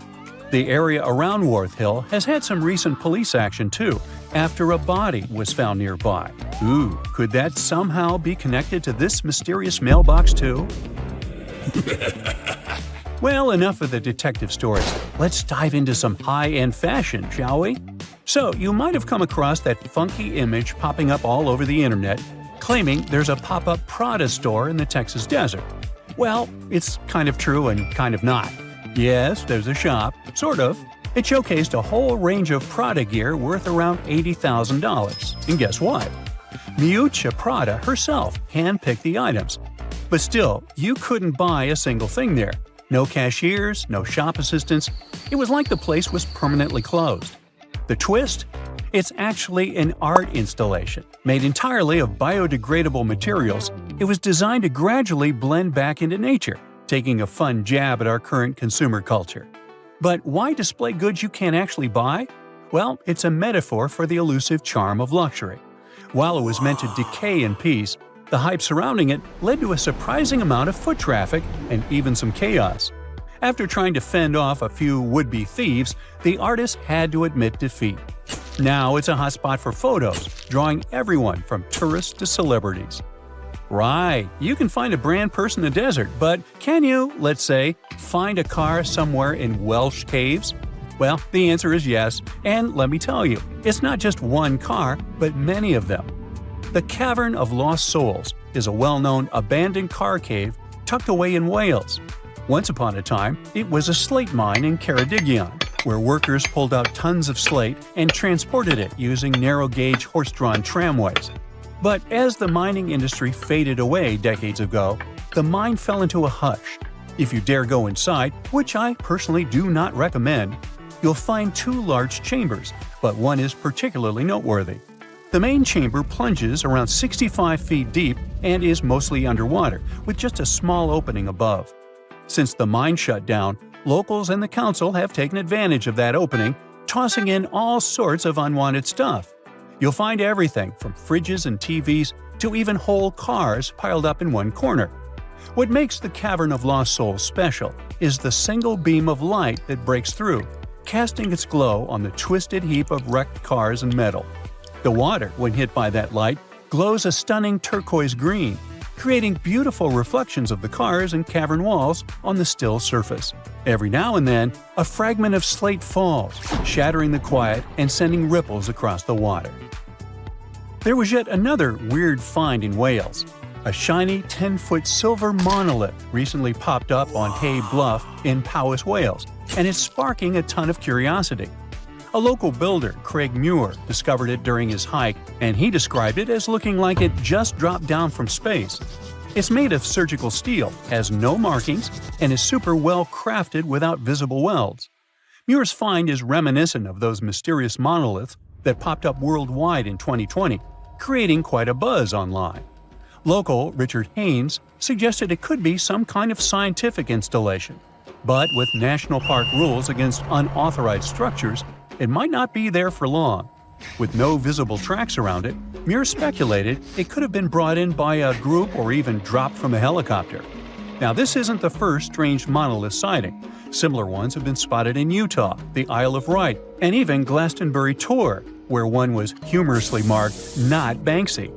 The area around Worth Hill has had some recent police action too, after a body was found nearby. Ooh, could that somehow be connected to this mysterious mailbox too? Well, enough of the detective stories. Let's dive into some high-end fashion, shall we? So, you might have come across that funky image popping up all over the internet. claiming there's a pop-up Prada store in the Texas desert. Well, it's kind of true and kind of not. Yes, there's a shop, sort of. It showcased a whole range of Prada gear worth around $80,000. And guess what? Miuccia Prada herself handpicked the items. But still, you couldn't buy a single thing there. No cashiers, no shop assistants. It was like the place was permanently closed. The twist? It's actually an art installation. Made entirely of biodegradable materials, it was designed to gradually blend back into nature, taking a fun jab at our current consumer culture. But why display goods you can't actually buy? Well, it's a metaphor for the elusive charm of luxury. While it was meant to decay in peace, the hype surrounding it led to a surprising amount of foot traffic and even some chaos. After trying to fend off a few would-be thieves, the artist had to admit defeat. Now it's a hotspot for photos, drawing everyone from tourists to celebrities. Right, you can find a brand person in the desert, but can you, let's say, find a car somewhere in Welsh caves? Well, the answer is yes, and let me tell you, it's not just one car, but many of them. The Cavern of Lost Souls is a well-known abandoned car cave tucked away in Wales. Once upon a time, it was a slate mine in Ceredigion, where workers pulled out tons of slate and transported it using narrow-gauge horse-drawn tramways. But as the mining industry faded away decades ago, the mine fell into a hush. If you dare go inside, which I personally do not recommend, you'll find two large chambers, but one is particularly noteworthy. The main chamber plunges around 65 feet deep and is mostly underwater, with just a small opening above. Since the mine shut down, locals and the council have taken advantage of that opening, tossing in all sorts of unwanted stuff. You'll find everything from fridges and TVs to even whole cars piled up in one corner. What makes the Cavern of Lost Souls special is the single beam of light that breaks through, casting its glow on the twisted heap of wrecked cars and metal. The water, when hit by that light, glows a stunning turquoise green, creating beautiful reflections of the cars and cavern walls on the still surface. Every now and then, a fragment of slate falls, shattering the quiet and sending ripples across the water. There was yet another weird find in Wales. A shiny 10-foot silver monolith recently popped up on Hay Bluff in Powys, Wales, and it's sparking a ton of curiosity. A local builder, Craig Muir, discovered it during his hike, and he described it as looking like it just dropped down from space. It's made of surgical steel, has no markings, and is super well crafted without visible welds. Muir's find is reminiscent of those mysterious monoliths that popped up worldwide in 2020, creating quite a buzz online. Local Richard Haynes suggested it could be some kind of scientific installation, but with national park rules against unauthorized structures, it might not be there for long. With no visible tracks around it, Muir speculated it could have been brought in by a group or even dropped from a helicopter. Now, this isn't the first strange monolith sighting. Similar ones have been spotted in Utah, the Isle of Wight, and even Glastonbury Tor, where one was humorously marked, "Not Banksy."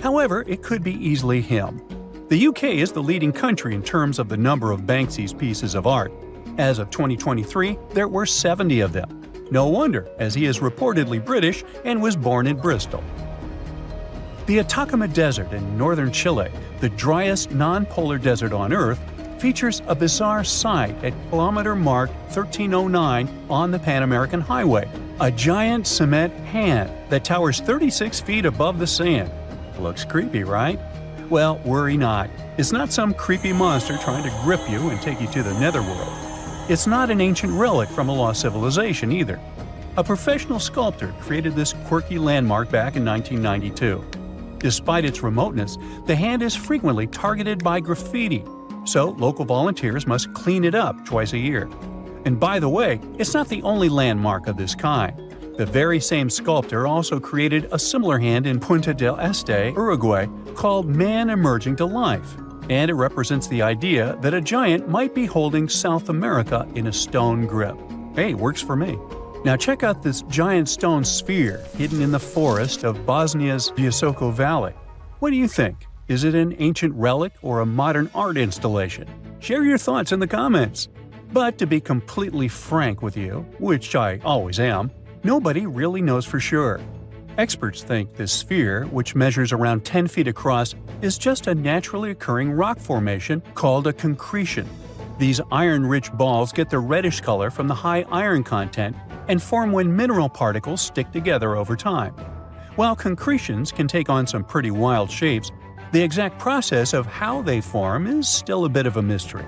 However, it could be easily him. The UK is the leading country in terms of the number of Banksy's pieces of art. As of 2023, there were 70 of them. No wonder, as he is reportedly British and was born in Bristol. The Atacama Desert in northern Chile, the driest non-polar desert on Earth, features a bizarre sight at kilometer mark 1309 on the Pan American Highway, a giant cement hand that towers 36 feet above the sand. Looks creepy, right? Well, worry not. It's not some creepy monster trying to grip you and take you to the netherworld. It's not an ancient relic from a lost civilization either. A professional sculptor created this quirky landmark back in 1992. Despite its remoteness, the hand is frequently targeted by graffiti, so local volunteers must clean it up twice a year. And by the way, it's not the only landmark of this kind. The very same sculptor also created a similar hand in Punta del Este, Uruguay, called Man Emerging to Life, and it represents the idea that a giant might be holding South America in a stone grip. Hey, works for me. Now check out this giant stone sphere hidden in the forest of Bosnia's Visoko Valley. What do you think? Is it an ancient relic or a modern art installation? Share your thoughts in the comments. But to be completely frank with you, which I always am, nobody really knows for sure. Experts think this sphere, which measures around 10 feet across, is just a naturally occurring rock formation called a concretion. These iron-rich balls get their reddish color from the high iron content and form when mineral particles stick together over time. While concretions can take on some pretty wild shapes, the exact process of how they form is still a bit of a mystery.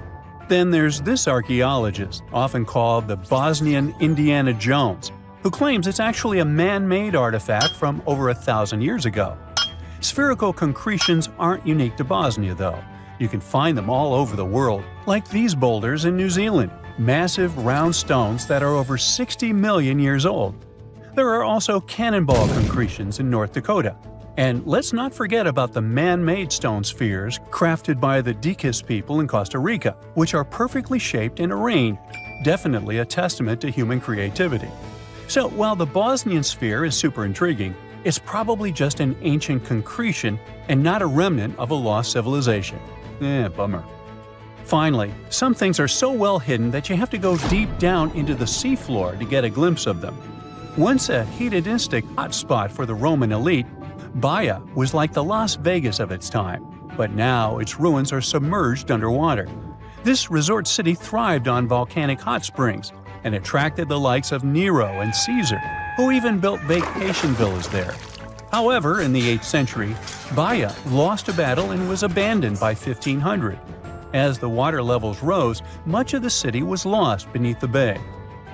Then there's this archaeologist, often called the Bosnian Indiana Jones, who claims it's actually a man-made artifact from over 1,000 years ago. Spherical concretions aren't unique to Bosnia, though. You can find them all over the world, like these boulders in New Zealand, massive round stones that are over 60 million years old. There are also cannonball concretions in North Dakota. And let's not forget about the man-made stone spheres crafted by the Dicas people in Costa Rica, which are perfectly shaped and arranged, definitely a testament to human creativity. So while the Bosnian sphere is super intriguing, it's probably just an ancient concretion and not a remnant of a lost civilization. Bummer. Finally, some things are so well hidden that you have to go deep down into the seafloor to get a glimpse of them. Once a hedonistic hotspot for the Roman elite, Baia was like the Las Vegas of its time, but now its ruins are submerged underwater. This resort city thrived on volcanic hot springs and attracted the likes of Nero and Caesar, who even built vacation villas there. However, in the 8th century, Baia lost a battle and was abandoned by 1500. As the water levels rose, much of the city was lost beneath the bay.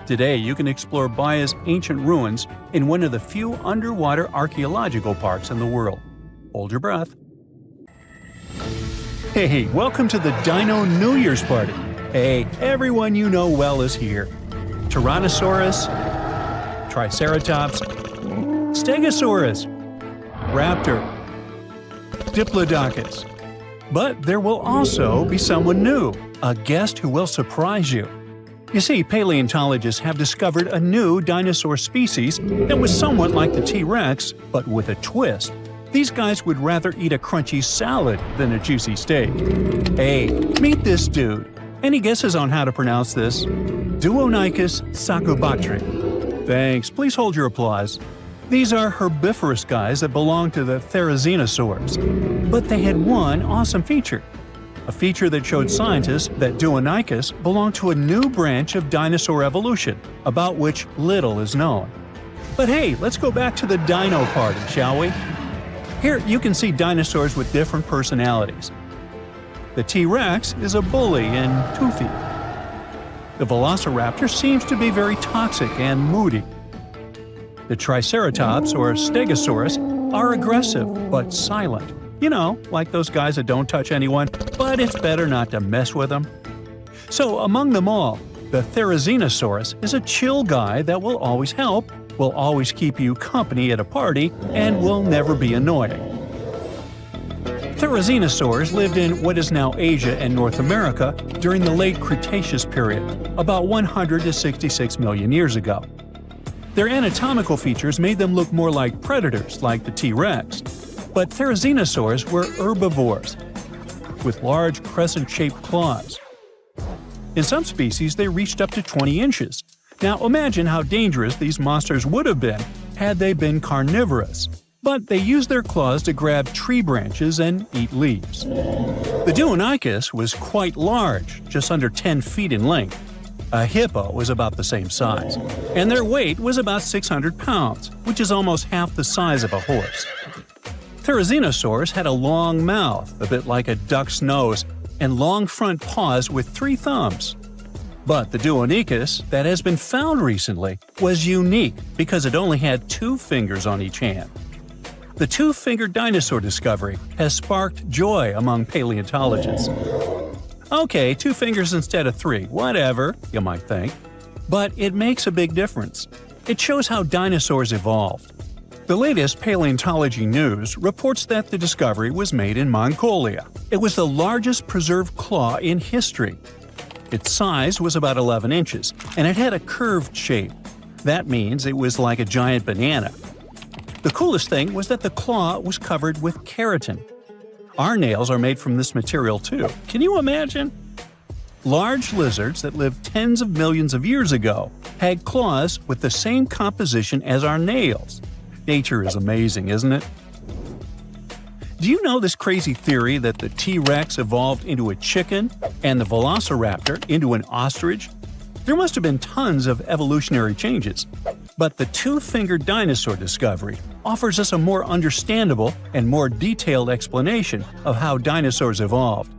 Today, you can explore Baia's ancient ruins in one of the few underwater archaeological parks in the world. Hold your breath. Hey, welcome to the Dino New Year's Party. Hey, everyone you know well is here. Tyrannosaurus, Triceratops, Stegosaurus, Raptor, Diplodocus. But there will also be someone new, a guest who will surprise you. You see, paleontologists have discovered a new dinosaur species that was somewhat like the T-Rex, but with a twist. These guys would rather eat a crunchy salad than a juicy steak. Hey, meet this dude. Any guesses on how to pronounce this? Duonicus sacobatri. Thanks, please hold your applause. These are herbivorous guys that belong to the therizinosaurs. But they had one awesome feature. A feature that showed scientists that Duonicus belonged to a new branch of dinosaur evolution, about which little is known. But hey, let's go back to the dino party, shall we? Here you can see dinosaurs with different personalities. The T-Rex is a bully and toothy. The Velociraptor seems to be very toxic and moody. The Triceratops or Stegosaurus are aggressive but silent. You know, like those guys that don't touch anyone, but it's better not to mess with them. So among them all, the Therizinosaurus is a chill guy that will always help, will always keep you company at a party, and will never be annoying. Therizinosaurs lived in what is now Asia and North America during the late Cretaceous period, about 100 to 66 million years ago. Their anatomical features made them look more like predators, like the T-Rex. But Therizinosaurs were herbivores, with large crescent-shaped claws. In some species, they reached up to 20 inches. Now imagine how dangerous these monsters would have been had they been carnivorous. But they used their claws to grab tree branches and eat leaves. The Duonicus was quite large, just under 10 feet in length. A hippo was about the same size, and their weight was about 600 pounds, which is almost half the size of a horse. Therizinosaurs had a long mouth, a bit like a duck's nose, and long front paws with 3 thumbs. But the Duonicus, that has been found recently, was unique because it only had 2 fingers on each hand. The 2-fingered dinosaur discovery has sparked joy among paleontologists. Okay, 2 fingers instead of 3, whatever, you might think. But it makes a big difference. It shows how dinosaurs evolved. The latest paleontology news reports that the discovery was made in Mongolia. It was the largest preserved claw in history. Its size was about 11 inches, and it had a curved shape. That means it was like a giant banana. The coolest thing was that the claw was covered with keratin. Our nails are made from this material too. Can you imagine? Large lizards that lived tens of millions of years ago had claws with the same composition as our nails. Nature is amazing, isn't it? Do you know this crazy theory that the T-Rex evolved into a chicken and the Velociraptor into an ostrich? There must have been tons of evolutionary changes, but the two-fingered dinosaur discovery offers us a more understandable and more detailed explanation of how dinosaurs evolved.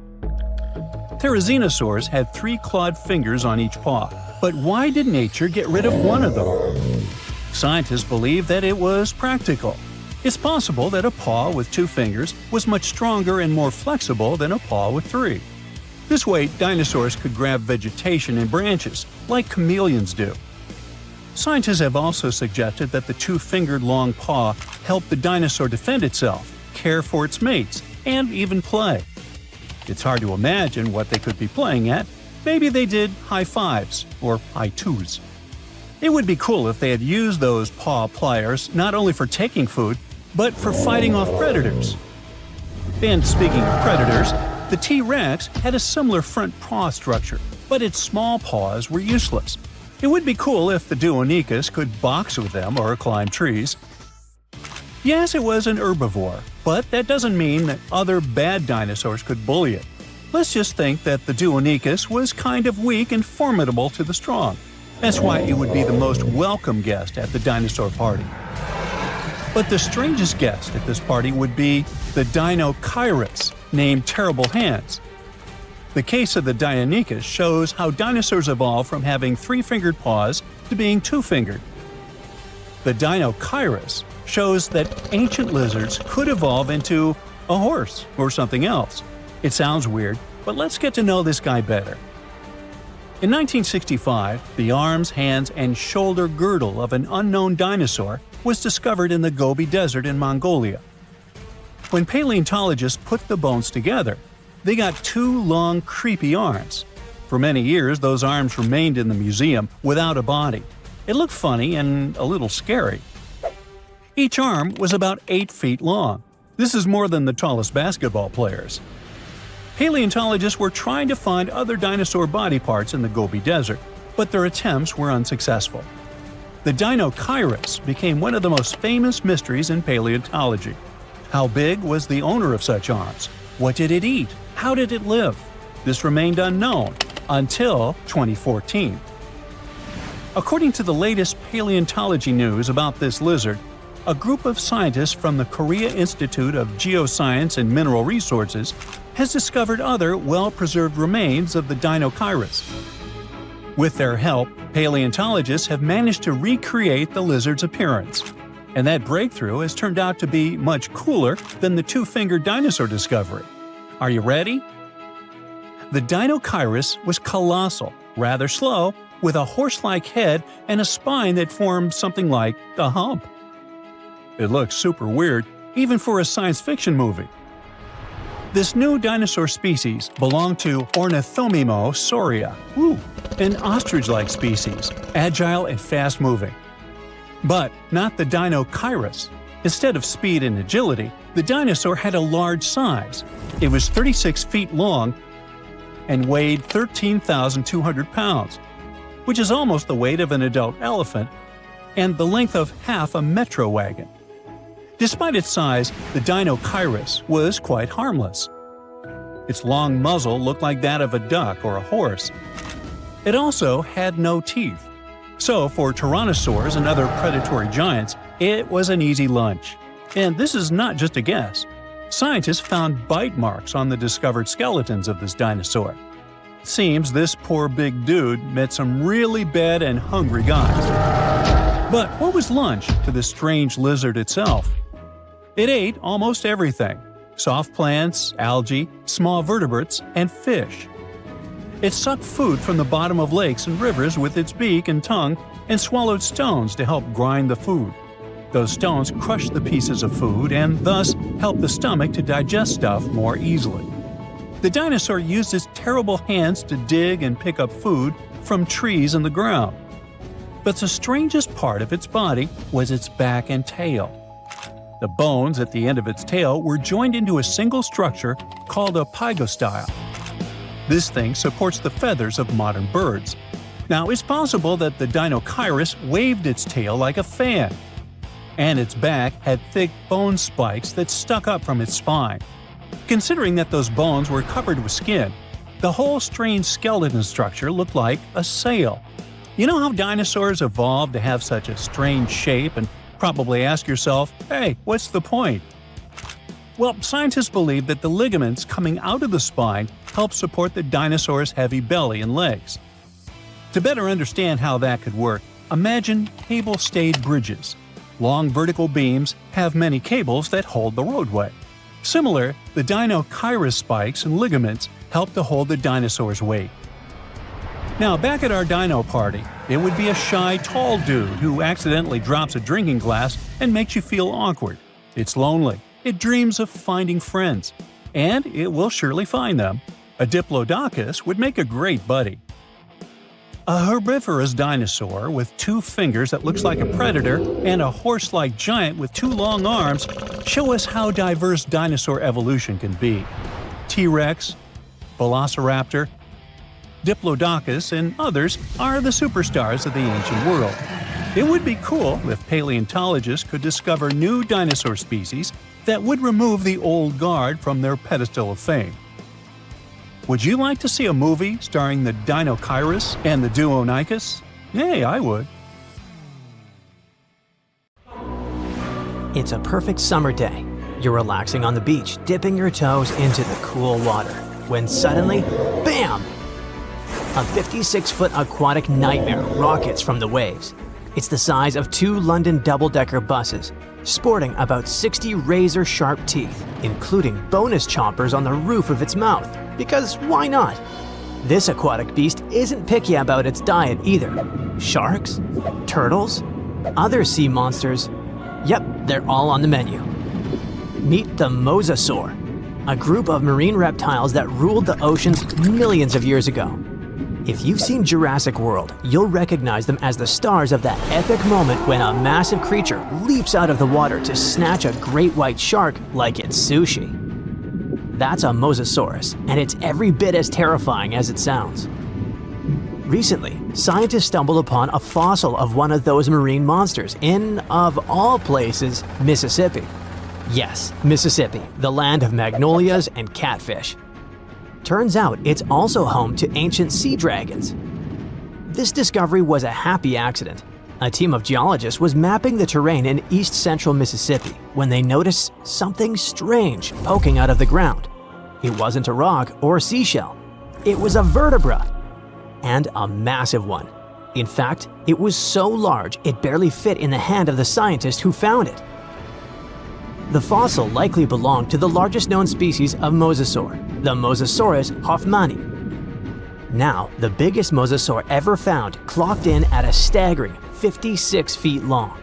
Therizinosaurs had 3 clawed fingers on each paw, but why did nature get rid of one of them? Scientists believe that it was practical. It's possible that a paw with 2 fingers was much stronger and more flexible than a paw with 3. This way, dinosaurs could grab vegetation and branches, like chameleons do. Scientists have also suggested that the 2-fingered long paw helped the dinosaur defend itself, care for its mates, and even play. It's hard to imagine what they could be playing at. Maybe they did high fives or high twos. It would be cool if they had used those paw pliers not only for taking food, but for fighting off predators. And speaking of predators, the T-Rex had a similar front paw structure, but its small paws were useless. It would be cool if the Deinonychus could box with them or climb trees. Yes, it was an herbivore, but that doesn't mean that other bad dinosaurs could bully it. Let's just think that the Deinonychus was kind of weak and formidable to the strong. That's why it would be the most welcome guest at the dinosaur party. But the strangest guest at this party would be the Deinonychus, named Terrible Hands. The case of the Deinonychus shows how dinosaurs evolved from having 3-fingered paws to being 2-fingered. The Deinonychus shows that ancient lizards could evolve into a horse or something else. It sounds weird, but let's get to know this guy better. In 1965, the arms, hands, and shoulder girdle of an unknown dinosaur was discovered in the Gobi Desert in Mongolia. When paleontologists put the bones together, they got 2 long, creepy arms. For many years, those arms remained in the museum without a body. It looked funny and a little scary. Each arm was about 8 feet long. This is more than the tallest basketball players. Paleontologists were trying to find other dinosaur body parts in the Gobi Desert, but their attempts were unsuccessful. The Deinonychus became one of the most famous mysteries in paleontology. How big was the owner of such arms? What did it eat? How did it live? This remained unknown until 2014. According to the latest paleontology news about this lizard, a group of scientists from the Korea Institute of Geoscience and Mineral Resources has discovered other well-preserved remains of the Deinonychus. With their help, paleontologists have managed to recreate the lizard's appearance. And that breakthrough has turned out to be much cooler than the 2-fingered dinosaur discovery. Are you ready? The Deinonychus was colossal, rather slow, with a horse-like head and a spine that formed something like a hump. It looks super weird, even for a science fiction movie. This new dinosaur species belonged to Ornithomimosauria, an ostrich-like species, agile and fast-moving. But not the Deinonychus. Instead of speed and agility, the dinosaur had a large size. It was 36 feet long and weighed 13,200 pounds, which is almost the weight of an adult elephant and the length of half a metro wagon. Despite its size, the Deinonychus was quite harmless. Its long muzzle looked like that of a duck or a horse. It also had no teeth. So, for tyrannosaurs and other predatory giants, it was an easy lunch. And this is not just a guess. Scientists found bite marks on the discovered skeletons of this dinosaur. It seems this poor big dude met some really bad and hungry guys. But what was lunch to this strange lizard itself? It ate almost everything: soft plants, algae, small vertebrates, and fish. It sucked food from the bottom of lakes and rivers with its beak and tongue and swallowed stones to help grind the food. Those stones crushed the pieces of food and thus helped the stomach to digest stuff more easily. The dinosaur used its terrible hands to dig and pick up food from trees and the ground. But the strangest part of its body was its back and tail. The bones at the end of its tail were joined into a single structure called a pygostyle. This thing supports the feathers of modern birds. Now, it's possible that the Deinonychus waved its tail like a fan. and its back had thick bone spikes that stuck up from its spine. Considering that those bones were covered with skin, the whole strange skeleton structure looked like a sail. You know how dinosaurs evolved to have such a strange shape and probably ask yourself, hey, what's the point? Well, scientists believe that the ligaments coming out of the spine help support the dinosaur's heavy belly and legs. To better understand how that could work, imagine cable-stayed bridges. Long vertical beams have many cables that hold the roadway. Similar, the dinokairos spikes and ligaments help to hold the dinosaur's weight. Now, back at our dino party, it would be a shy, tall dude who accidentally drops a drinking glass and makes you feel awkward. It's lonely. It dreams of finding friends. And it will surely find them. A diplodocus would make a great buddy. A herbivorous dinosaur with 2 fingers that looks like a predator and a horse-like giant with 2 long arms show us how diverse dinosaur evolution can be. T-Rex, Velociraptor, Diplodocus, and others are the superstars of the ancient world. It would be cool if paleontologists could discover new dinosaur species that would remove the old guard from their pedestal of fame. Would you like to see a movie starring the dinokairos and the duonicus? Hey, I would. It's a perfect summer day. You're relaxing on the beach, dipping your toes into the cool water, when suddenly, bam! A 56-foot aquatic nightmare rockets from the waves. It's the size of 2 London double-decker buses, sporting about 60 razor-sharp teeth, including bonus chompers on the roof of its mouth, because why not? This aquatic beast isn't picky about its diet either. Sharks? Turtles? Other sea monsters? Yep, they're all on the menu. Meet the mosasaur, a group of marine reptiles that ruled the oceans millions of years ago. If you've seen Jurassic World, you'll recognize them as the stars of that epic moment when a massive creature leaps out of the water to snatch a great white shark like it's sushi. That's a mosasaurus, and it's every bit as terrifying as it sounds. Recently, scientists stumbled upon a fossil of one of those marine monsters in, of all places, Mississippi. Yes, Mississippi, the land of magnolias and catfish. Turns out it's also home to ancient sea dragons. This discovery was a happy accident. A team of geologists was mapping the terrain in east-central Mississippi when they noticed something strange poking out of the ground. It wasn't a rock or a seashell. It was a vertebra. And a massive one. In fact, it was so large it barely fit in the hand of the scientist who found it. The fossil likely belonged to the largest known species of mosasaur, the Mosasaurus hoffmanni. Now, the biggest mosasaur ever found clocked in at a staggering 56 feet long.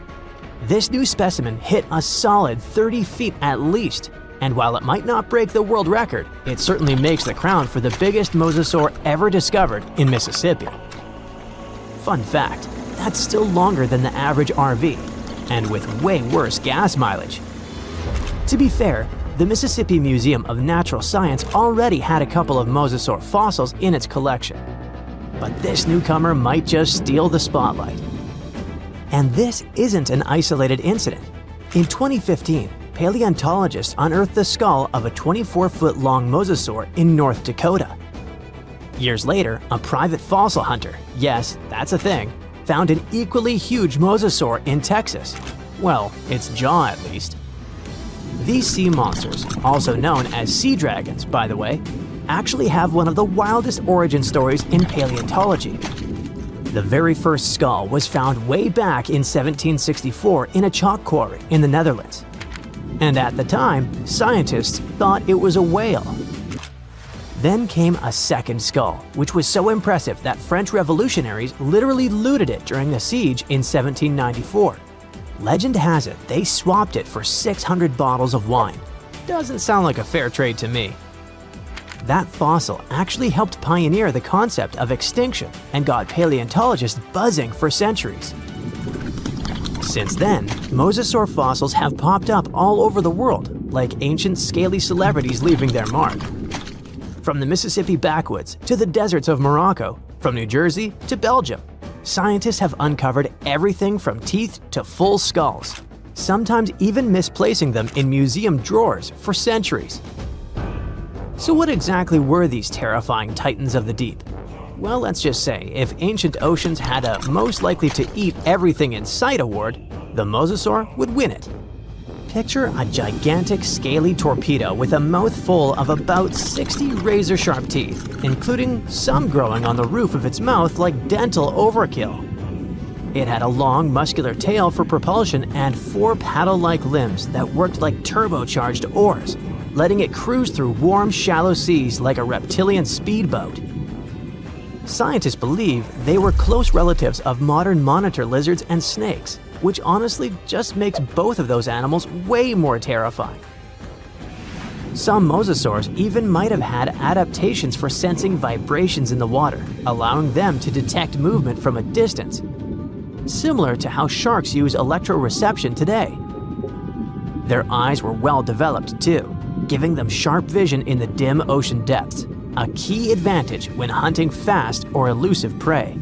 This new specimen hit a solid 30 feet at least, and while it might not break the world record, it certainly makes the crown for the biggest mosasaur ever discovered in Mississippi. Fun fact, that's still longer than the average RV, and with way worse gas mileage. To be fair, the Mississippi Museum of Natural Science already had a couple of mosasaur fossils in its collection. But this newcomer might just steal the spotlight. And this isn't an isolated incident. In 2015, paleontologists unearthed the skull of a 24-foot-long mosasaur in North Dakota. Years later, a private fossil hunter, yes, that's a thing, found an equally huge mosasaur in Texas. Well, its jaw at least. These sea monsters, also known as sea dragons, by the way, actually have one of the wildest origin stories in paleontology. The very first skull was found way back in 1764 in a chalk quarry in the Netherlands. And at the time, scientists thought it was a whale. Then came a second skull, which was so impressive that French revolutionaries literally looted it during the siege in 1794. Legend has it they swapped it for 600 bottles of wine. Doesn't sound like a fair trade to me. That fossil actually helped pioneer the concept of extinction and got paleontologists buzzing for centuries. Since then, mosasaur fossils have popped up all over the world, like ancient scaly celebrities leaving their mark. From the Mississippi backwoods to the deserts of Morocco, from New Jersey to Belgium, scientists have uncovered everything from teeth to full skulls. sometimes even misplacing them in museum drawers for centuries. So what exactly were these terrifying titans of the deep? Well, let's just say, if ancient oceans had a most likely to eat everything in sight award, the mosasaur would win it. Picture a gigantic scaly torpedo with a mouth full of about 60 razor-sharp teeth, including some growing on the roof of its mouth like dental overkill. It had a long, muscular tail for propulsion and 4 paddle-like limbs that worked like turbocharged oars, letting it cruise through warm, shallow seas like a reptilian speedboat. Scientists believe they were close relatives of modern monitor lizards and snakes, which honestly just makes both of those animals way more terrifying. Some mosasaurs even might have had adaptations for sensing vibrations in the water, allowing them to detect movement from a distance, similar to how sharks use electroreception today. Their eyes were well developed too, giving them sharp vision in the dim ocean depths, a key advantage when hunting fast or elusive prey.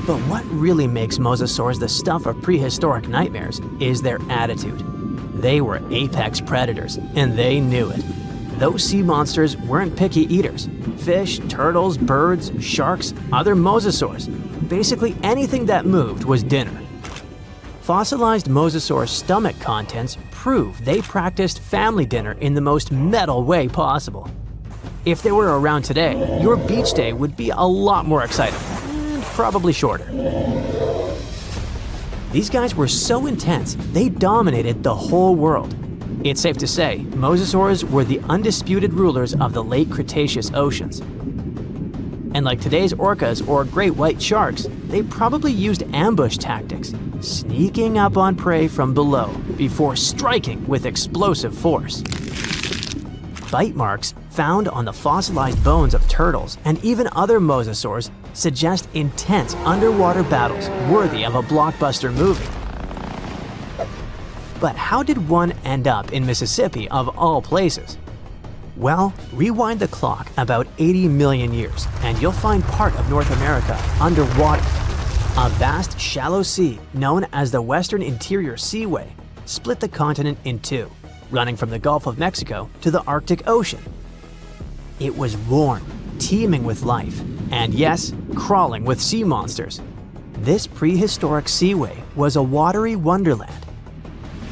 But what really makes mosasaurs the stuff of prehistoric nightmares is their attitude. They were apex predators, and they knew it. Those sea monsters weren't picky eaters. Fish, turtles, birds, sharks, other mosasaurs. Basically anything that moved was dinner. Fossilized mosasaur stomach contents prove they practiced family dinner in the most metal way possible. If they were around today, your beach day would be a lot more exciting, and probably shorter. These guys were so intense, they dominated the whole world. It's safe to say, mosasaurs were the undisputed rulers of the late Cretaceous oceans. And like today's orcas or great white sharks, they probably used ambush tactics, sneaking up on prey from below before striking with explosive force. Bite marks found on the fossilized bones of turtles and even other mosasaurs suggest intense underwater battles worthy of a blockbuster movie. But how did one end up in Mississippi of all places? Well, rewind the clock about 80 million years and you'll find part of North America underwater. A vast shallow sea known as the Western Interior Seaway split the continent in two, running from the Gulf of Mexico to the Arctic Ocean. It was warm, teeming with life, and yes, crawling with sea monsters. This prehistoric seaway was a watery wonderland.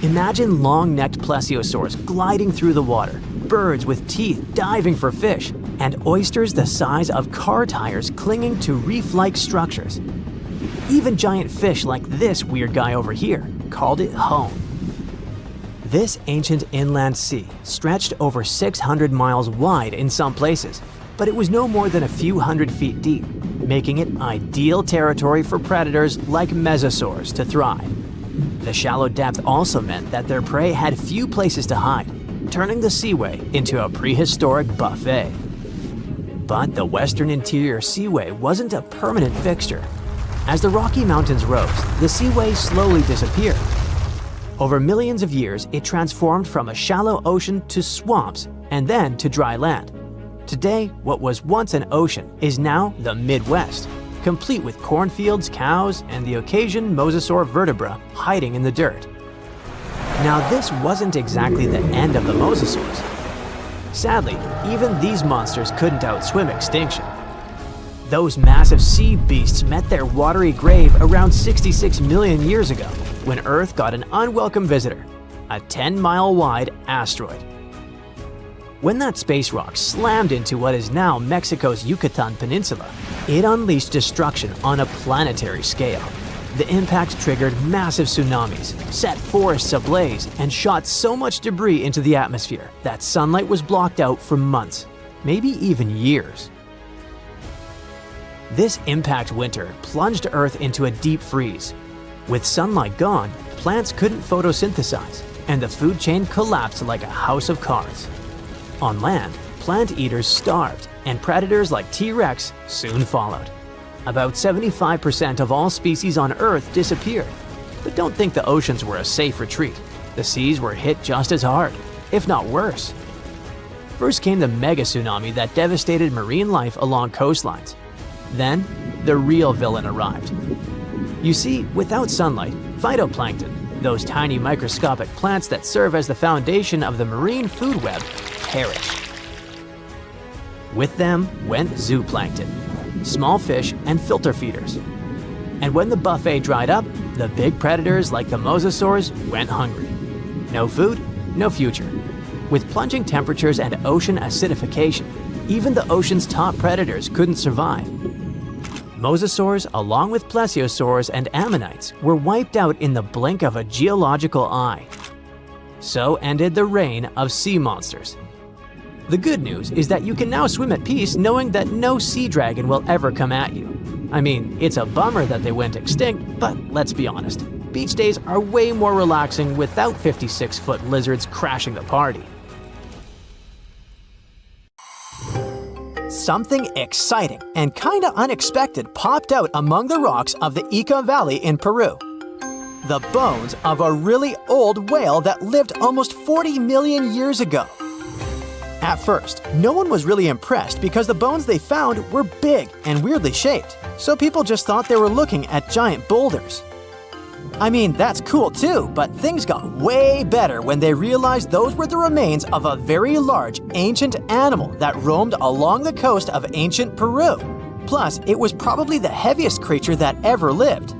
Imagine long-necked plesiosaurs gliding through the water, birds with teeth diving for fish, and oysters the size of car tires clinging to reef-like structures. Even giant fish like this weird guy over here called it home. This ancient inland sea stretched over 600 miles wide in some places, but it was no more than a few hundred feet deep, making it ideal territory for predators like mesosaurs to thrive. The shallow depth also meant that their prey had few places to hide, turning the seaway into a prehistoric buffet. But the Western Interior Seaway wasn't a permanent fixture. As the Rocky Mountains rose, the seaway slowly disappeared. Over millions of years, it transformed from a shallow ocean to swamps and then to dry land. Today, what was once an ocean is now the Midwest, complete with cornfields, cows, and the occasion mosasaur vertebra hiding in the dirt. Now, this wasn't exactly the end of the mosasaurs. Sadly, even these monsters couldn't outswim extinction. Those massive sea beasts met their watery grave around 66 million years ago, when Earth got an unwelcome visitor, a 10-mile-wide asteroid. When that space rock slammed into what is now Mexico's Yucatan Peninsula, it unleashed destruction on a planetary scale. The impact triggered massive tsunamis, set forests ablaze, and shot so much debris into the atmosphere that sunlight was blocked out for months, maybe even years. This impact winter plunged Earth into a deep freeze. With sunlight gone, plants couldn't photosynthesize, and the food chain collapsed like a house of cards. On land, plant eaters starved, and predators like T-Rex soon followed. About 75% of all species on Earth disappeared. But don't think the oceans were a safe retreat. The seas were hit just as hard, if not worse. First came the mega tsunami that devastated marine life along coastlines. Then, the real villain arrived. You see, without sunlight, phytoplankton, Those tiny microscopic plants that serve as the foundation of the marine food web perished. With them went zooplankton, small fish, and filter feeders. And when the buffet dried up, the big predators like the mosasaurs went hungry. No food, no future. With plunging temperatures and ocean acidification, even the ocean's top predators couldn't survive. Mosasaurs, along with plesiosaurs and ammonites, were wiped out in the blink of a geological eye. So ended the reign of sea monsters. The good news is that you can now swim at peace knowing that no sea dragon will ever come at you. I mean, it's a bummer that they went extinct, but let's be honest, beach days are way more relaxing without 56-foot lizards crashing the party. Something exciting and kinda unexpected popped out among the rocks of the Ica Valley in Peru. The bones of a really old whale that lived almost 40 million years ago. At first, no one was really impressed because the bones they found were big and weirdly shaped, so people just thought they were looking at giant boulders. I mean, that's cool too, but things got way better when they realized those were the remains of a very large ancient animal that roamed along the coast of ancient Peru. Plus, it was probably the heaviest creature that ever lived.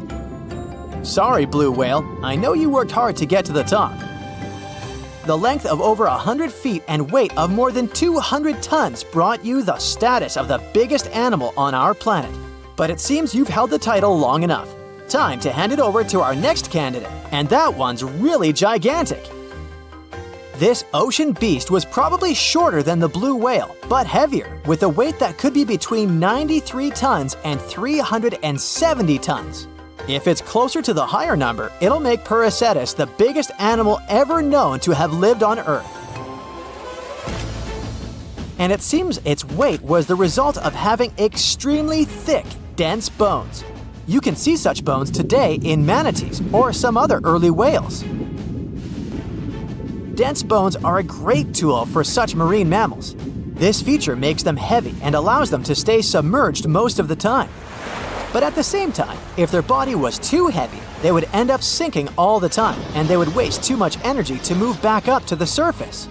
Sorry, blue whale, I know you worked hard to get to the top. The length of over 100 feet and weight of more than 200 tons brought you the status of the biggest animal on our planet. But it seems you've held the title long enough. Time to hand it over to our next candidate, and that one's really gigantic. This ocean beast was probably shorter than the blue whale, but heavier, with a weight that could be between 93 tons and 370 tons. If it's closer to the higher number, it'll make Prehistoric the biggest animal ever known to have lived on Earth. And it seems its weight was the result of having extremely thick, dense bones. You can see such bones today in manatees or some other early whales. Dense bones are a great tool for such marine mammals. This feature makes them heavy and allows them to stay submerged most of the time. But at the same time, if their body was too heavy, they would end up sinking all the time, and they would waste too much energy to move back up to the surface.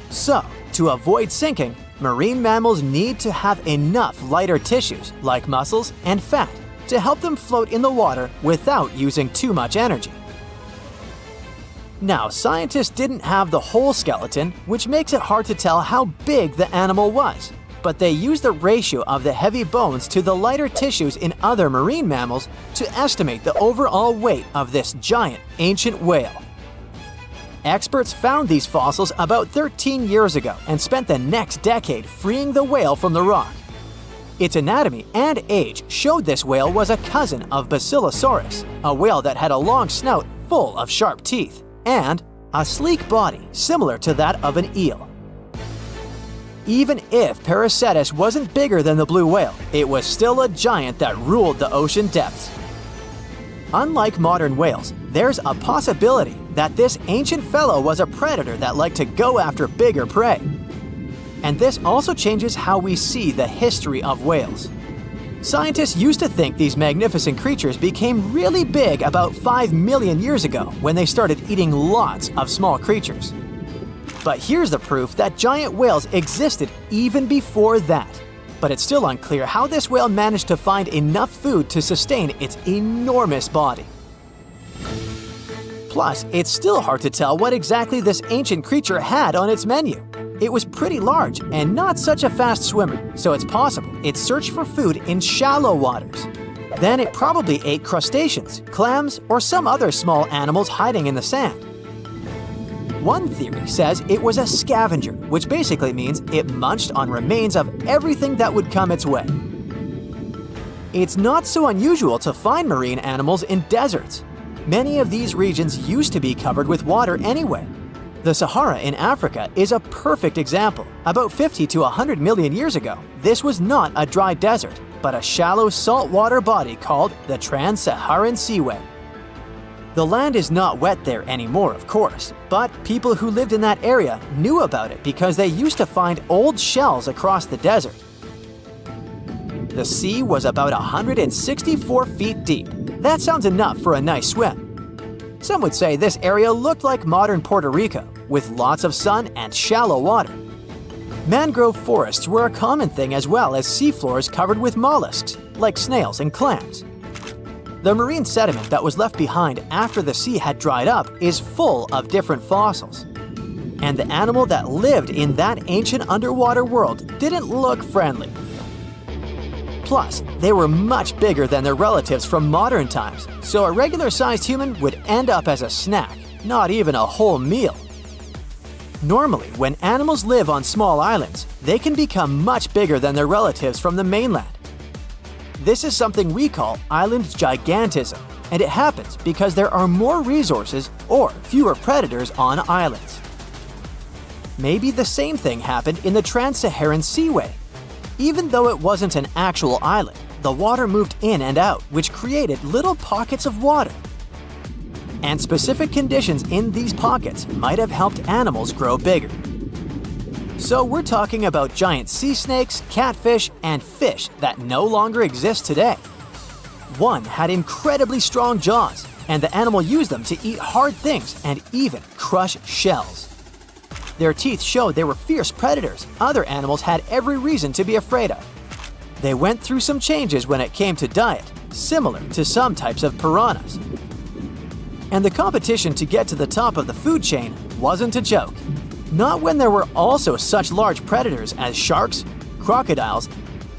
So, to avoid sinking, marine mammals need to have enough lighter tissues, like muscles and fat, to help them float in the water without using too much energy. Now, scientists didn't have the whole skeleton, which makes it hard to tell how big the animal was. But they used the ratio of the heavy bones to the lighter tissues in other marine mammals to estimate the overall weight of this giant ancient whale. Experts found these fossils about 13 years ago and spent the next decade freeing the whale from the rock. Its anatomy and age showed this whale was a cousin of Basilosaurus, a whale that had a long snout full of sharp teeth, and a sleek body similar to that of an eel. Even if Prehistoric wasn't bigger than the blue whale, it was still a giant that ruled the ocean depths. Unlike modern whales, there's a possibility that this ancient fellow was a predator that liked to go after bigger prey. And this also changes how we see the history of whales. Scientists used to think these magnificent creatures became really big about 5 million years ago when they started eating lots of small creatures. But here's the proof that giant whales existed even before that. But it's still unclear how this whale managed to find enough food to sustain its enormous body. Plus, it's still hard to tell what exactly this ancient creature had on its menu. It was pretty large and not such a fast swimmer, so it's possible it searched for food in shallow waters. Then it probably ate crustaceans, clams, or some other small animals hiding in the sand. One theory says it was a scavenger, which basically means it munched on remains of everything that would come its way. It's not so unusual to find marine animals in deserts. Many of these regions used to be covered with water anyway. The Sahara in Africa is a perfect example. About 50 to 100 million years ago, this was not a dry desert, but a shallow saltwater body called the Trans-Saharan Seaway. The land is not wet there anymore, of course, but people who lived in that area knew about it because they used to find old shells across the desert. The sea was about 164 feet deep. That sounds enough for a nice swim. Some would say this area looked like modern Puerto Rico, with lots of sun and shallow water. Mangrove forests were a common thing, as well as seafloors covered with mollusks, like snails and clams. The marine sediment that was left behind after the sea had dried up is full of different fossils. And the animal that lived in that ancient underwater world didn't look friendly. Plus, they were much bigger than their relatives from modern times, so a regular-sized human would end up as a snack, not even a whole meal. Normally, when animals live on small islands, they can become much bigger than their relatives from the mainland. This is something we call island gigantism, and it happens because there are more resources or fewer predators on islands. Maybe the same thing happened in the Trans-Saharan Seaway. Even though it wasn't an actual island, the water moved in and out, which created little pockets of water. And specific conditions in these pockets might have helped animals grow bigger. So we're talking about giant sea snakes, catfish, and fish that no longer exist today. One had incredibly strong jaws, and the animal used them to eat hard things and even crush shells. Their teeth showed they were fierce predators other animals had every reason to be afraid of. They went through some changes when it came to diet, similar to some types of piranhas. And the competition to get to the top of the food chain wasn't a joke. Not when there were also such large predators as sharks, crocodiles,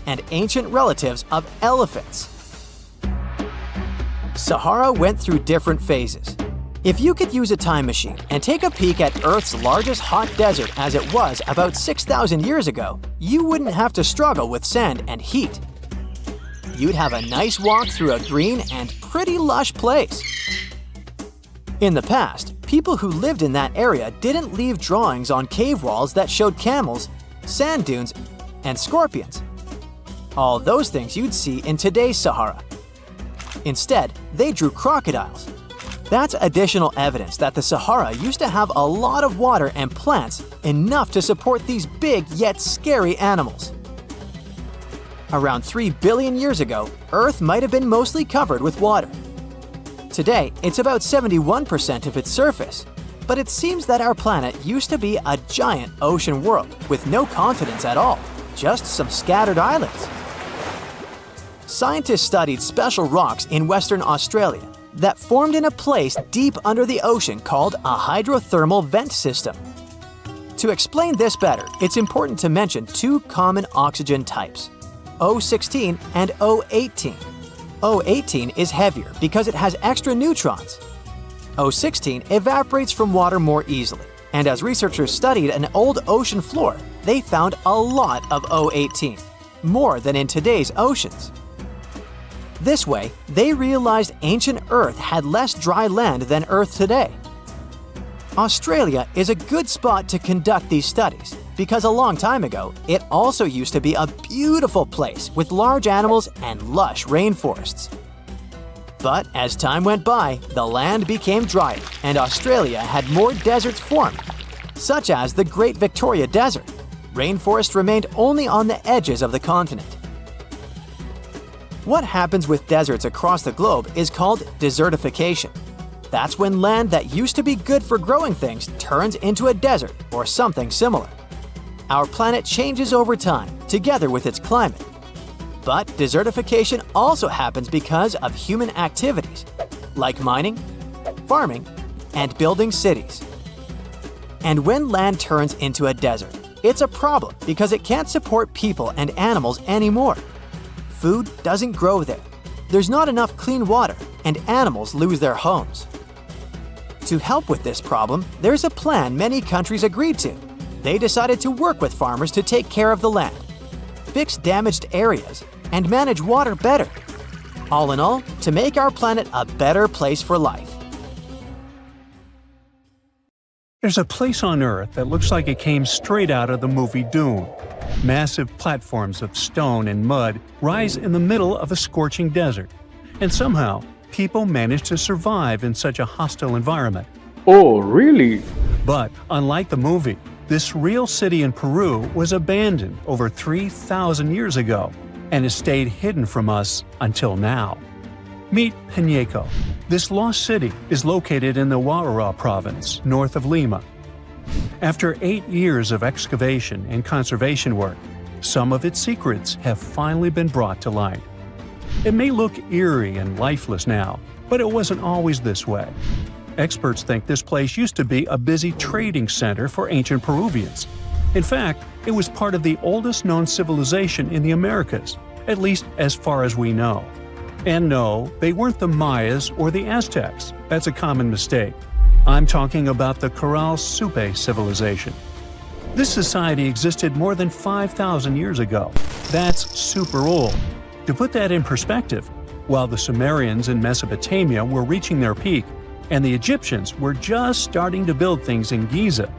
and ancient relatives of elephants. Sahara went through different phases. If you could use a time machine and take a peek at Earth's largest hot desert as it was about 6,000 years ago, you wouldn't have to struggle with sand and heat. You'd have a nice walk through a green and pretty lush place. In the past, people who lived in that area didn't leave drawings on cave walls that showed camels, sand dunes, and scorpions. All those things you'd see in today's Sahara. Instead, they drew crocodiles. That's additional evidence that the Sahara used to have a lot of water and plants enough to support these big yet scary animals. Around 3 billion years ago, Earth might have been mostly covered with water. Today, it's about 71% of its surface, but it seems that our planet used to be a giant ocean world with no continents at all, just some scattered islands. Scientists studied special rocks in Western Australia that formed in a place deep under the ocean called a hydrothermal vent system. To explain this better, it's important to mention two common oxygen types, O16 and O18. O18 is heavier because it has extra neutrons. O16 evaporates from water more easily, and as researchers studied an old ocean floor, they found a lot of O18, more than in today's oceans. This way, they realized ancient Earth had less dry land than Earth today. Australia is a good spot to conduct these studies because a long time ago, it also used to be a beautiful place with large animals and lush rainforests. But as time went by, the land became drier and Australia had more deserts formed, such as the Great Victoria Desert. Rainforest remained only on the edges of the continent. What happens with deserts across the globe is called desertification. That's when land that used to be good for growing things turns into a desert or something similar. Our planet changes over time, together with its climate. But desertification also happens because of human activities, like mining, farming, and building cities. And when land turns into a desert, it's a problem because it can't support people and animals anymore. Food doesn't grow there. There's not enough clean water, and animals lose their homes. To help with this problem, there's a plan many countries agreed to. They decided to work with farmers to take care of the land, fix damaged areas, and manage water better. All in all, to make our planet a better place for life. There's a place on Earth that looks like it came straight out of the movie Dune. Massive platforms of stone and mud rise in the middle of a scorching desert. And somehow, people manage to survive in such a hostile environment. Oh, really? But unlike the movie, this real city in Peru was abandoned over 3,000 years ago and has stayed hidden from us until now. Meet Peñeco. This lost city is located in the Huaura province, north of Lima. After 8 years of excavation and conservation work, some of its secrets have finally been brought to light. It may look eerie and lifeless now, but it wasn't always this way. Experts think this place used to be a busy trading center for ancient Peruvians. In fact, it was part of the oldest known civilization in the Americas, at least as far as we know. And no, they weren't the Mayas or the Aztecs. That's a common mistake. I'm talking about the Caral Sup civilization. This society existed more than 5,000 years ago. That's super old. To put that in perspective, while the Sumerians in Mesopotamia were reaching their peak, and the Egyptians were just starting to build things in Giza,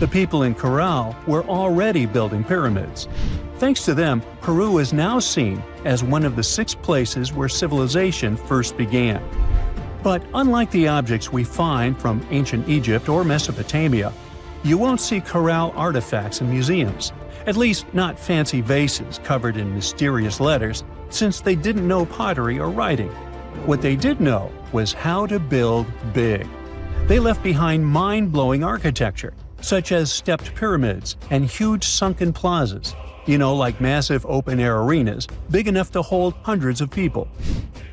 the people in Caral were already building pyramids. Thanks to them, Peru is now seen as one of the 6 places where civilization first began. But unlike the objects we find from ancient Egypt or Mesopotamia, you won't see Caral artifacts in museums, at least not fancy vases covered in mysterious letters, since they didn't know pottery or writing. What they did know was how to build big. They left behind mind-blowing architecture, such as stepped pyramids and huge sunken plazas, like massive open-air arenas big enough to hold hundreds of people.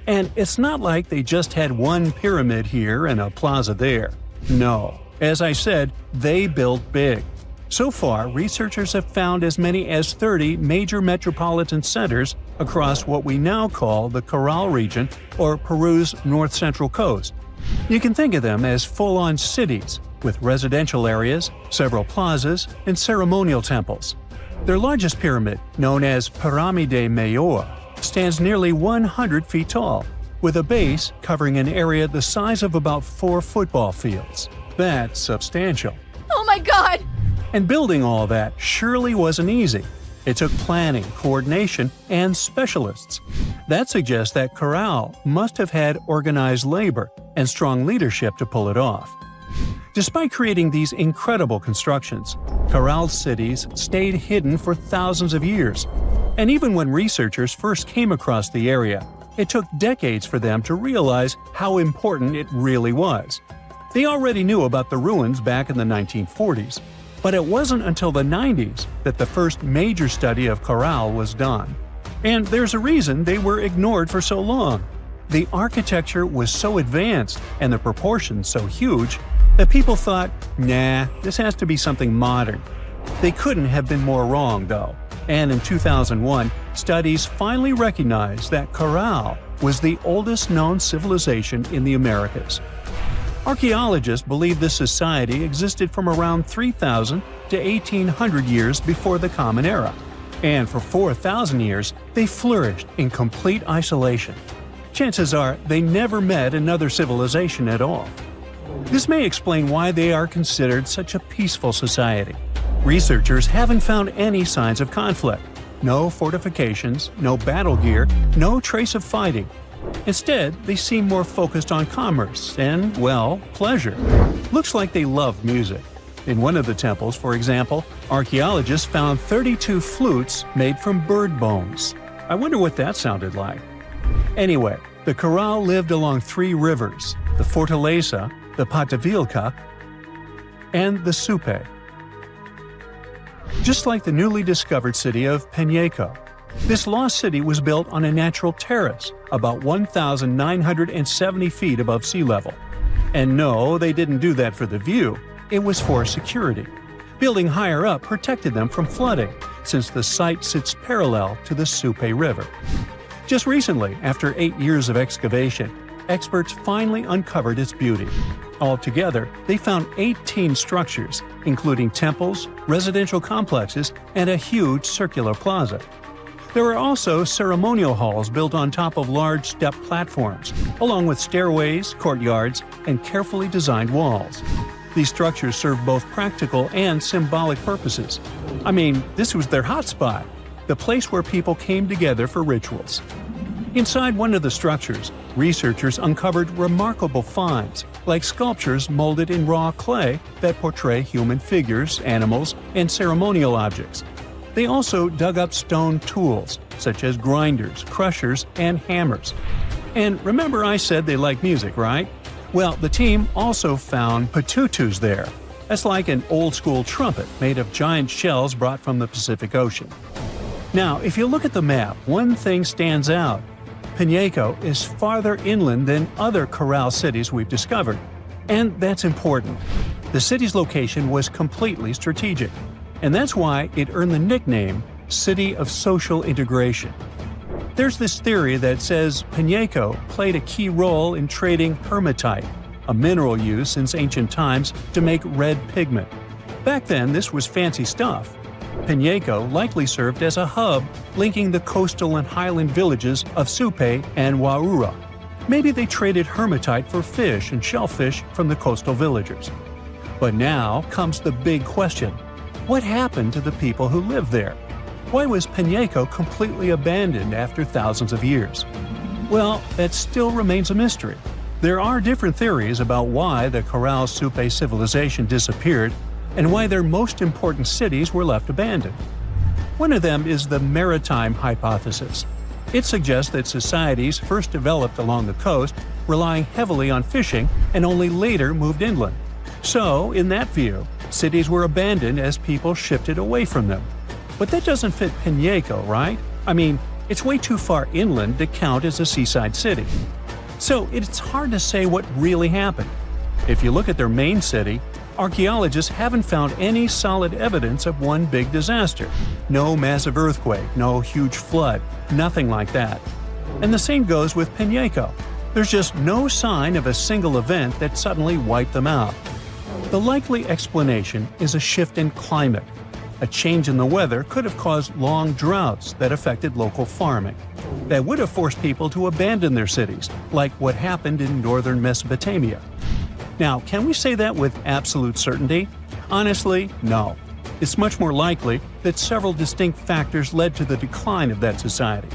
And it's not like they just had one pyramid here and a plaza there. No, as I said, they built big. So far, researchers have found as many as 30 major metropolitan centers across what we now call the Caral region or Peru's north-central coast. You can think of them as full-on cities, with residential areas, several plazas, and ceremonial temples. Their largest pyramid, known as Pirámide Mayor, stands nearly 100 feet tall, with a base covering an area the size of about 4 football fields. That's substantial. Oh my god! And building all that surely wasn't easy. It took planning, coordination, and specialists. That suggests that Caral must have had organized labor and strong leadership to pull it off. Despite creating these incredible constructions, Caral cities stayed hidden for thousands of years. And even when researchers first came across the area, it took decades for them to realize how important it really was. They already knew about the ruins back in the 1940s, but it wasn't until the 90s that the first major study of Caral was done. And there's a reason they were ignored for so long. The architecture was so advanced and the proportions so huge that people thought, nah, this has to be something modern. They couldn't have been more wrong, though. And in 2001, studies finally recognized that Caral was the oldest known civilization in the Americas. Archaeologists believe this society existed from around 3,000 to 1,800 years before the Common Era, and for 4,000 years they flourished in complete isolation. Chances are they never met another civilization at all. This may explain why they are considered such a peaceful society. Researchers haven't found any signs of conflict. No fortifications, no battle gear, no trace of fighting. Instead, they seem more focused on commerce and, well, pleasure. Looks like they love music. In one of the temples, for example, archaeologists found 32 flutes made from bird bones. I wonder what that sounded like. Anyway, the Caral lived along 3 rivers, the Fortaleza, the Patavilca, and the Supe. Just like the newly discovered city of Peñeco, this lost city was built on a natural terrace about 1,970 feet above sea level. And no, they didn't do that for the view, it was for security. Building higher up protected them from flooding, since the site sits parallel to the Supe River. Just recently, after 8 years of excavation, experts finally uncovered its beauty. Altogether, they found 18 structures, including temples, residential complexes, and a huge circular plaza. There are also ceremonial halls built on top of large step platforms, along with stairways, courtyards, and carefully designed walls. These structures serve both practical and symbolic purposes. I mean, this was their hotspot, the place where people came together for rituals. Inside one of the structures, researchers uncovered remarkable finds, like sculptures molded in raw clay that portray human figures, animals, and ceremonial objects. They also dug up stone tools, such as grinders, crushers, and hammers. And remember I said they like music, right? Well, the team also found patutus there. That's like an old-school trumpet made of giant shells brought from the Pacific Ocean. Now, if you look at the map, one thing stands out. Piñeco is farther inland than other Caral cities we've discovered. And that's important. The city's location was completely strategic. And that's why it earned the nickname City of Social Integration. There's this theory that says Piñeco played a key role in trading hematite, a mineral used since ancient times to make red pigment. Back then, this was fancy stuff. Piñeco likely served as a hub linking the coastal and highland villages of Supe and Waura. Maybe they traded hematite for fish and shellfish from the coastal villagers. But now comes the big question. What happened to the people who lived there? Why was Piñeco completely abandoned after thousands of years? Well, that still remains a mystery. There are different theories about why the Caral Sup civilization disappeared and why their most important cities were left abandoned. One of them is the maritime hypothesis. It suggests that societies first developed along the coast, relying heavily on fishing, and only later moved inland. So, in that view, cities were abandoned as people shifted away from them. But that doesn't fit Piñeco, right? I mean, it's way too far inland to count as a seaside city. So it's hard to say what really happened. If you look at their main city, archaeologists haven't found any solid evidence of one big disaster. No massive earthquake, no huge flood, nothing like that. And the same goes with Piñeco. There's just no sign of a single event that suddenly wiped them out. The likely explanation is a shift in climate. A change in the weather could have caused long droughts that affected local farming. That would have forced people to abandon their cities, like what happened in northern Mesopotamia. Now, can we say that with absolute certainty? Honestly, no. It's much more likely that several distinct factors led to the decline of that society.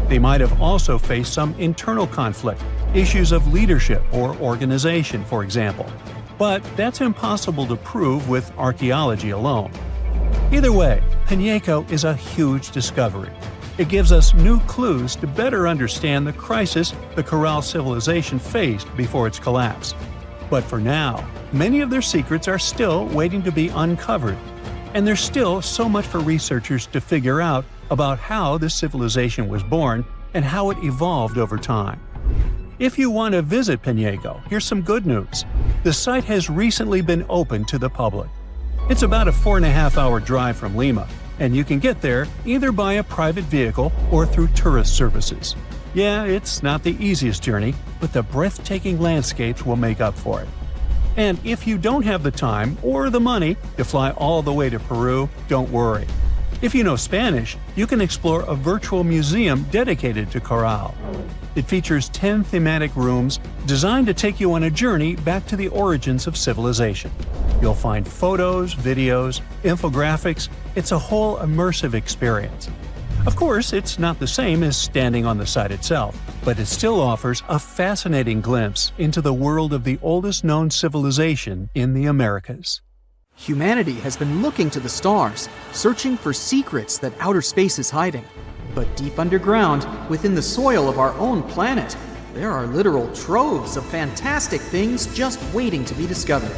They might have also faced some internal conflict, issues of leadership or organization, for example. But that's impossible to prove with archaeology alone. Either way, Piñeco is a huge discovery. It gives us new clues to better understand the crisis the Caral civilization faced before its collapse. But for now, many of their secrets are still waiting to be uncovered. And there's still so much for researchers to figure out about how this civilization was born and how it evolved over time. If you want to visit Piñeco, here's some good news. The site has recently been opened to the public. It's about a 4.5-hour drive from Lima, and you can get there either by a private vehicle or through tourist services. Yeah, it's not the easiest journey, but the breathtaking landscapes will make up for it. And if you don't have the time or the money to fly all the way to Peru, don't worry. If you know Spanish, you can explore a virtual museum dedicated to Caral. It features 10 thematic rooms designed to take you on a journey back to the origins of civilization. You'll find photos, videos, infographics. It's a whole immersive experience. Of course, it's not the same as standing on the site itself, but it still offers a fascinating glimpse into the world of the oldest known civilization in the Americas. Humanity has been looking to the stars, searching for secrets that outer space is hiding. But deep underground, within the soil of our own planet, there are literal troves of fantastic things just waiting to be discovered.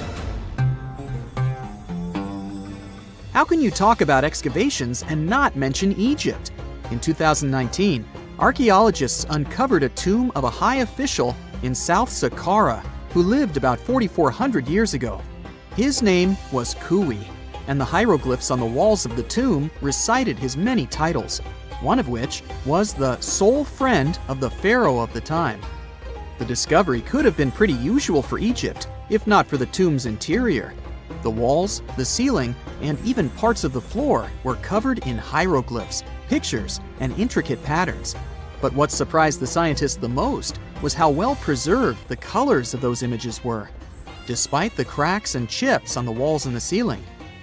How can you talk about excavations and not mention Egypt? In 2019, archaeologists uncovered a tomb of a high official in South Saqqara who lived about 4,400 years ago. His name was Kui, and the hieroglyphs on the walls of the tomb recited his many titles, one of which was the sole friend of the pharaoh of the time. The discovery could have been pretty usual for Egypt, if not for the tomb's interior. The walls, the ceiling, and even parts of the floor were covered in hieroglyphs, pictures, and intricate patterns. But what surprised the scientists the most was how well preserved the colors of those images were. Despite the cracks and chips on the walls and the ceiling,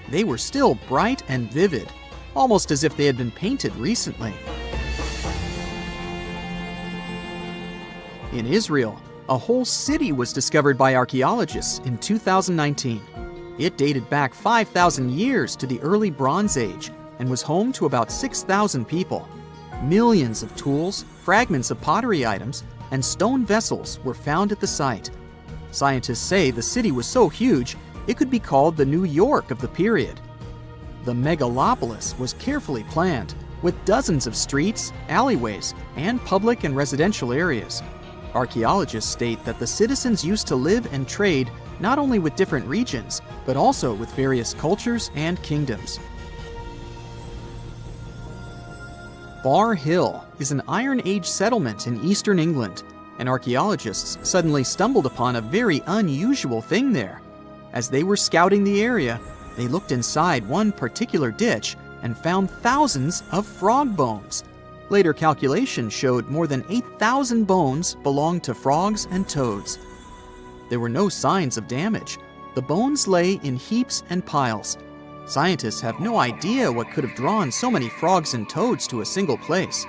they were still bright and vivid, almost as if they had been painted recently. In Israel, a whole city was discovered by archaeologists in 2019. It dated back 5,000 years to the early Bronze Age and was home to about 6,000 people. Millions of tools, fragments of pottery items, and stone vessels were found at the site. Scientists say the city was so huge, it could be called the New York of the period. The megalopolis was carefully planned, with dozens of streets, alleyways, and public and residential areas. Archaeologists state that the citizens used to live and trade not only with different regions, but also with various cultures and kingdoms. Bar Hill is an Iron Age settlement in eastern England, and archaeologists suddenly stumbled upon a very unusual thing there. As they were scouting the area, they looked inside one particular ditch and found thousands of frog bones. Later calculations showed more than 8,000 bones belonged to frogs and toads. There were no signs of damage. The bones lay in heaps and piles. Scientists have no idea what could have drawn so many frogs and toads to a single place.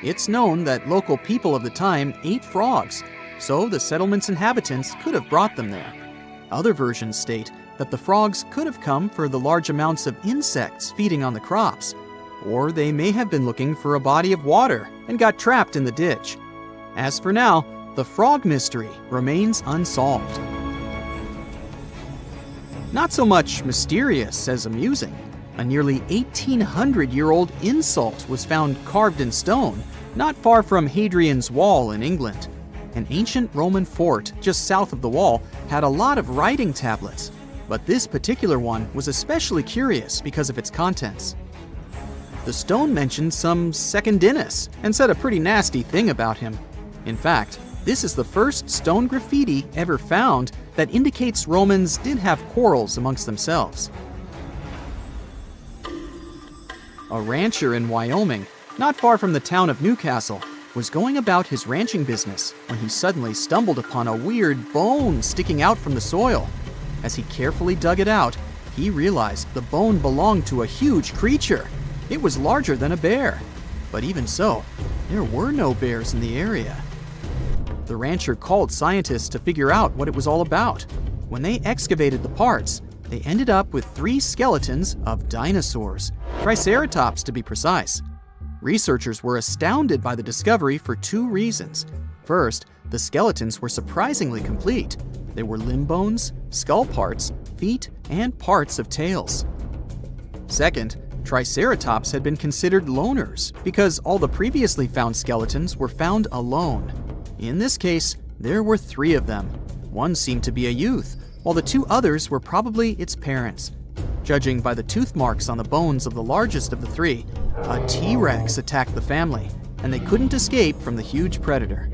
It's known that local people of the time ate frogs, so the settlement's inhabitants could have brought them there. Other versions state that the frogs could have come for the large amounts of insects feeding on the crops, or they may have been looking for a body of water and got trapped in the ditch. As for now, the frog mystery remains unsolved. Not so much mysterious as amusing. A nearly 1,800-year-old insult was found carved in stone, not far from Hadrian's Wall in England. An ancient Roman fort just south of the wall had a lot of writing tablets, but this particular one was especially curious because of its contents. The stone mentioned some second Denis and said a pretty nasty thing about him. In fact, this is the first stone graffiti ever found that indicates Romans did have quarrels amongst themselves. A rancher in Wyoming, not far from the town of Newcastle, was going about his ranching business when he suddenly stumbled upon a weird bone sticking out from the soil. As he carefully dug it out, he realized the bone belonged to a huge creature. It was larger than a bear. But even so, there were no bears in the area. The rancher called scientists to figure out what it was all about. When they excavated the parts, they ended up with 3 skeletons of dinosaurs, Triceratops to be precise. Researchers were astounded by the discovery for 2 reasons. First, the skeletons were surprisingly complete. There were limb bones, skull parts, feet, and parts of tails. Second, Triceratops had been considered loners because all the previously found skeletons were found alone. In this case, there were 3 of them. One seemed to be a youth, while the 2 others were probably its parents. Judging by the tooth marks on the bones of the largest of the 3, a T-Rex attacked the family, and they couldn't escape from the huge predator.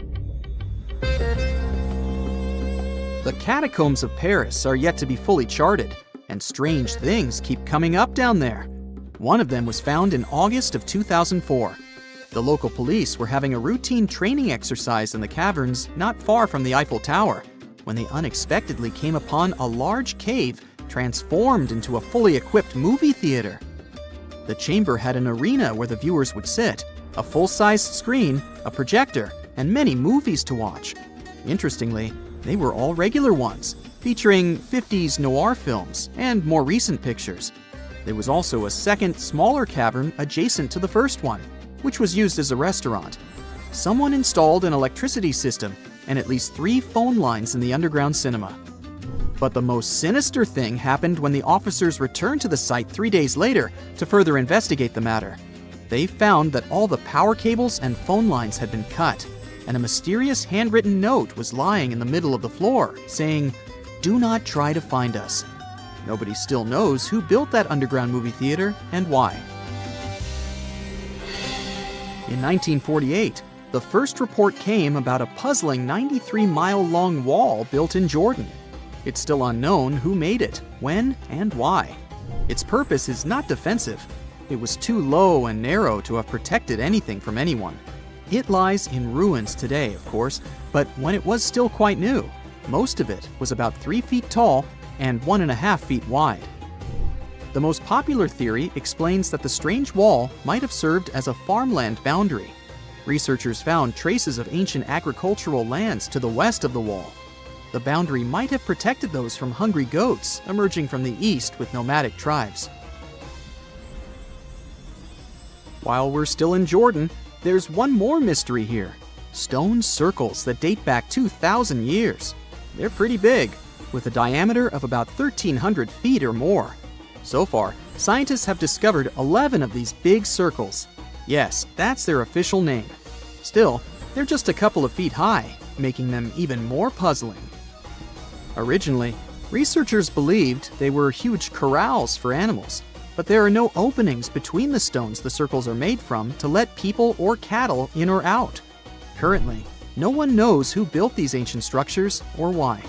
The catacombs of Paris are yet to be fully charted, and strange things keep coming up down there. One of them was found in August of 2004. The local police were having a routine training exercise in the caverns not far from the Eiffel Tower when they unexpectedly came upon a large cave transformed into a fully equipped movie theater. The chamber had an arena where the viewers would sit, a full-sized screen, a projector, and many movies to watch. Interestingly, they were all regular ones, featuring 50s noir films and more recent pictures. There was also a second, smaller cavern adjacent to the first one, which was used as a restaurant. Someone installed an electricity system and at least 3 phone lines in the underground cinema. But the most sinister thing happened when the officers returned to the site 3 days later to further investigate the matter. They found that all the power cables and phone lines had been cut, and a mysterious handwritten note was lying in the middle of the floor, saying, "Do not try to find us." Nobody still knows who built that underground movie theater and why. In 1948, the first report came about a puzzling 93-mile-long wall built in Jordan. It's still unknown who made it, when, and why. Its purpose is not defensive. It was too low and narrow to have protected anything from anyone. It lies in ruins today, of course, but when it was still quite new, most of it was about 3 feet tall and 1.5 feet wide. The most popular theory explains that the strange wall might have served as a farmland boundary. Researchers found traces of ancient agricultural lands to the west of the wall. The boundary might have protected those from hungry goats emerging from the east with nomadic tribes. While we're still in Jordan, there's one more mystery here. stone circles that date back 2,000 years. They're pretty big, with a diameter of about 1,300 feet or more. So far, scientists have discovered 11 of these big circles. Yes, that's their official name. Still, they're just a couple of feet high, making them even more puzzling. Originally, researchers believed they were huge corrals for animals, but there are no openings between the stones the circles are made from to let people or cattle in or out. Currently, no one knows who built these ancient structures or why.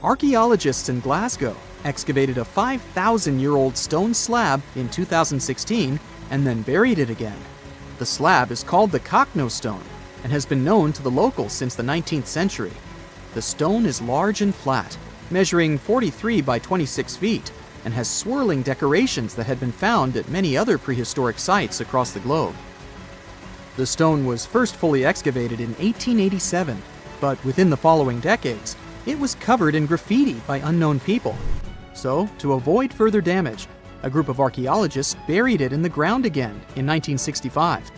Archaeologists in Glasgow excavated a 5,000-year-old stone slab in 2016 and then buried it again. The slab is called the Cockno Stone and has been known to the locals since the 19th century. The stone is large and flat, measuring 43 by 26 feet, and has swirling decorations that had been found at many other prehistoric sites across the globe. The stone was first fully excavated in 1887, but within the following decades, it was covered in graffiti by unknown people. So, to avoid further damage, a group of archaeologists buried it in the ground again in 1965.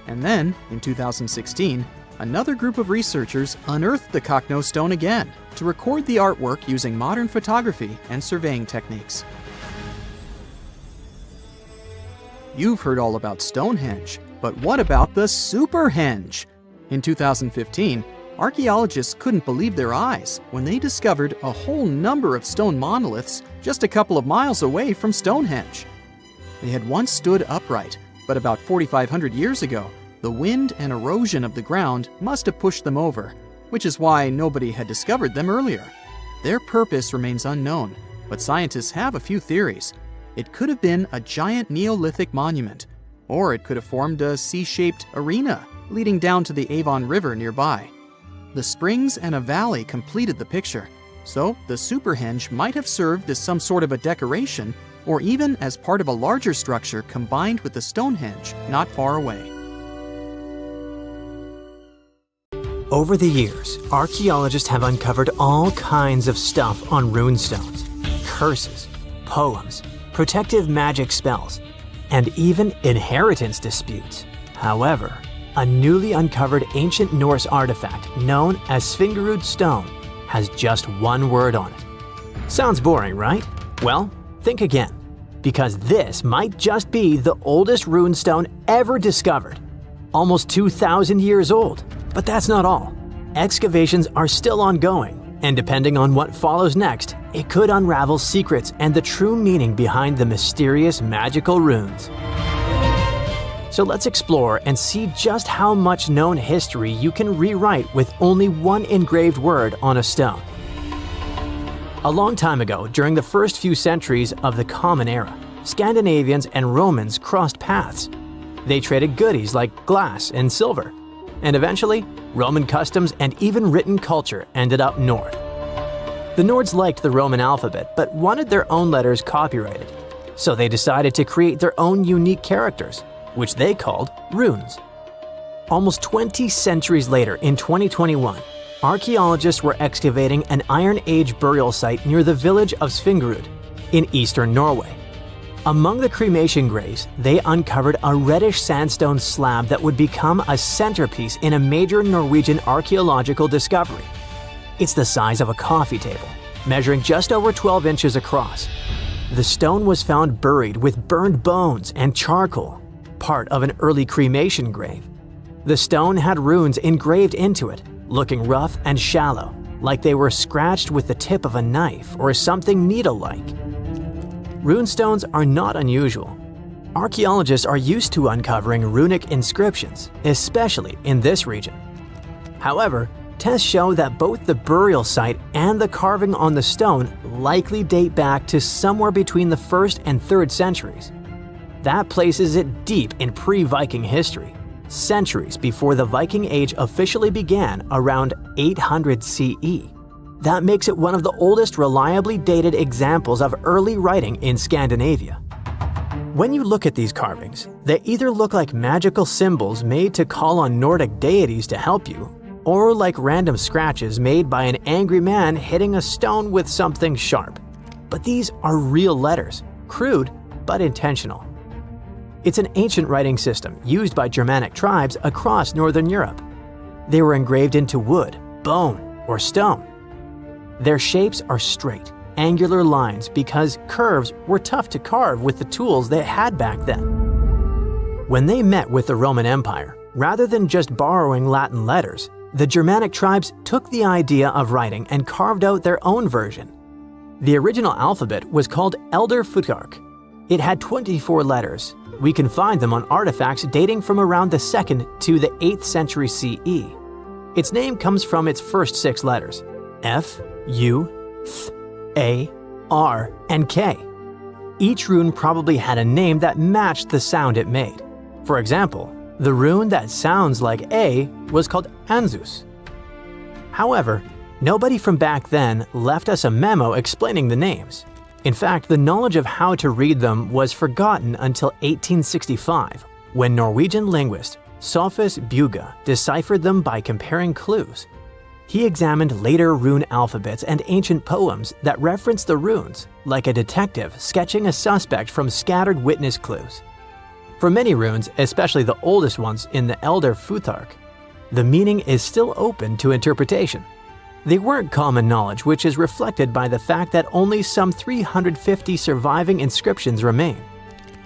And then, in 2016, another group of researchers unearthed the Cockno Stone again to record the artwork using modern photography and surveying techniques. You've heard all about Stonehenge, but what about the Superhenge? In 2015, archaeologists couldn't believe their eyes when they discovered a whole number of stone monoliths just a couple of miles away from Stonehenge. They had once stood upright, but about 4,500 years ago, the wind and erosion of the ground must have pushed them over, which is why nobody had discovered them earlier. Their purpose remains unknown, but scientists have a few theories. It could have been a giant Neolithic monument, or it could have formed a C-shaped arena leading down to the Avon River nearby. The springs and a valley completed the picture, so the Superhenge might have served as some sort of a decoration or even as part of a larger structure combined with the Stonehenge not far away. Over the years, archaeologists have uncovered all kinds of stuff on rune stones, curses, poems, protective magic spells, and even inheritance disputes. However, a newly uncovered ancient Norse artifact known as Svingerud Stone has just one word on it. Sounds boring, right? Well, think again, because this might just be the oldest rune stone ever discovered, almost 2,000 years old. But that's not all. Excavations are still ongoing, and depending on what follows next, it could unravel secrets and the true meaning behind the mysterious magical runes. So let's explore and see just how much known history you can rewrite with only one engraved word on a stone. A long time ago, during the first few centuries of the Common Era, Scandinavians and Romans crossed paths. They traded goodies like glass and silver, and eventually, Roman customs and even written culture ended up north. The Nords liked the Roman alphabet but wanted their own letters copyrighted, so they decided to create their own unique characters, which they called runes. Almost 20 centuries later, in 2021, archaeologists were excavating an Iron Age burial site near the village of Svingerud in eastern Norway. Among the cremation graves, they uncovered a reddish sandstone slab that would become a centerpiece in a major Norwegian archaeological discovery. It's the size of a coffee table, measuring just over 12 inches across. The stone was found buried with burned bones and charcoal, part of an early cremation grave. The stone had runes engraved into it, looking rough and shallow, like they were scratched with the tip of a knife or something needle-like. Runestones are not unusual. Archaeologists are used to uncovering runic inscriptions, especially in this region. However, tests show that both the burial site and the carving on the stone likely date back to somewhere between the 1st and 3rd centuries. That places it deep in pre-Viking history, centuries before the Viking Age officially began around 800 CE. That makes it one of the oldest reliably dated examples of early writing in Scandinavia. When you look at these carvings, they either look like magical symbols made to call on Nordic deities to help you, or like random scratches made by an angry man hitting a stone with something sharp. But these are real letters, crude but intentional. It's an ancient writing system used by Germanic tribes across Northern Europe. They were engraved into wood, bone, or stone. Their shapes are straight, angular lines because curves were tough to carve with the tools they had back then. When they met with the Roman Empire, rather than just borrowing Latin letters, the Germanic tribes took the idea of writing and carved out their own version. The original alphabet was called Elder Futhark. It had 24 letters. We can find them on artifacts dating from around the 2nd to the 8th century CE. Its name comes from its first 6 letters: F, U, Th, A, R, and K. Each rune probably had a name that matched the sound it made. For example, the rune that sounds like A was called Anzus. However, nobody from back then left us a memo explaining the names. In fact, the knowledge of how to read them was forgotten until 1865, when Norwegian linguist Sophus Bugge deciphered them by comparing clues. He examined later rune alphabets and ancient poems that referenced the runes, like a detective sketching a suspect from scattered witness clues. For many runes, especially the oldest ones in the Elder Futhark, the meaning is still open to interpretation. They weren't common knowledge, which is reflected by the fact that only some 350 surviving inscriptions remain.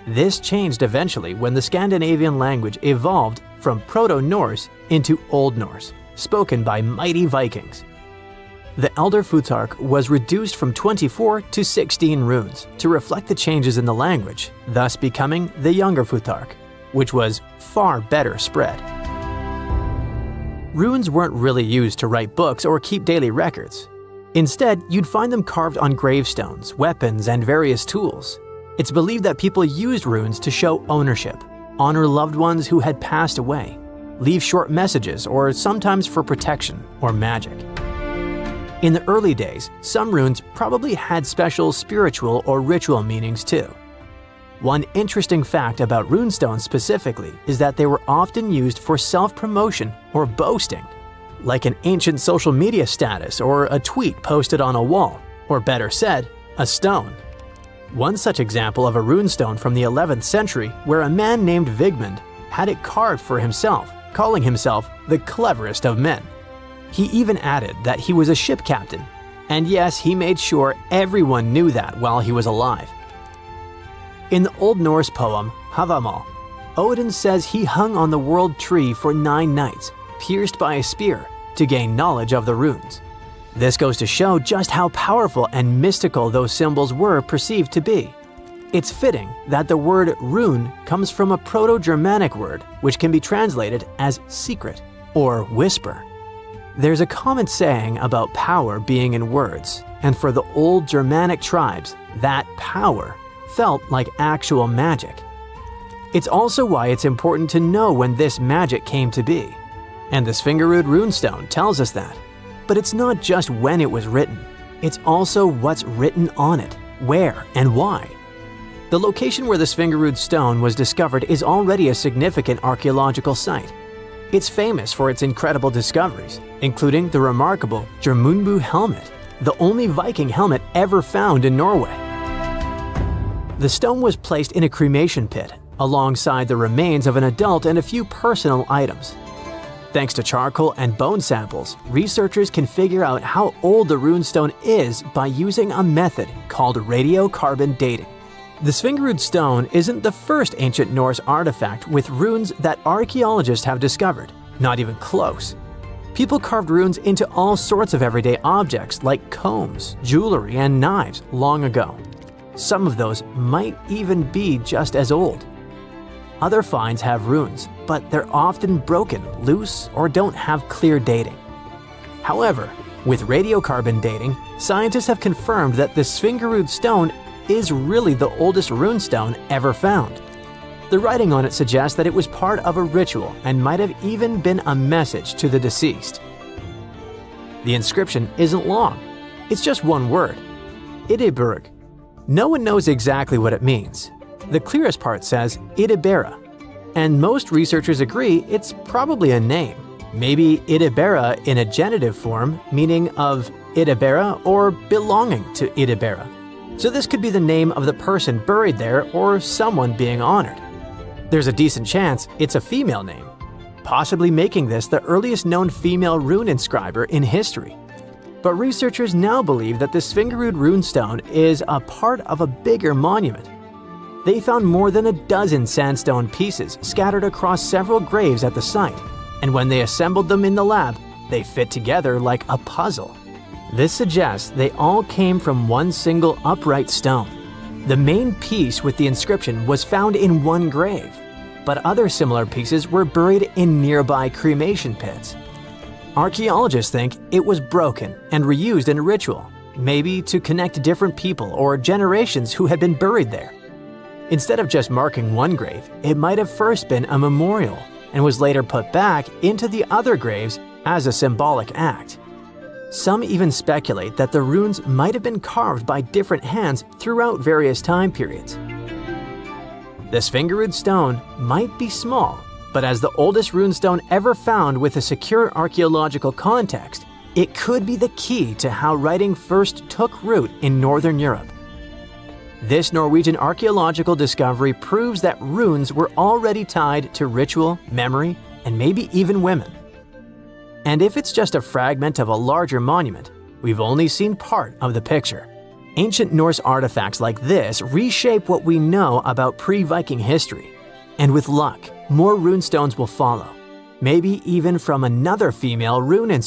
This changed eventually when the Scandinavian language evolved from Proto-Norse into Old Norse, spoken by mighty Vikings. The Elder Futhark was reduced from 24 to 16 runes to reflect the changes in the language, thus becoming the Younger Futhark, which was far better spread. Runes weren't really used to write books or keep daily records. Instead, you'd find them carved on gravestones, weapons, and various tools. It's believed that people used runes to show ownership, honor loved ones who had passed away, leave short messages, or sometimes for protection or magic. In the early days, some runes probably had special spiritual or ritual meanings too. One interesting fact about runestones specifically is that they were often used for self-promotion or boasting, like an ancient social media status or a tweet posted on a wall, or better said, a stone. One such example of a runestone from the 11th century where a man named Vigmund had it carved for himself, calling himself the cleverest of men. He even added that he was a ship captain, and yes, he made sure everyone knew that while he was alive. In the Old Norse poem Havamal, Odin says he hung on the world tree for 9 nights, pierced by a spear, to gain knowledge of the runes. This goes to show just how powerful and mystical those symbols were perceived to be. It's fitting that the word rune comes from a Proto-Germanic word which can be translated as secret or whisper. There's a common saying about power being in words, and for the old Germanic tribes, that power felt like actual magic. It's also why it's important to know when this magic came to be. And the Svingerud runestone tells us that. But it's not just when it was written, it's also what's written on it, where and why. The location where the Svingerud stone was discovered is already a significant archaeological site. It's famous for its incredible discoveries, including the remarkable Jormungbu helmet, the only Viking helmet ever found in Norway. The stone was placed in a cremation pit, alongside the remains of an adult and a few personal items. Thanks to charcoal and bone samples, researchers can figure out how old the runestone is by using a method called radiocarbon dating. The Svingerud stone isn't the first ancient Norse artifact with runes that archaeologists have discovered, not even close. People carved runes into all sorts of everyday objects like combs, jewelry, and knives long ago. Some of those might even be just as old. Other finds have runes, but they're often broken, loose, or don't have clear dating. However, with radiocarbon dating, scientists have confirmed that the Svingerud stone is really the oldest runestone ever found. The writing on it suggests that it was part of a ritual and might have even been a message to the deceased. The inscription isn't long. It's just one word, Idiburg. No one knows exactly what it means. The clearest part says Idibera, and most researchers agree it's probably a name. Maybe Idibera in a genitive form, meaning of Idibera or belonging to Idibera. So this could be the name of the person buried there or someone being honored. There's a decent chance it's a female name, possibly making this the earliest known female rune inscriber in history. But researchers now believe that the Svingerud runestone is a part of a bigger monument. They found more than a dozen sandstone pieces scattered across several graves at the site, and when they assembled them in the lab, they fit together like a puzzle. This suggests they all came from one single upright stone. The main piece with the inscription was found in one grave, but other similar pieces were buried in nearby cremation pits. Archaeologists think it was broken and reused in a ritual, maybe to connect different people or generations who had been buried there. Instead of just marking one grave, it might have first been a memorial and was later put back into the other graves as a symbolic act. Some even speculate that the runes might have been carved by different hands throughout various time periods. The Svingerud stone might be small, but as the oldest runestone ever found with a secure archaeological context, it could be the key to how writing first took root in Northern Europe. This Norwegian archaeological discovery proves that runes were already tied to ritual, memory, and maybe even women. And if it's just a fragment of a larger monument, we've only seen part of the picture. Ancient Norse artifacts like this reshape what we know about pre-Viking history. And with luck, more runestones will follow, maybe even from another female rune inscription.